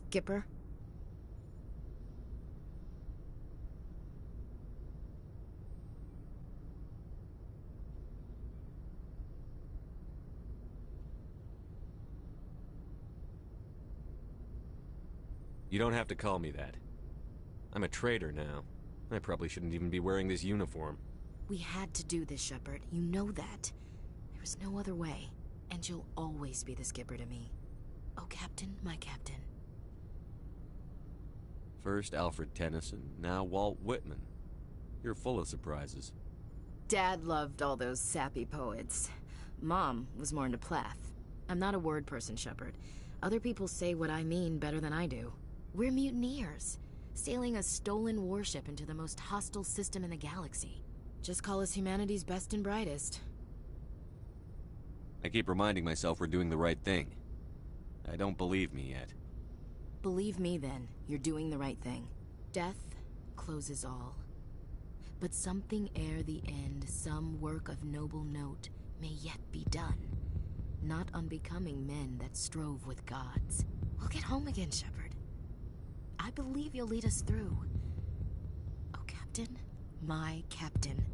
Skipper? You don't have to call me that. I'm a traitor now. I probably shouldn't even be wearing this uniform. We had to do this, Shepard. You know that. There was no other way. And you'll always be the skipper to me. Oh, Captain, my captain. First Alfred Tennyson, now Walt Whitman. You're full of surprises. Dad loved all those sappy poets. Mom was more into Plath. I'm not a word person, Shepard. Other people say what I mean better than I do. We're mutineers, sailing a stolen warship into the most hostile system in the galaxy. Just call us humanity's best and brightest. I keep reminding myself we're doing the right thing. I don't believe me yet. Believe me then, you're doing the right thing. Death closes all. But something ere the end, some work of noble note, may yet be done. Not unbecoming men that strove with gods. We'll get home again, Shepard. I believe you'll lead us through. Oh, Captain, my captain.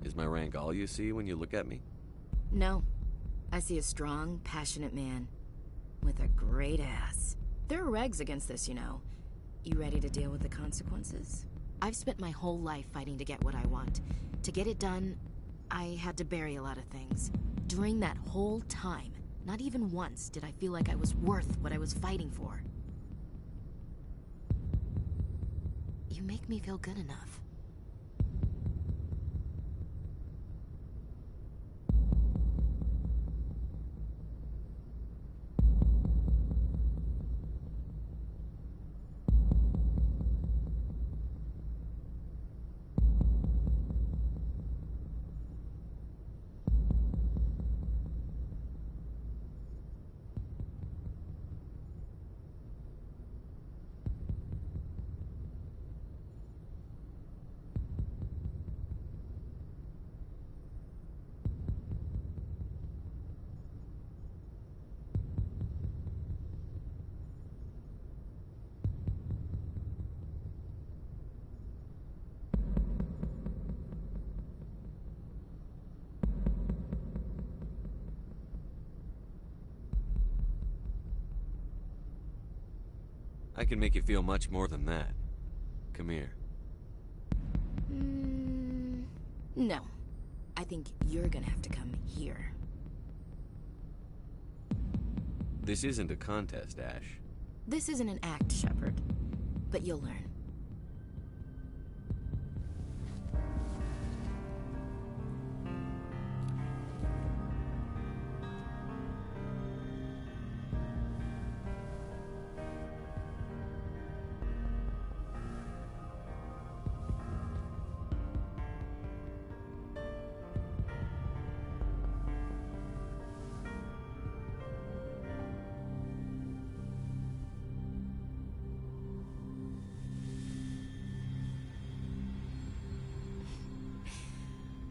Is my rank all you see when you look at me? No. I see a strong, passionate man. With a great ass. There are regs against this, you know. You ready to deal with the consequences? I've spent my whole life fighting to get what I want. To get it done, I had to bury a lot of things. But during that whole time, not even once did I feel like I was worth what I was fighting for. You make me feel good enough. I can make you feel much more than that. Come here. No. I think you're gonna have to come here. This isn't a contest, Ash. This isn't an act, Shepard. But you'll learn.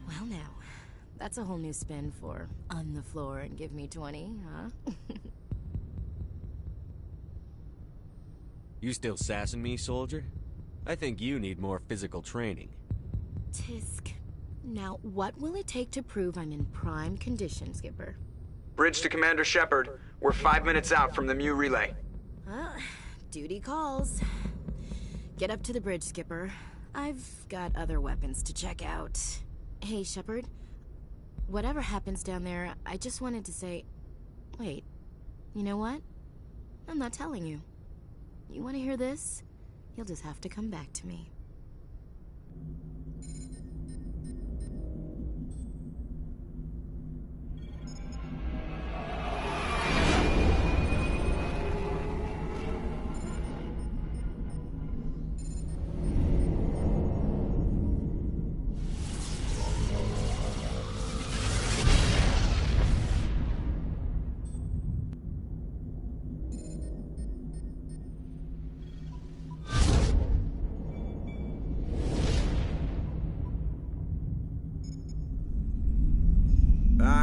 Well now, that's a whole new spin for on the floor and give me 20, huh? You still sassing me, soldier? I think you need more physical training. Tisk. Now, what will it take to prove I'm in prime condition, Skipper? Bridge to Commander Shepard. We're 5 minutes out from the Mu relay. Duty calls. Get up to the bridge, Skipper. I've got other weapons to check out. Hey, Shepard. Whatever happens down there, I just wanted to say... Wait. You know what? I'm not telling you. You want to hear this? You'll just have to come back to me.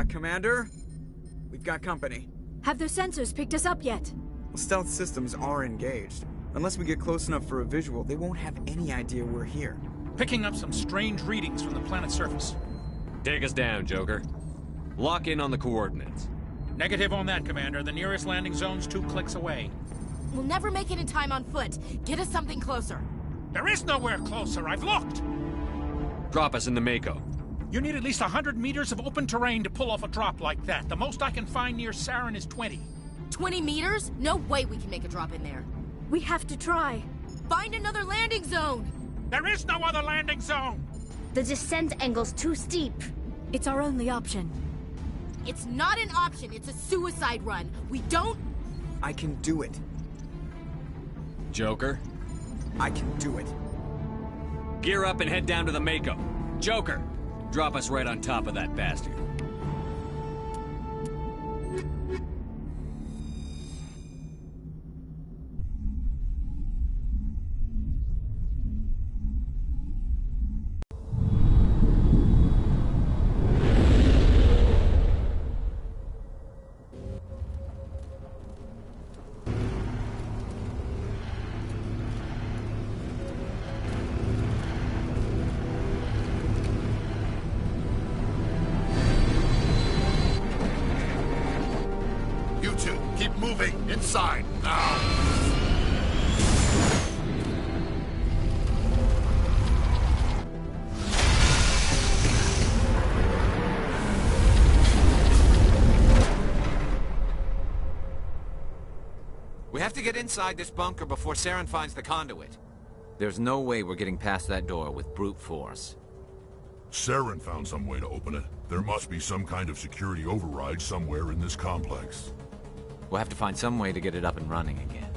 Commander? We've got company. Have their sensors picked us up yet? Well, stealth systems are engaged. Unless we get close enough for a visual, they won't have any idea we're here. Picking up some strange readings from the planet's surface. Take us down, Joker. Lock in on the coordinates. Negative on that, Commander. The nearest landing zone's 2 clicks away. We'll never make it in time on foot. Get us something closer. There is nowhere closer. I've looked. Drop us in the Mako. You need at least 100 meters of open terrain to pull off a drop like that. The most I can find near Saren is 20. 20 meters? No way we can make a drop in there. We have to try. Find another landing zone! There is no other landing zone! The descent angle's too steep. It's our only option. It's not an option, it's a suicide run. We don't... I can do it. Joker? I can do it. Gear up and head down to the Mako. Joker, drop us right on top of that bastard. Moving inside now. have to get inside this bunker before Saren finds the conduit. There's no way we're getting past that door with brute force. Saren found some way to open it. There must be some kind of security override somewhere in this complex. We'll have to find some way to get it up and running again.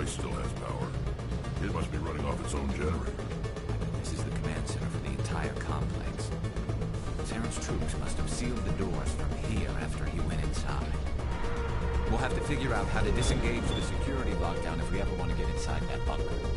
place still has power. It must be running off its own generator. This is the command center for the entire complex. Saren's troops must have sealed the doors from here after he went inside. We'll have to figure out how to disengage the security lockdown if we ever want to get inside that bunker.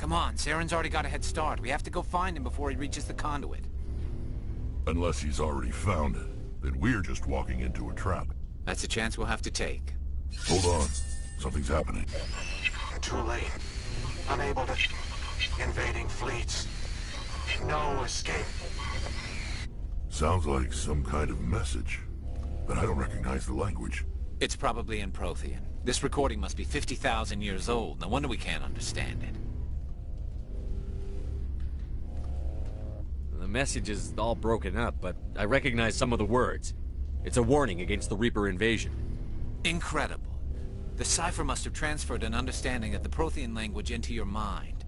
Come on, Saren's already got a head start. We have to go find him before he reaches the conduit. Unless he's already found it, then we're just walking into a trap. That's a chance we'll have to take. Hold on. Something's happening. Too late. Unable to... Invading fleets. No escape. Sounds like some kind of message, but I don't recognize the language. It's probably in Prothean. This recording must be 50,000 years old. No wonder we can't understand it. The message is all broken up, but I recognize some of the words. It's a warning against the Reaper invasion. Incredible. The cipher must have transferred an understanding of the Prothean language into your mind.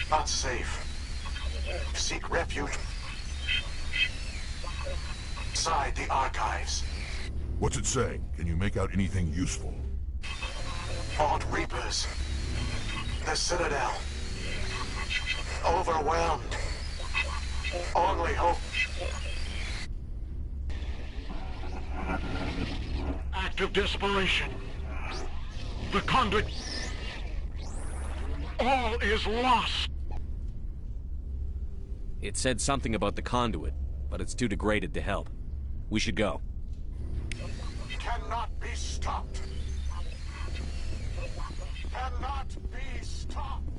Not safe. Seek refuge inside the archives. What's it saying? Can you make out anything useful? Fought Reapers. The Citadel. Overwhelmed. Only hope. Act of desperation. The conduit. All is lost. It said something about the conduit, but it's too degraded to help. We should go. Cannot be stopped. Cannot be stopped.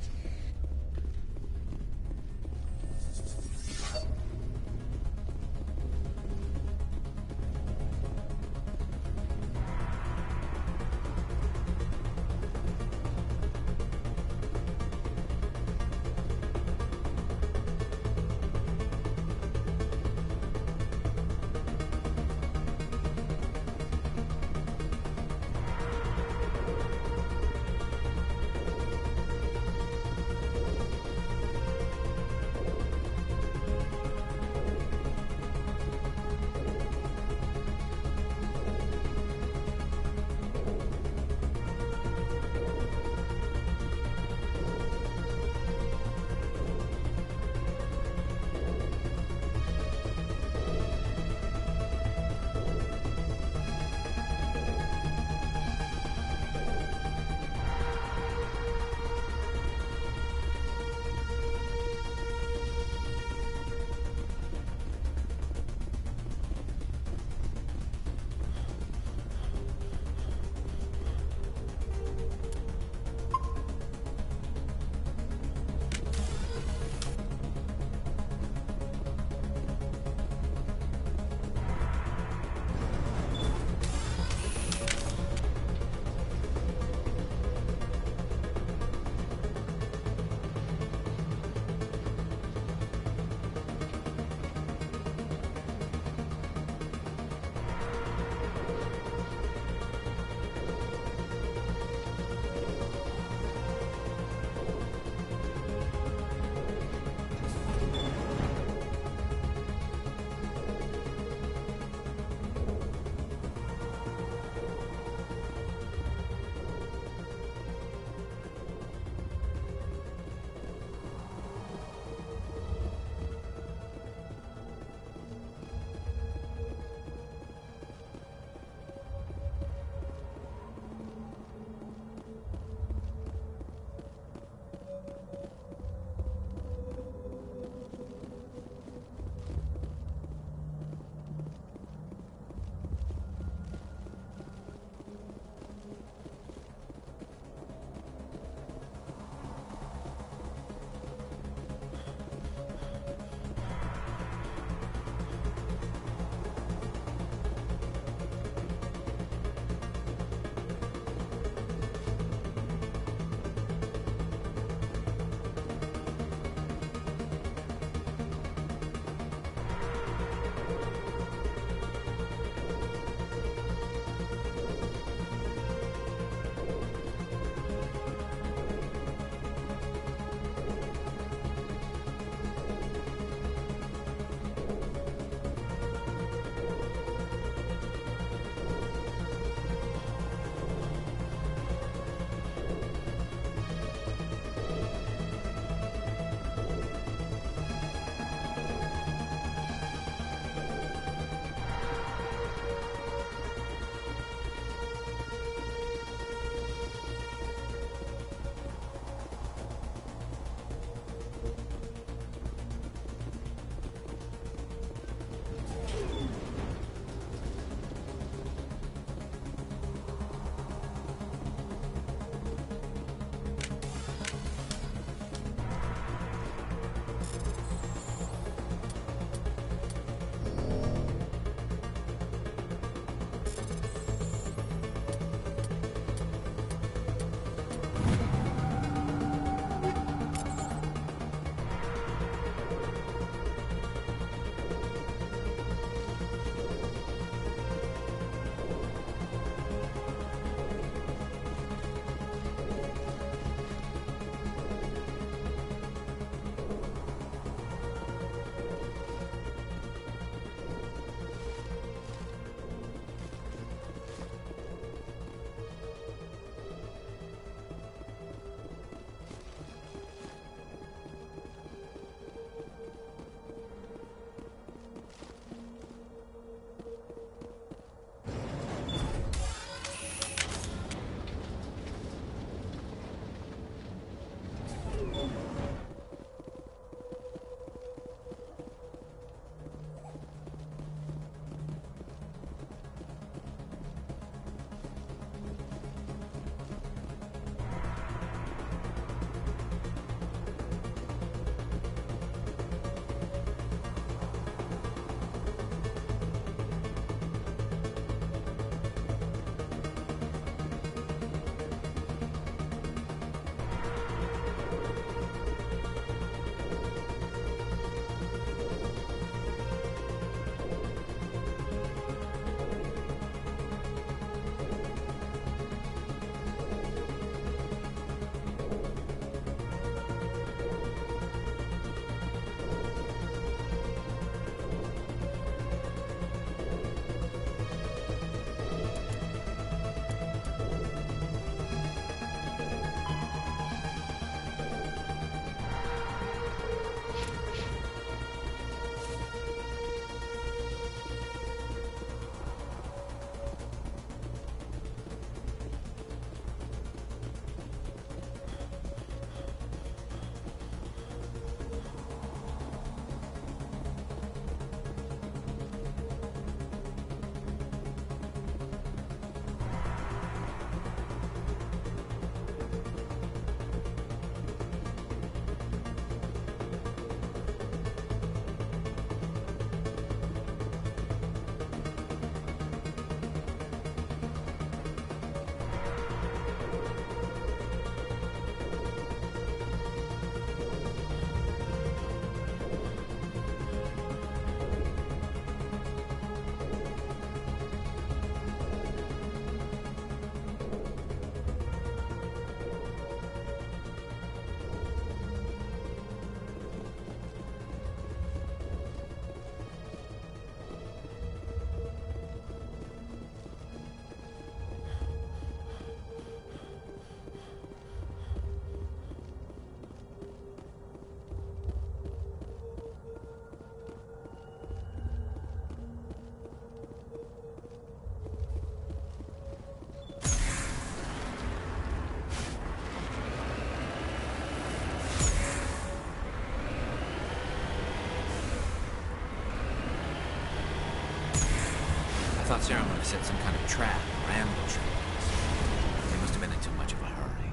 thought Saren would have set some kind of trap or ambush for us. They must have been in too much of a hurry.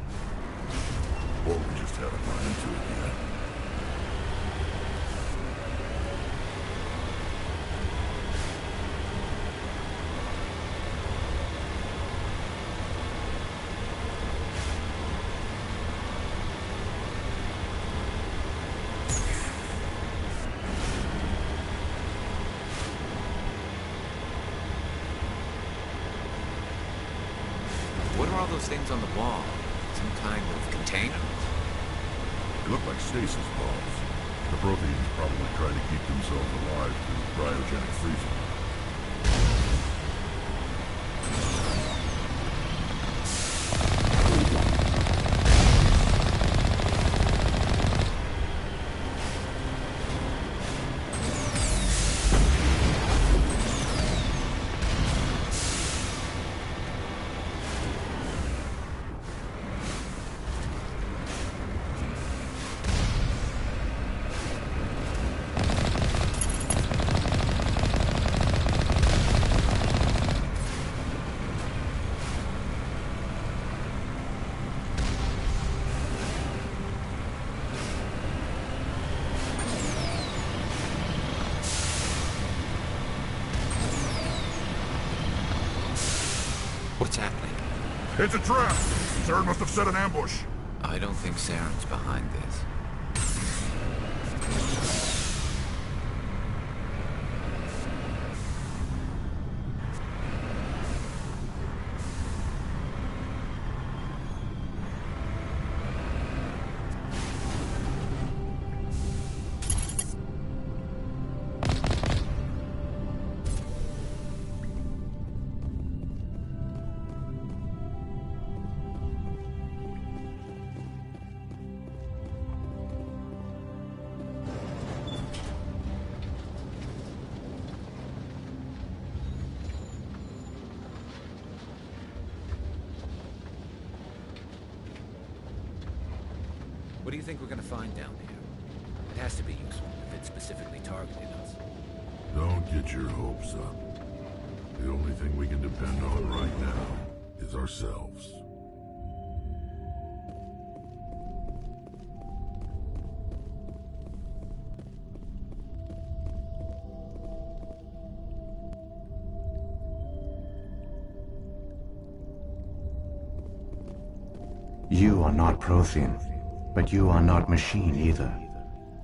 Or we just haven't run into it yet. What are all those things on the wall? Some kind of container? They look like stasis balls. The Protheans probably try to keep themselves alive through cryogenic freezing. What's happening? It's a trap! Saren must have set an ambush. I don't think Saren's behind this. What do you think we're gonna find down here? It has to be useful if it specifically targeted us. Don't get your hopes up. The only thing we can depend on right now is ourselves. You are not Prothean, but you are not machine either.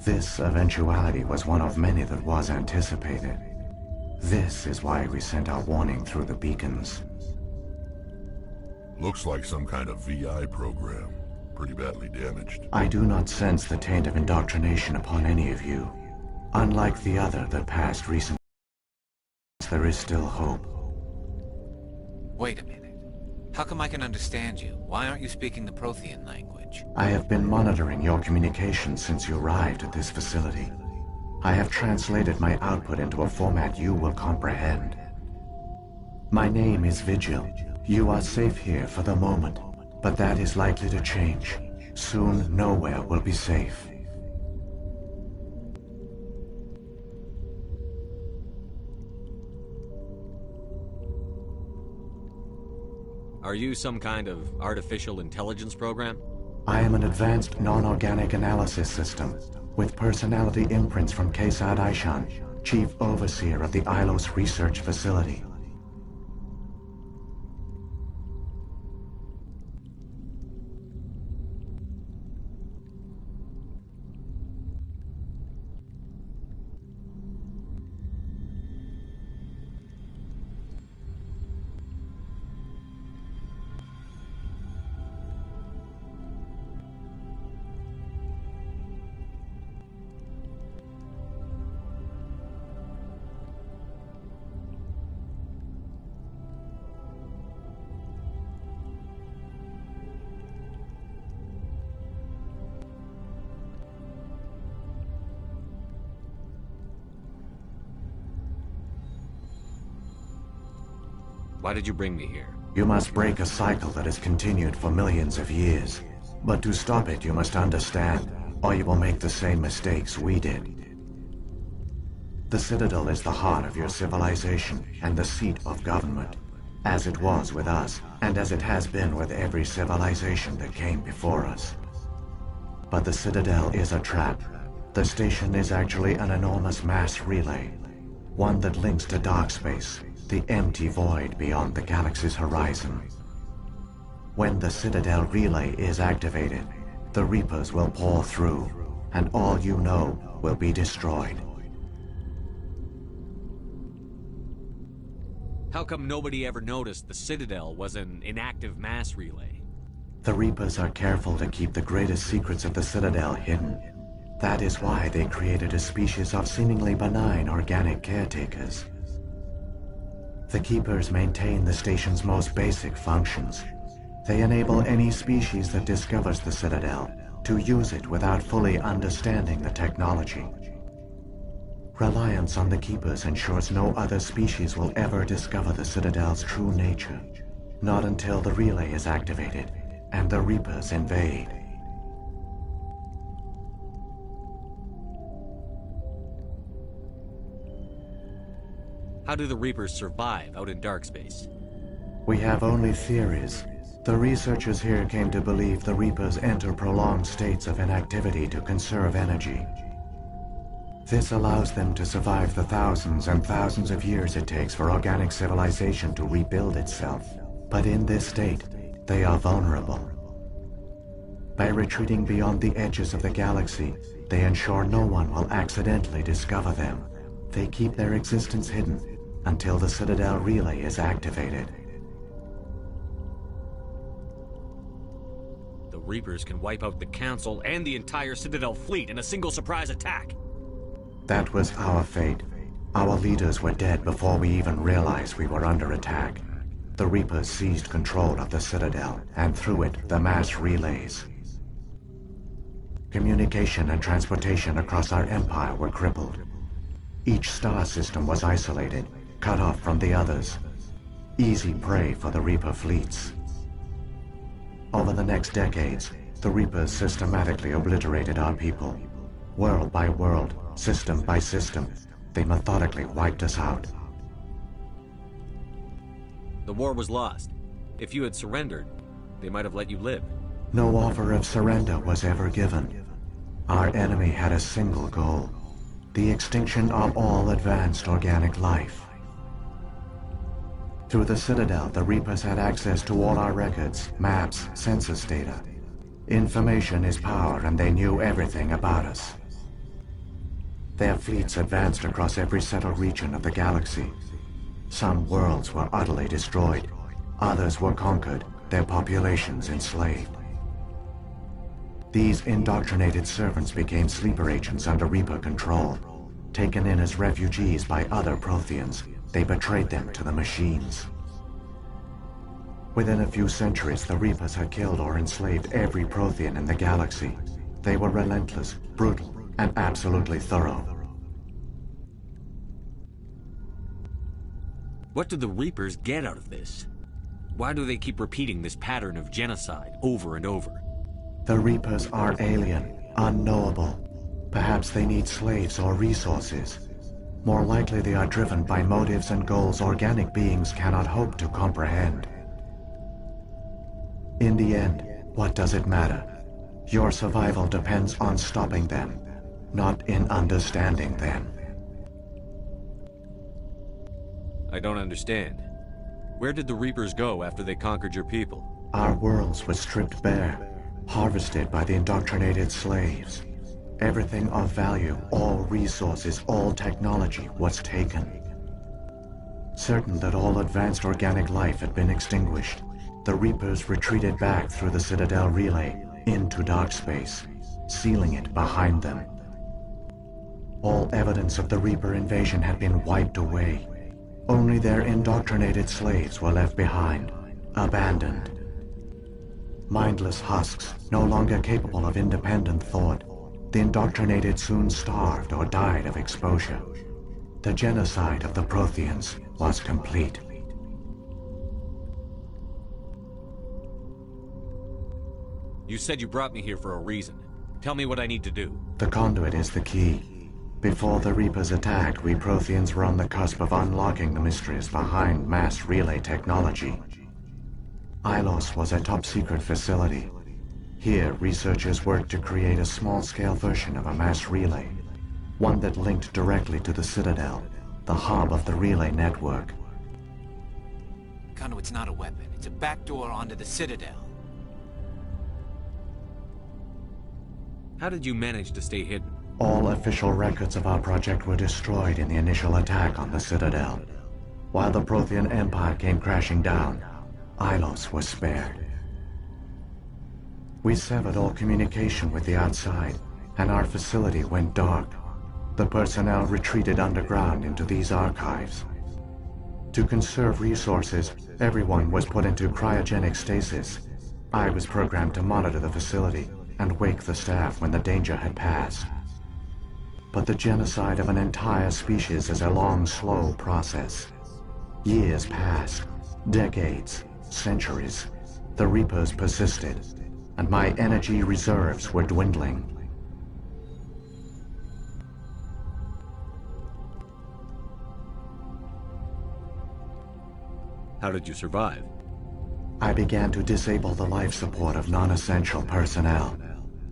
This eventuality was one of many that was anticipated. This is why we sent our warning through the beacons. Looks like some kind of VI program. Pretty badly damaged. I do not sense the taint of indoctrination upon any of you. Unlike the other that passed recently, there is still hope. Wait a minute. How come I can understand you? Why aren't you speaking the Prothean language? I have been monitoring your communications since you arrived at this facility. I have translated my output into a format you will comprehend. My name is Vigil. You are safe here for the moment, but that is likely to change. Soon, nowhere will be safe. Are you some kind of artificial intelligence program? I am an advanced non-organic analysis system, with personality imprints from Kesad Aishan, Chief Overseer of the Ilos Research Facility. Why did you bring me here? You must break a cycle that has continued for millions of years. But to stop it, you must understand, or you will make the same mistakes we did. The Citadel is the heart of your civilization and the seat of government, as it was with us, and as it has been with every civilization that came before us. But the Citadel is a trap. The station is actually an enormous mass relay, one that links to dark space, the empty void beyond the galaxy's horizon. When the Citadel relay is activated, the Reapers will pour through, and all you know will be destroyed. How come nobody ever noticed the Citadel was an inactive mass relay? The Reapers are careful to keep the greatest secrets of the Citadel hidden. That is why they created a species of seemingly benign organic caretakers. The Keepers maintain the station's most basic functions. They enable any species that discovers the Citadel to use it without fully understanding the technology. Reliance on the Keepers ensures no other species will ever discover the Citadel's true nature. Not until the relay is activated and the Reapers invade. How do the Reapers survive out in dark space? We have only theories. The researchers here came to believe the Reapers enter prolonged states of inactivity to conserve energy. This allows them to survive the thousands and thousands of years it takes for organic civilization to rebuild itself. But in this state, they are vulnerable. By retreating beyond the edges of the galaxy, they ensure no one will accidentally discover them. They keep their existence hidden until the Citadel relay is activated. The Reapers can wipe out the Council and the entire Citadel fleet in a single surprise attack. That was our fate. Our leaders were dead before we even realized we were under attack. The Reapers seized control of the Citadel, and through it, the mass relays. Communication and transportation across our empire were crippled. Each star system was isolated, cut off from the others. Easy prey for the Reaper fleets. Over the next decades, the Reapers systematically obliterated our people. World by world, system by system, they methodically wiped us out. The war was lost. If you had surrendered, they might have let you live. No offer of surrender was ever given. Our enemy had a single goal: the extinction of all advanced organic life. Through the Citadel, the Reapers had access to all our records, maps, census data. Information is power, and they knew everything about us. Their fleets advanced across every settled region of the galaxy. Some worlds were utterly destroyed. Others were conquered, their populations enslaved. These indoctrinated servants became sleeper agents under Reaper control. Taken in as refugees by other Protheans, they betrayed them to the machines. Within a few centuries, the Reapers had killed or enslaved every Prothean in the galaxy. They were relentless, brutal, and absolutely thorough. What do the Reapers get out of this? Why do they keep repeating this pattern of genocide over and over? The Reapers are alien, unknowable. Perhaps they need slaves or resources. More likely they are driven by motives and goals organic beings cannot hope to comprehend. In the end, what does it matter? Your survival depends on stopping them, not in understanding them. I don't understand. Where did the Reapers go after they conquered your people? Our worlds were stripped bare, harvested by the indoctrinated slaves. Everything of value, all resources, all technology was taken. Certain that all advanced organic life had been extinguished, the Reapers retreated back through the Citadel relay into dark space, sealing it behind them. All evidence of the Reaper invasion had been wiped away. Only their indoctrinated slaves were left behind, abandoned. Mindless husks, no longer capable of independent thought, the indoctrinated soon starved or died of exposure. The genocide of the Protheans was complete. You said you brought me here for a reason. Tell me what I need to do. The conduit is the key. Before the Reapers attacked, we Protheans were on the cusp of unlocking the mysteries behind mass relay technology. Ilos was a top-secret facility. Here, researchers worked to create a small-scale version of a mass relay, one that linked directly to the Citadel, the hub of the relay network. Conduit's not a weapon. It's a backdoor onto the Citadel. How did you manage to stay hidden? All official records of our project were destroyed in the initial attack on the Citadel. While the Prothean Empire came crashing down, Ilos was spared. We severed all communication with the outside, and our facility went dark. The personnel retreated underground into these archives. To conserve resources, everyone was put into cryogenic stasis. I was programmed to monitor the facility and wake the staff when the danger had passed. But the genocide of an entire species is a long, slow process. Years passed, decades, centuries. The Reapers persisted, and my energy reserves were dwindling. How did you survive? I began to disable the life support of non-essential personnel.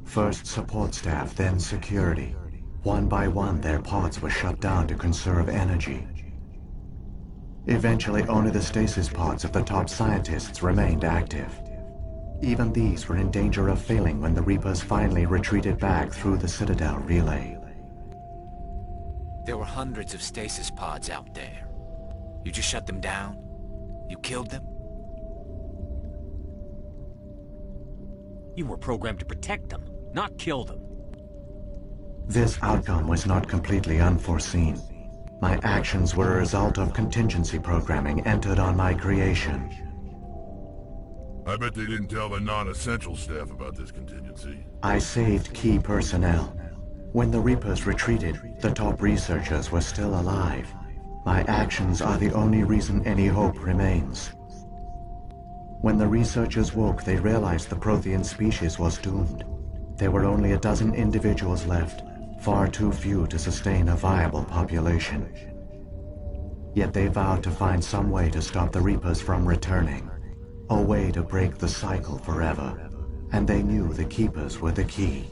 First support staff, then security. One by one, their pods were shut down to conserve energy. Eventually, only the stasis pods of the top scientists remained active. Even these were in danger of failing when the Reapers finally retreated back through the Citadel relay. There were hundreds of stasis pods out there. You just shut them down? You killed them? You were programmed to protect them, not kill them. This outcome was not completely unforeseen. My actions were a result of contingency programming entered on my creation. I bet they didn't tell the non-essential staff about this contingency. I saved key personnel. When the Reapers retreated, the top researchers were still alive. My actions are the only reason any hope remains. When the researchers woke, they realized the Prothean species was doomed. There were only a dozen individuals left, far too few to sustain a viable population. Yet they vowed to find some way to stop the Reapers from returning, a way to break the cycle forever, and they knew the Keepers were the key.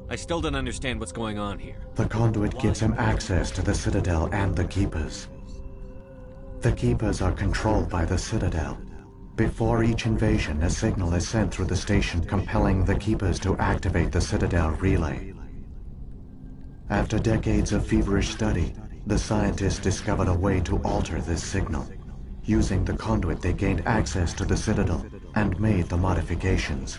I still don't understand what's going on here. The conduit gives him access to the Citadel and the Keepers. The Keepers are controlled by the Citadel. Before each invasion, a signal is sent through the station compelling the Keepers to activate the Citadel relay. After decades of feverish study, the scientists discovered a way to alter this signal. Using the conduit, they gained access to the Citadel and made the modifications.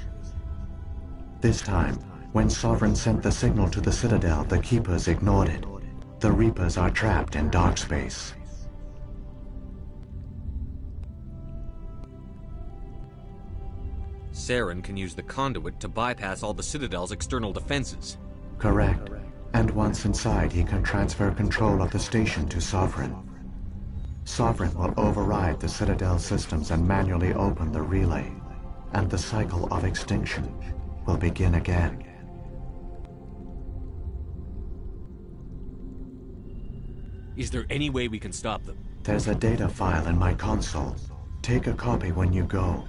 This time, when Sovereign sent the signal to the Citadel, the Keepers ignored it. The Reapers are trapped in dark space. Saren can use the conduit to bypass all the Citadel's external defenses. Correct. And once inside, he can transfer control of the station to Sovereign. Sovereign will override the Citadel systems and manually open the relay, and the cycle of extinction will begin again. Is there any way we can stop them? There's a data file in my console. Take a copy when you go.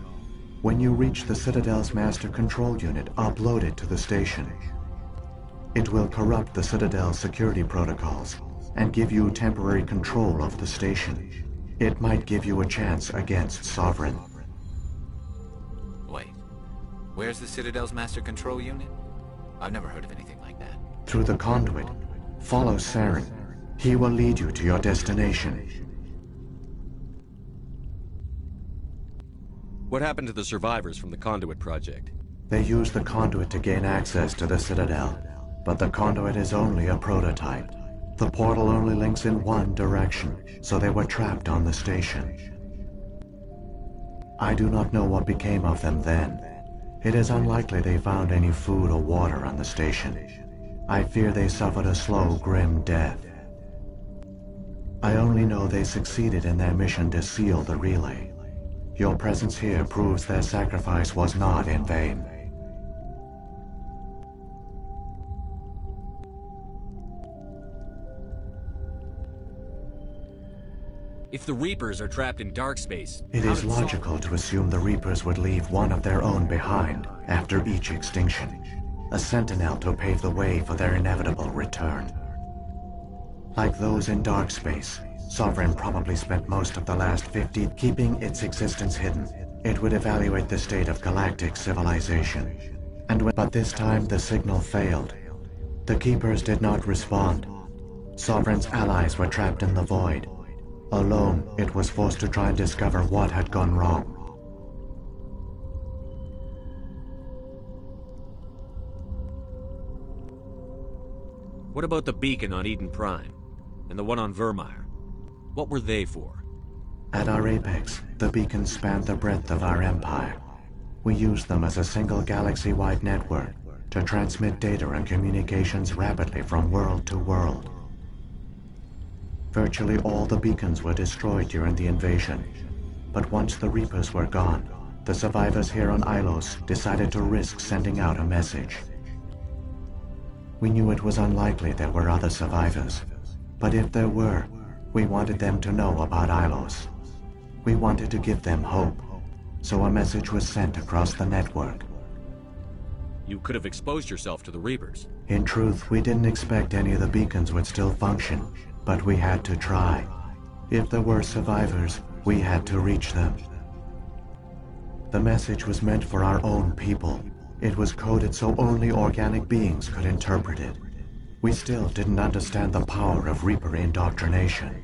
When you reach the Citadel's master control unit, upload it to the station. It will corrupt the Citadel's security protocols and give you temporary control of the station. It might give you a chance against Sovereign. Wait. Where's the Citadel's master control unit? I've never heard of anything like that. Through the conduit. Follow Saren. He will lead you to your destination. What happened to the survivors from the Conduit project? They used the conduit to gain access to the Citadel, but the conduit is only a prototype. The portal only links in one direction, so they were trapped on the station. I do not know what became of them then. It is unlikely they found any food or water on the station. I fear they suffered a slow, grim death. I only know they succeeded in their mission to seal the relay. Your presence here proves their sacrifice was not in vain. If the Reapers are trapped in dark space... It is logical to assume the Reapers would leave one of their own behind after each extinction. A sentinel to pave the way for their inevitable return. Like those in dark space, Sovereign probably spent most of the last 50 keeping its existence hidden. It would evaluate the state of galactic civilization. But this time the signal failed. The Keepers did not respond. Sovereign's allies were trapped in the void. Alone, it was forced to try and discover what had gone wrong. What about the beacon on Eden Prime? And the one on Vermeer? What were they for? At our apex, the beacons spanned the breadth of our empire. We used them as a single galaxy-wide network to transmit data and communications rapidly from world to world. Virtually all the beacons were destroyed during the invasion, but once the Reapers were gone, the survivors here on Ilos decided to risk sending out a message. We knew it was unlikely there were other survivors, but if there were, we wanted them to know about Ilos. We wanted to give them hope, so a message was sent across the network. You could have exposed yourself to the Reapers. In truth, we didn't expect any of the beacons would still function, but we had to try. If there were survivors, we had to reach them. The message was meant for our own people. It was coded so only organic beings could interpret it. We still didn't understand the power of Reaper indoctrination.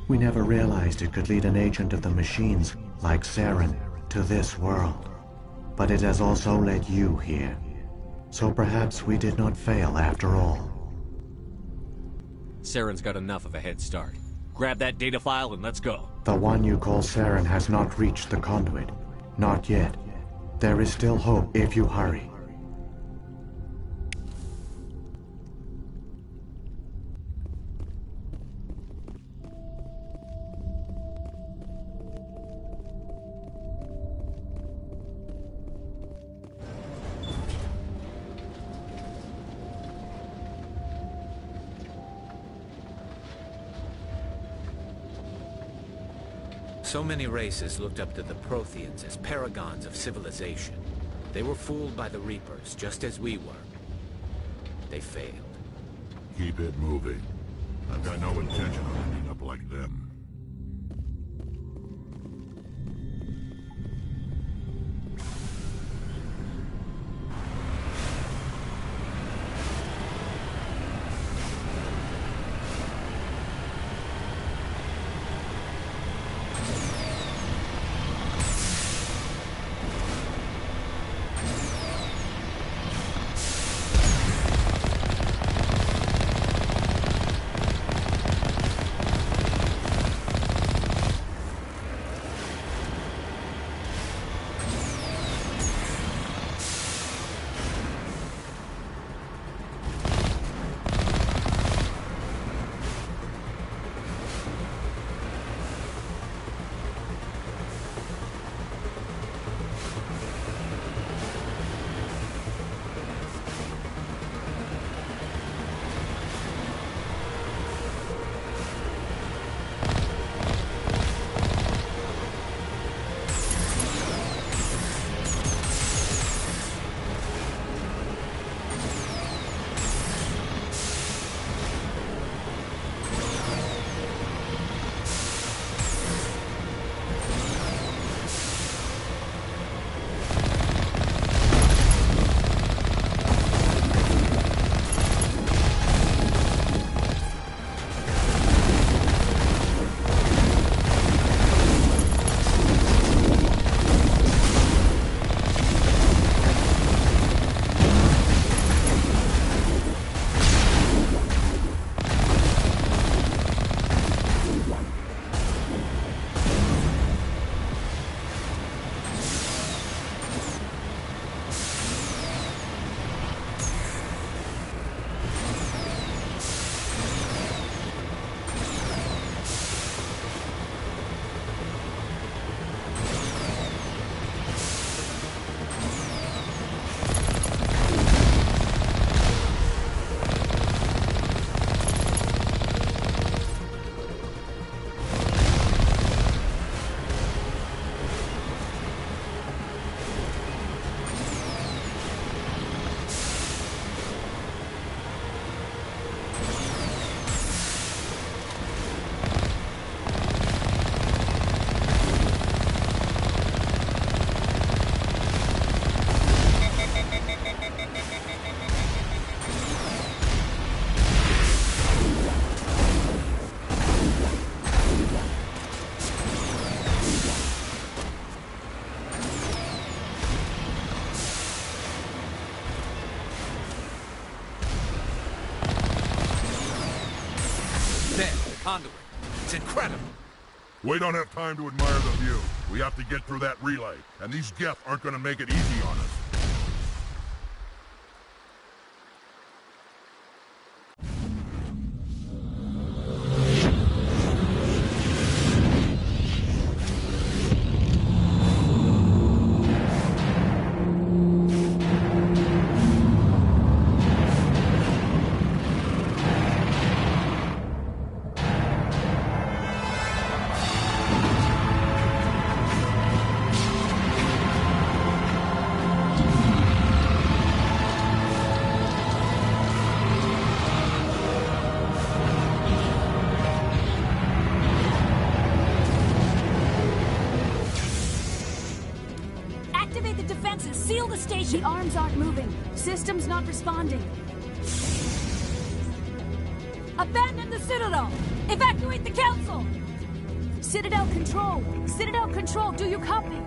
We never realized it could lead an agent of the machines, like Saren, to this world. But it has also led you here. So perhaps we did not fail after all. Saren's got enough of a head start. Grab that data file and let's go. The one you call Saren has not reached the conduit. Not yet. There is still hope if you hurry. So many races looked up to the Protheans as paragons of civilization. They were fooled by the Reapers, just as we were. They failed. Keep it moving. I've got no intention of ending up like them. There, the conduit. It's incredible. We don't have time to admire the view. We have to get through that relay, and these Geth aren't gonna make it easy on us. Activate the defenses! Seal the station! The arms aren't moving. Systems not responding. Abandon the Citadel! Evacuate the Council! Citadel Control! Citadel Control, do you copy?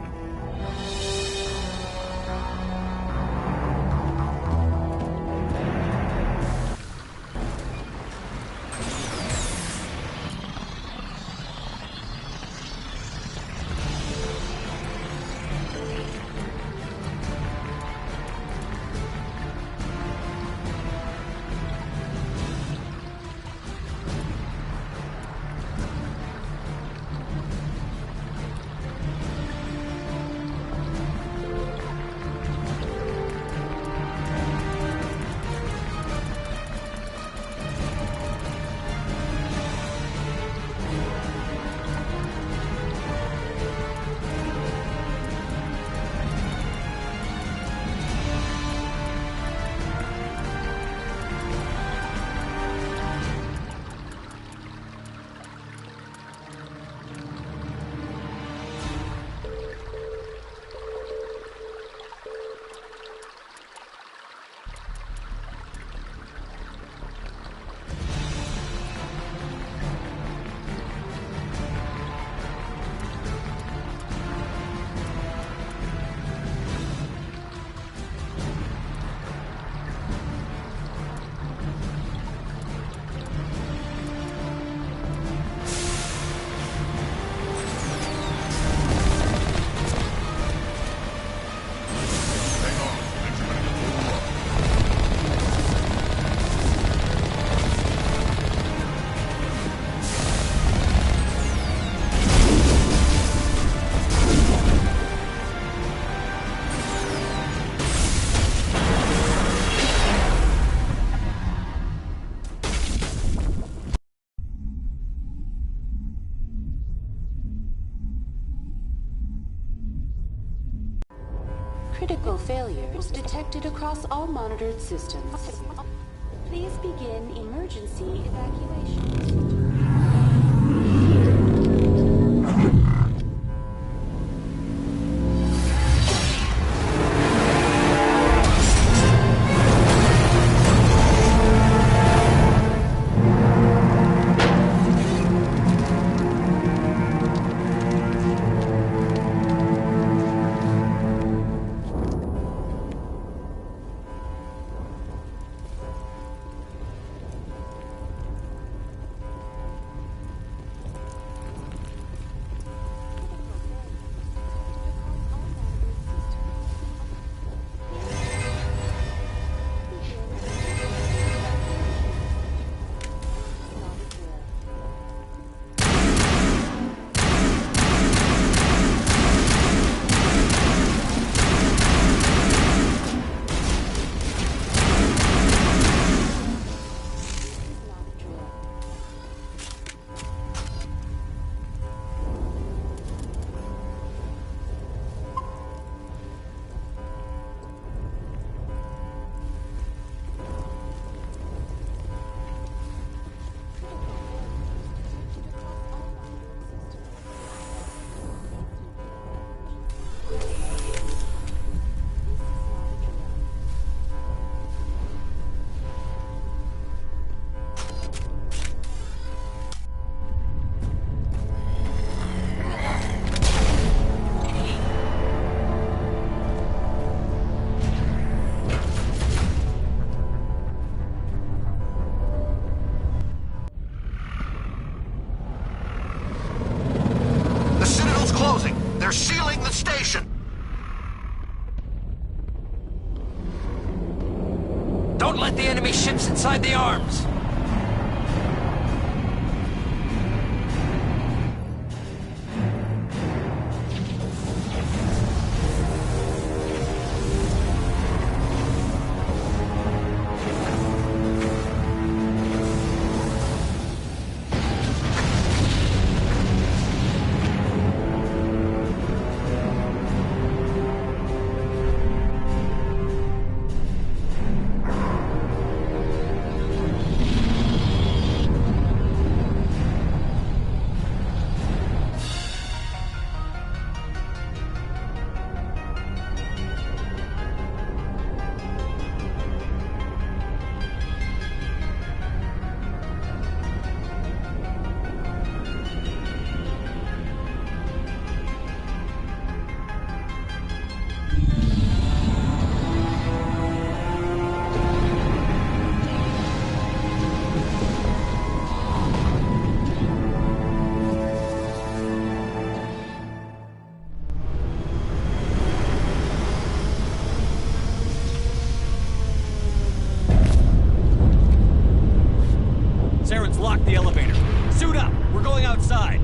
Critical failures detected across all monitored systems. Please begin emergency evacuation. inside the arms. Saren's locked the elevator. Suit up! We're going outside!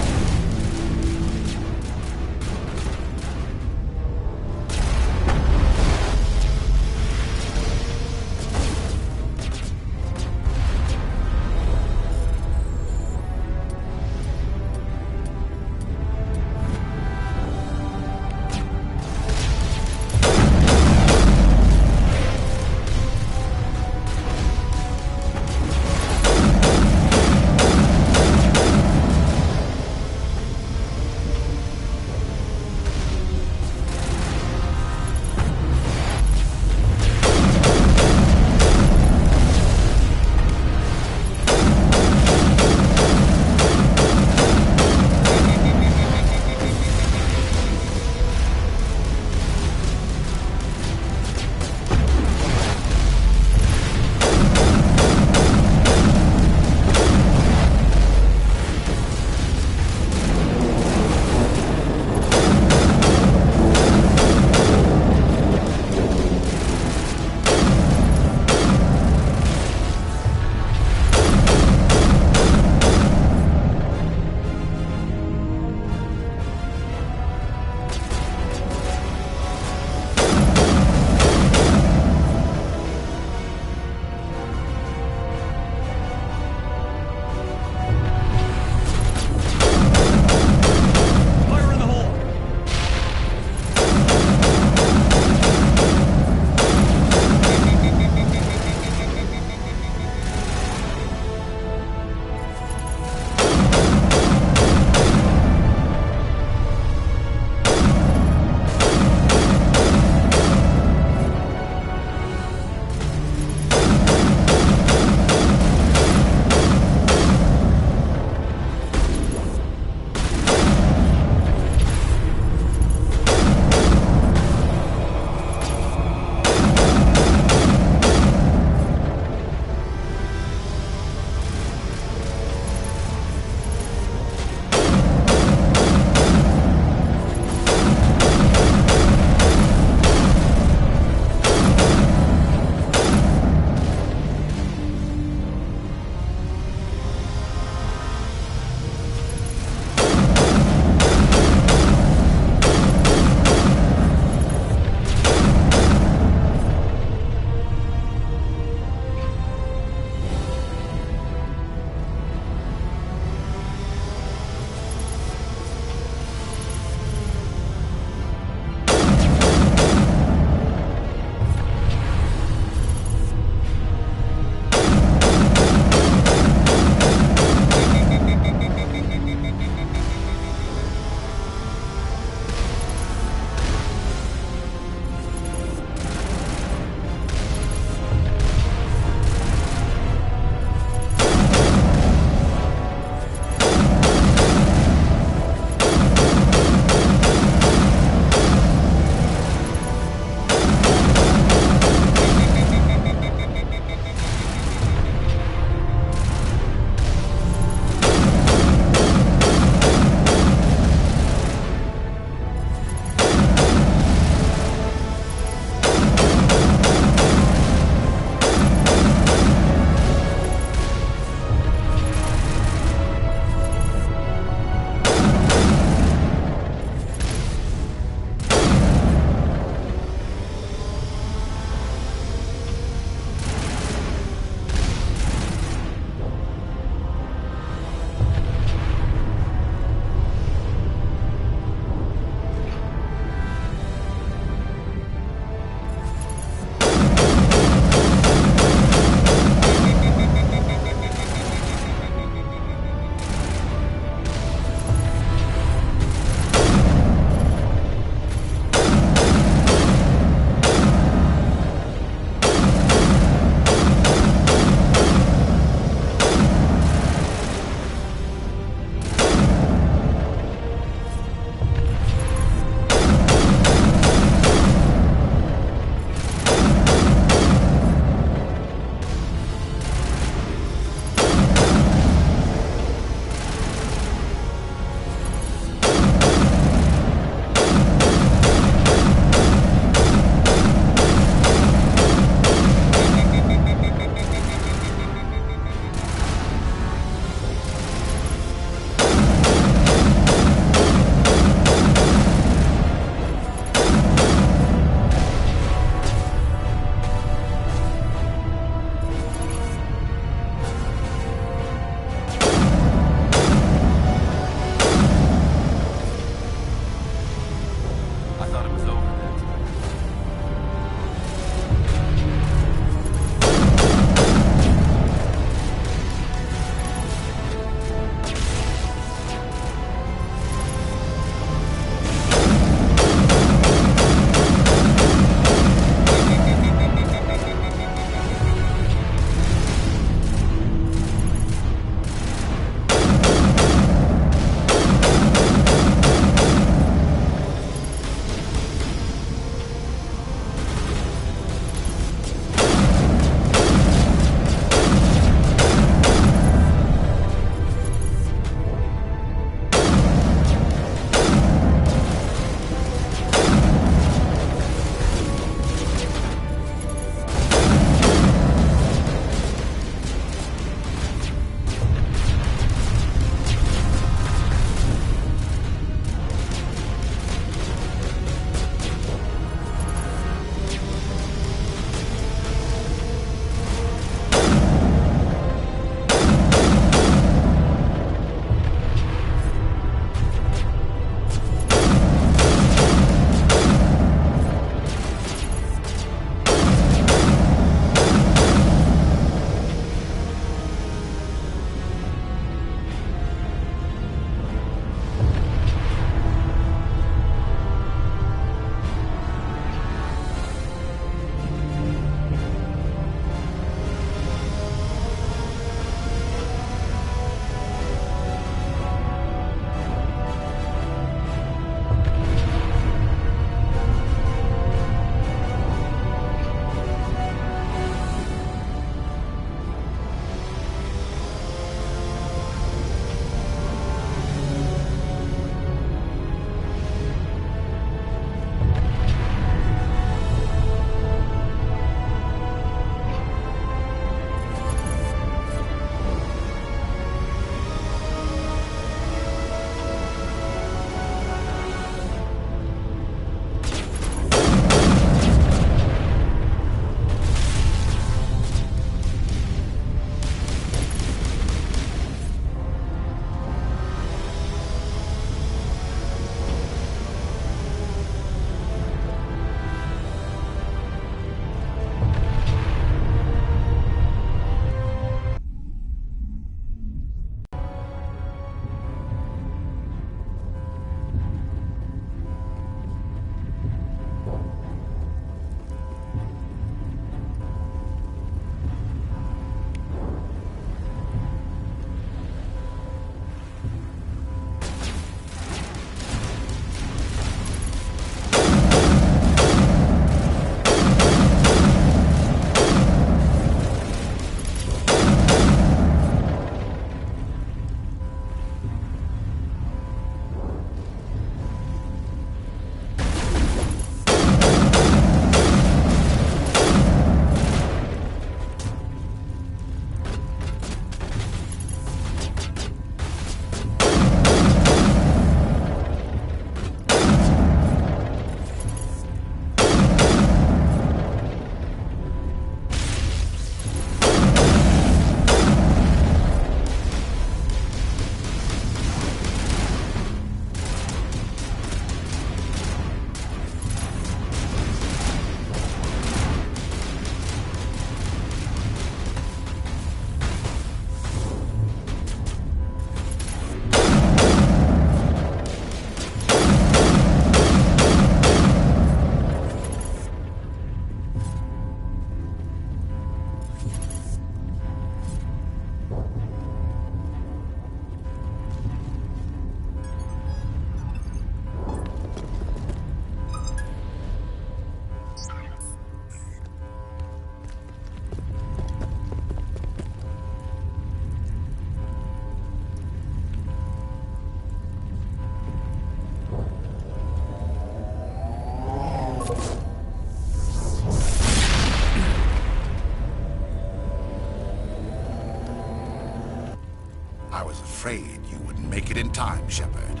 I was afraid you wouldn't make it in time, Shepard.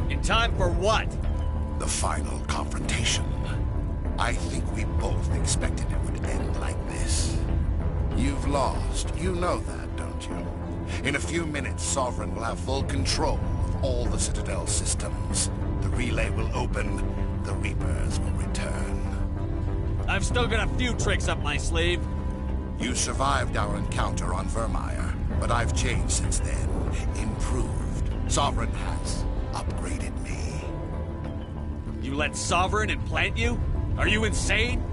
In time for what? The final confrontation. I think we both expected it would end like this. You've lost. You know that, don't you? In a few minutes, Sovereign will have full control of all the Citadel systems. The relay will open. The Reapers will return. I've still got a few tricks up my sleeve. You survived our encounter on Vermeer, but I've changed since then. Improved. Sovereign has upgraded me. You let Sovereign implant you? Are you insane?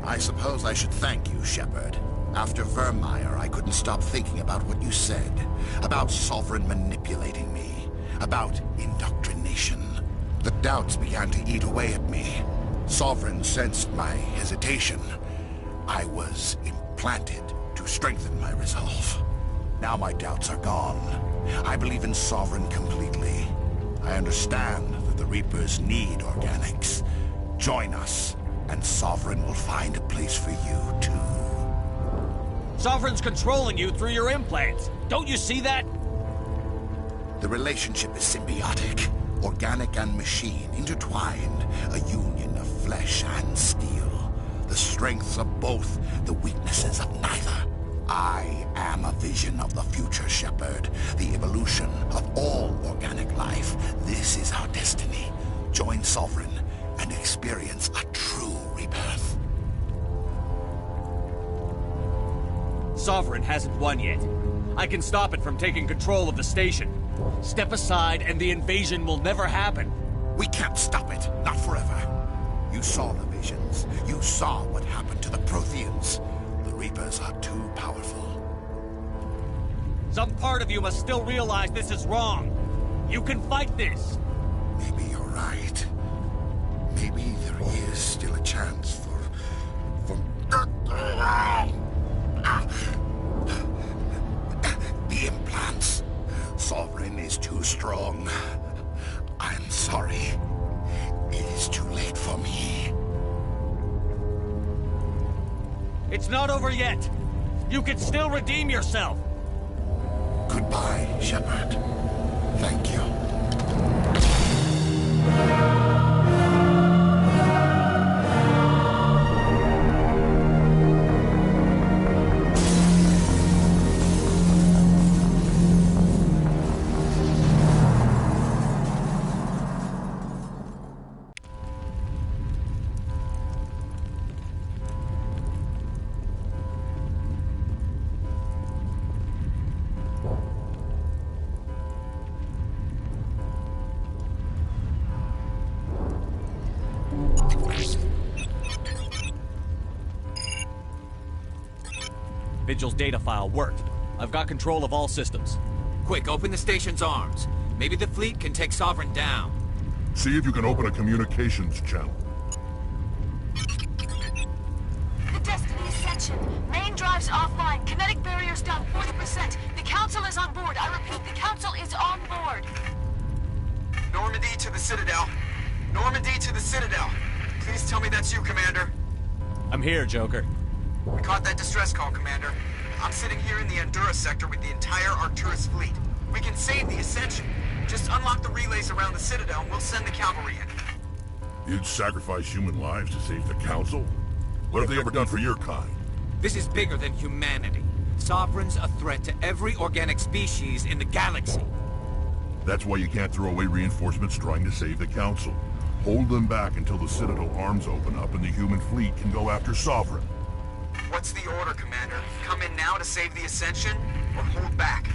I suppose I should thank you, Shepard. After Vermeer, I couldn't stop thinking about what you said. About Sovereign manipulating me. About indoctrination. The doubts began to eat away at me. Sovereign sensed my hesitation. I was implanted to strengthen my resolve. Now my doubts are gone. I believe in Sovereign completely. I understand that the Reapers need organics. Join us, and Sovereign will find a place for you, too. Sovereign's controlling you through your implants. Don't you see that? The relationship is symbiotic. Organic and machine, intertwined. A union of flesh and steel. The strengths of both, the weaknesses of neither. I am a vision of the future, Shepard. The evolution of all organic life. This is our destiny. Join Sovereign and experience a true rebirth. Sovereign hasn't won yet. I can stop it from taking control of the station. Step aside and the invasion will never happen. We can't stop it. Not forever. You saw the visions. You saw what happened to the Protheans. The Reapers are too powerful. Some part of you must still realize this is wrong. You can fight this. Maybe you're right. Maybe there is still a chance for... The implants. Sovereign is too strong. I'm sorry. It is too late for me. It's not over yet. You can still redeem yourself. Goodbye, Shepard. Thank you. Vigil's data file worked. I've got control of all systems. Quick, open the station's arms. Maybe the fleet can take Sovereign down. See if you can open a communications channel. The Destiny Ascension. Main drives offline. Kinetic barriers down 40%. The Council is on board. I repeat, the Council is on board. Normandy to the Citadel. Normandy to the Citadel. Please tell me that's you, Commander. I'm here, Joker. We caught that distress call, Commander. I'm sitting here in the Endura sector with the entire Arcturus fleet. We can save the Ascension. Just unlock the relays around the Citadel and we'll send the cavalry in. You'd sacrifice human lives to save the Council? What have they ever done for your kind? This is bigger than humanity. Sovereign's a threat to every organic species in the galaxy. That's why you can't throw away reinforcements trying to save the Council. Hold them back until the Citadel arms open up and the human fleet can go after Sovereign. What's the order, Commander? Come in now to save the Ascension, or hold back?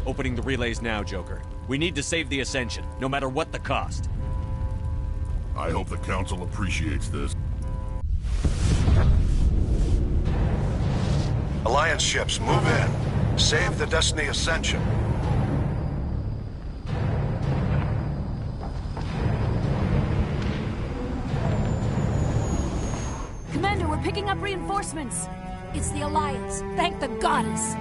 Opening the relays now, Joker. We need to save the Ascension, no matter what the cost. I hope the Council appreciates this. Alliance ships, move in. Save the Destiny Ascension. Commander, we're picking up reinforcements. It's the Alliance. Thank the goddess.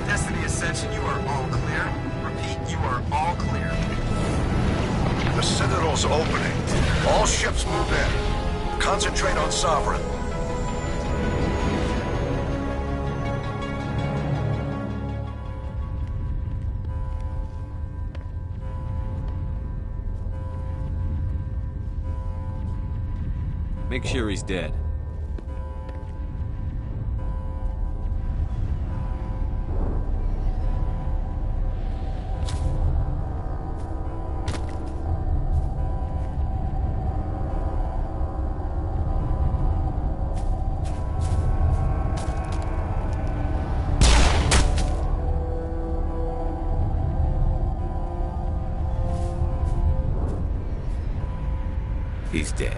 Destiny Ascension, you are all clear. Repeat, you are all clear. The Citadel's opening. All ships move in. Concentrate on Sovereign. Make sure he's dead. He's dead.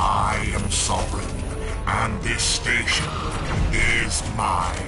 I am Sovereign, and this station is mine.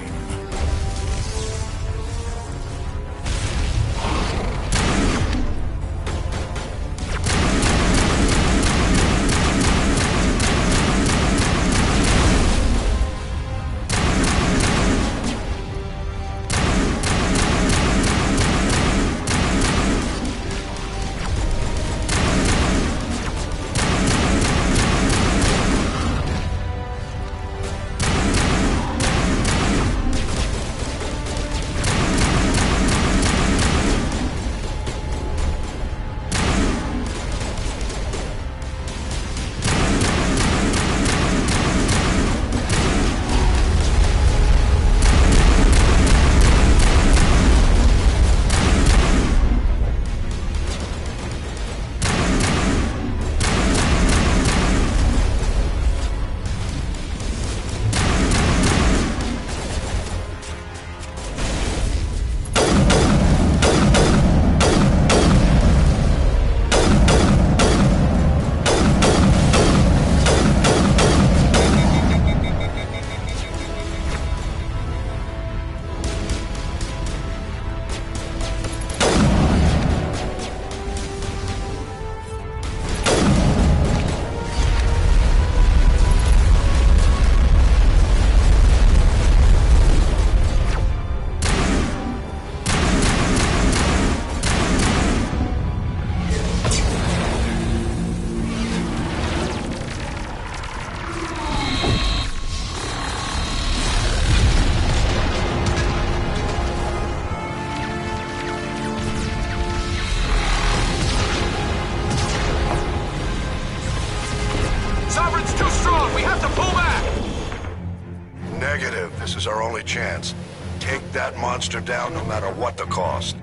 Negative. This is our only chance. Take that monster down no matter what the cost.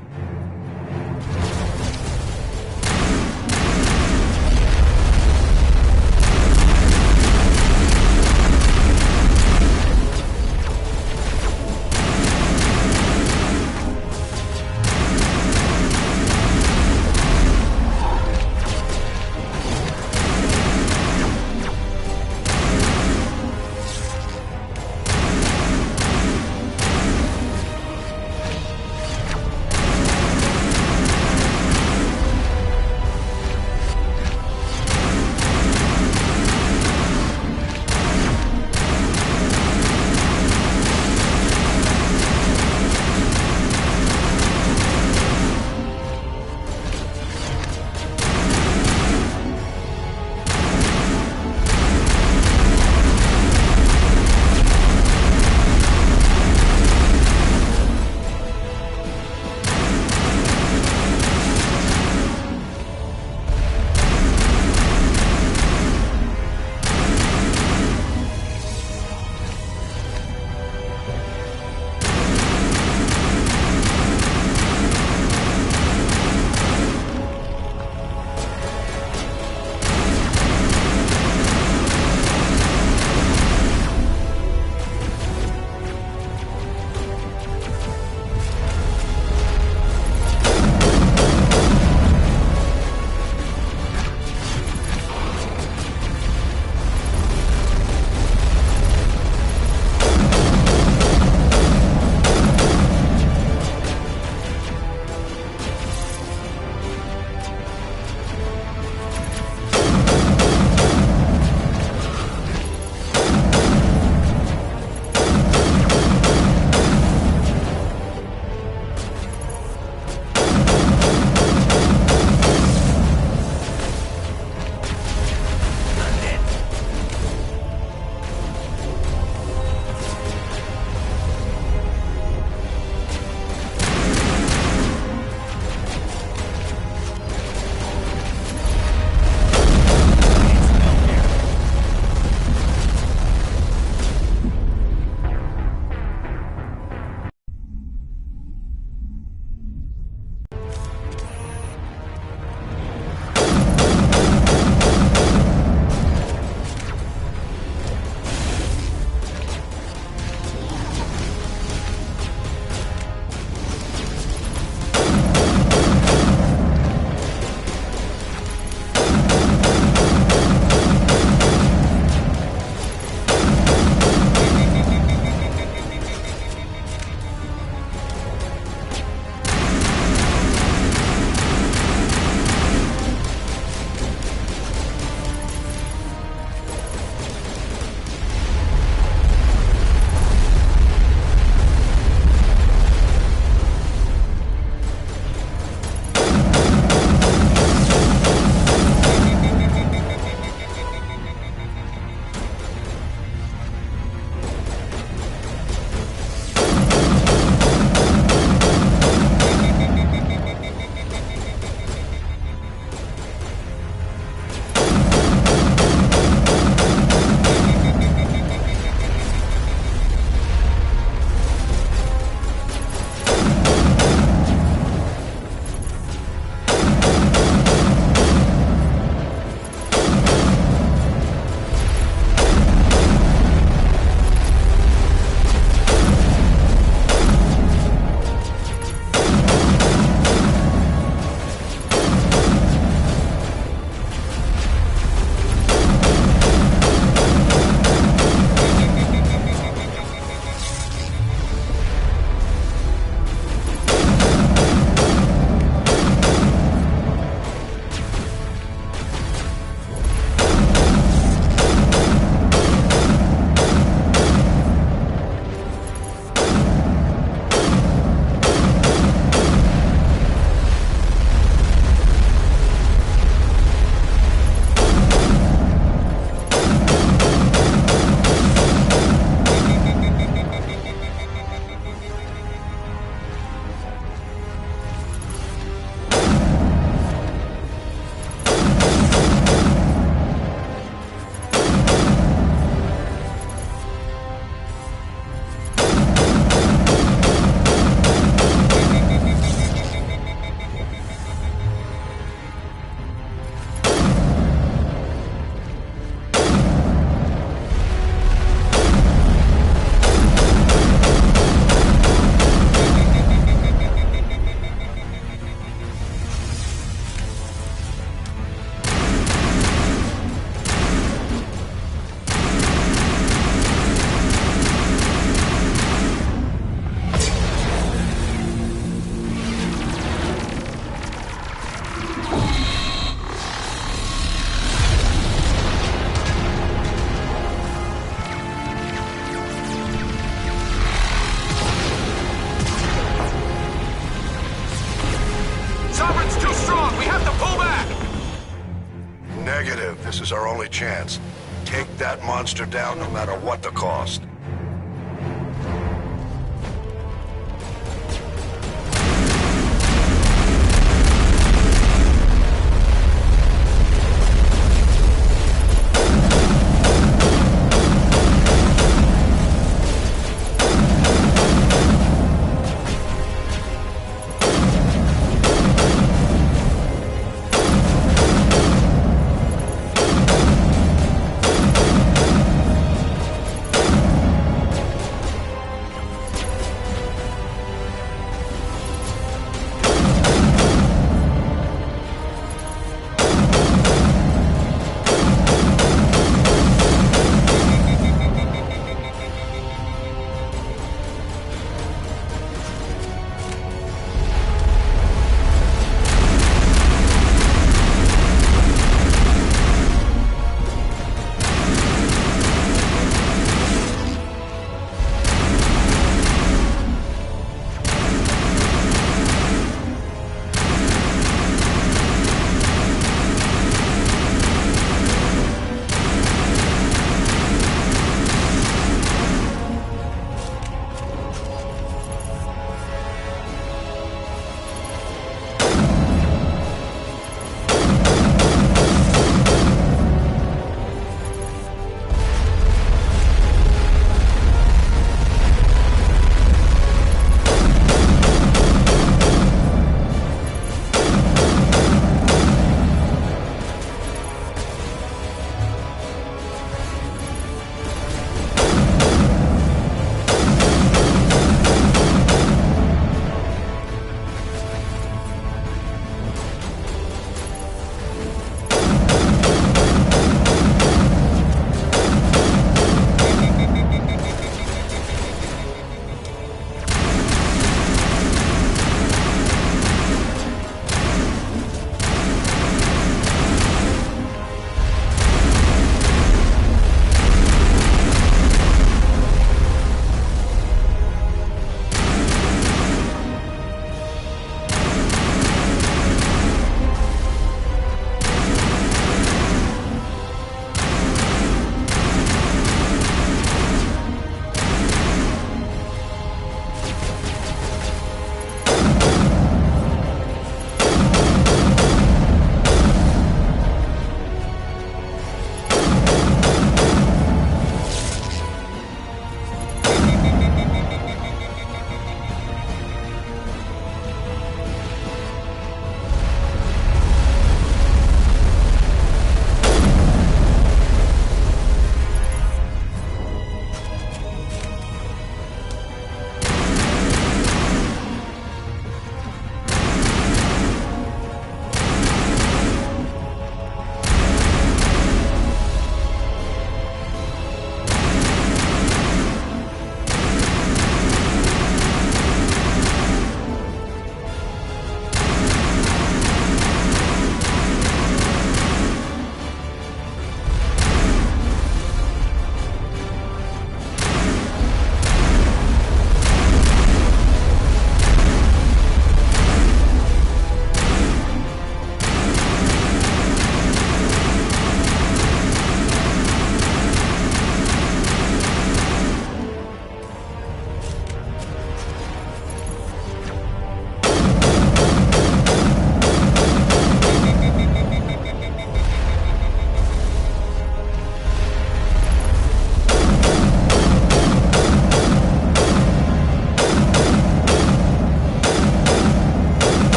is our only chance. Take that monster down no matter what the cost.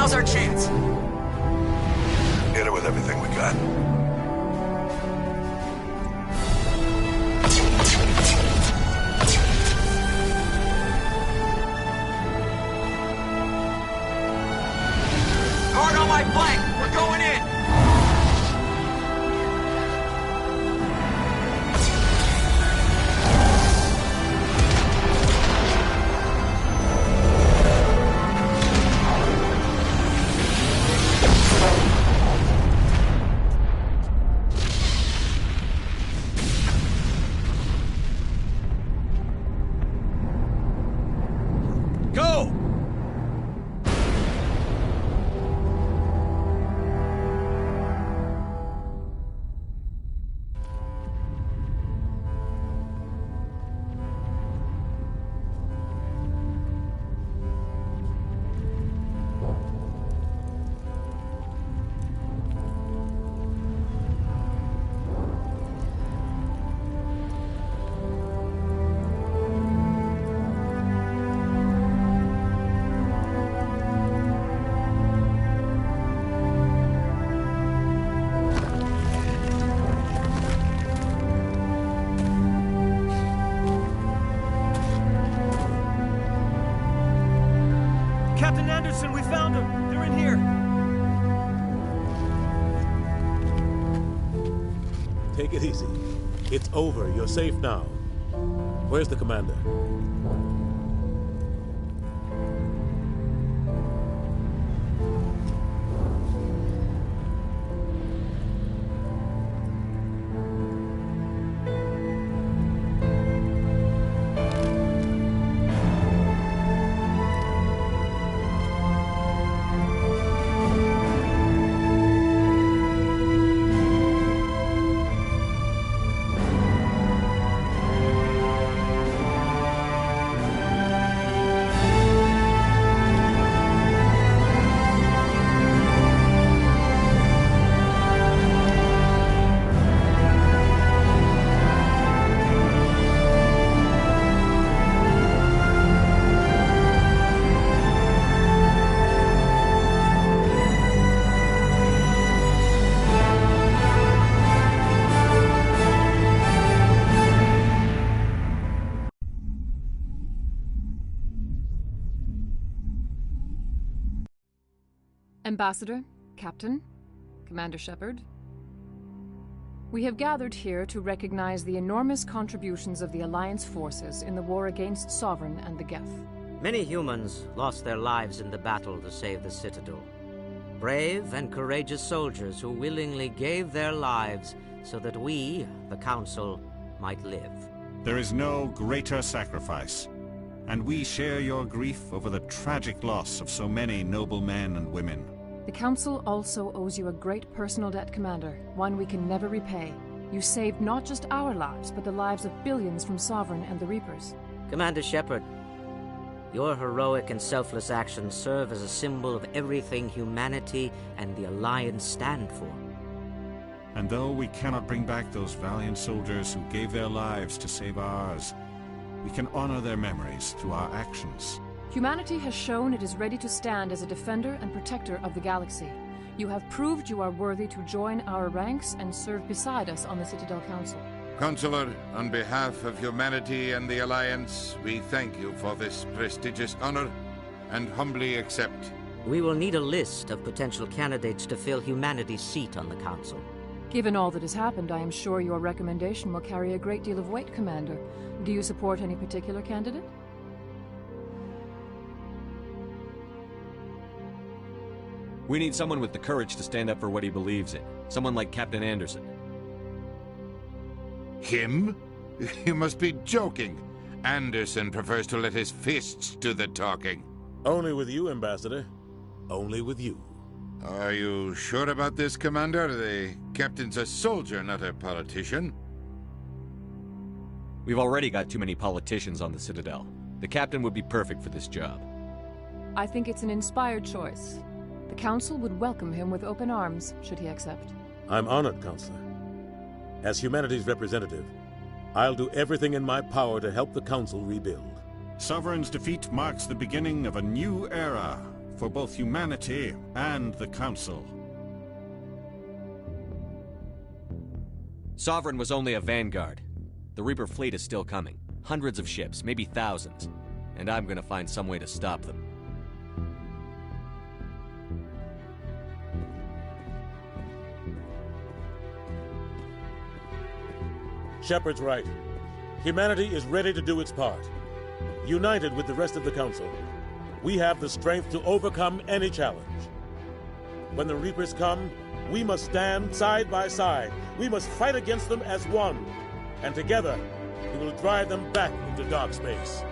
Now's our chance. Hit it with everything we got. Hard on my flank. We're going in. Go! Captain Anderson, we found them. They're in here. Take it easy. It's over. You're safe now. Where's the commander? Ambassador, Captain, Commander Shepard. We have gathered here to recognize the enormous contributions of the Alliance forces in the war against Sovereign and the Geth. Many humans lost their lives in the battle to save the Citadel. Brave and courageous soldiers who willingly gave their lives so that we, the Council, might live. There is no greater sacrifice, and we share your grief over the tragic loss of so many noble men and women. The Council also owes you a great personal debt, Commander, one we can never repay. You saved not just our lives, but the lives of billions from Sovereign and the Reapers. Commander Shepard, your heroic and selfless actions serve as a symbol of everything humanity and the Alliance stand for. And though we cannot bring back those valiant soldiers who gave their lives to save ours, we can honor their memories through our actions. Humanity has shown it is ready to stand as a defender and protector of the galaxy. You have proved you are worthy to join our ranks and serve beside us on the Citadel Council. Counselor, on behalf of humanity and the Alliance, we thank you for this prestigious honor and humbly accept. We will need a list of potential candidates to fill humanity's seat on the Council. Given all that has happened, I am sure your recommendation will carry a great deal of weight, Commander. Do you support any particular candidate? We need someone with the courage to stand up for what he believes in. Someone like Captain Anderson. Him? You must be joking. Anderson prefers to let his fists do the talking. Only with you, Ambassador. Only with you. Are you sure about this, Commander? The captain's a soldier, not a politician. We've already got too many politicians on the Citadel. The captain would be perfect for this job. I think it's an inspired choice. The Council would welcome him with open arms, should he accept. I'm honored, Counselor. As humanity's representative, I'll do everything in my power to help the Council rebuild. Sovereign's defeat marks the beginning of a new era for both humanity and the Council. Sovereign was only a vanguard. The Reaper fleet is still coming. Hundreds of ships, maybe thousands. And I'm gonna find some way to stop them. Shepard's right. Humanity is ready to do its part. United with the rest of the Council, we have the strength to overcome any challenge. When the Reapers come, we must stand side by side. We must fight against them as one. And together, we will drive them back into dark space.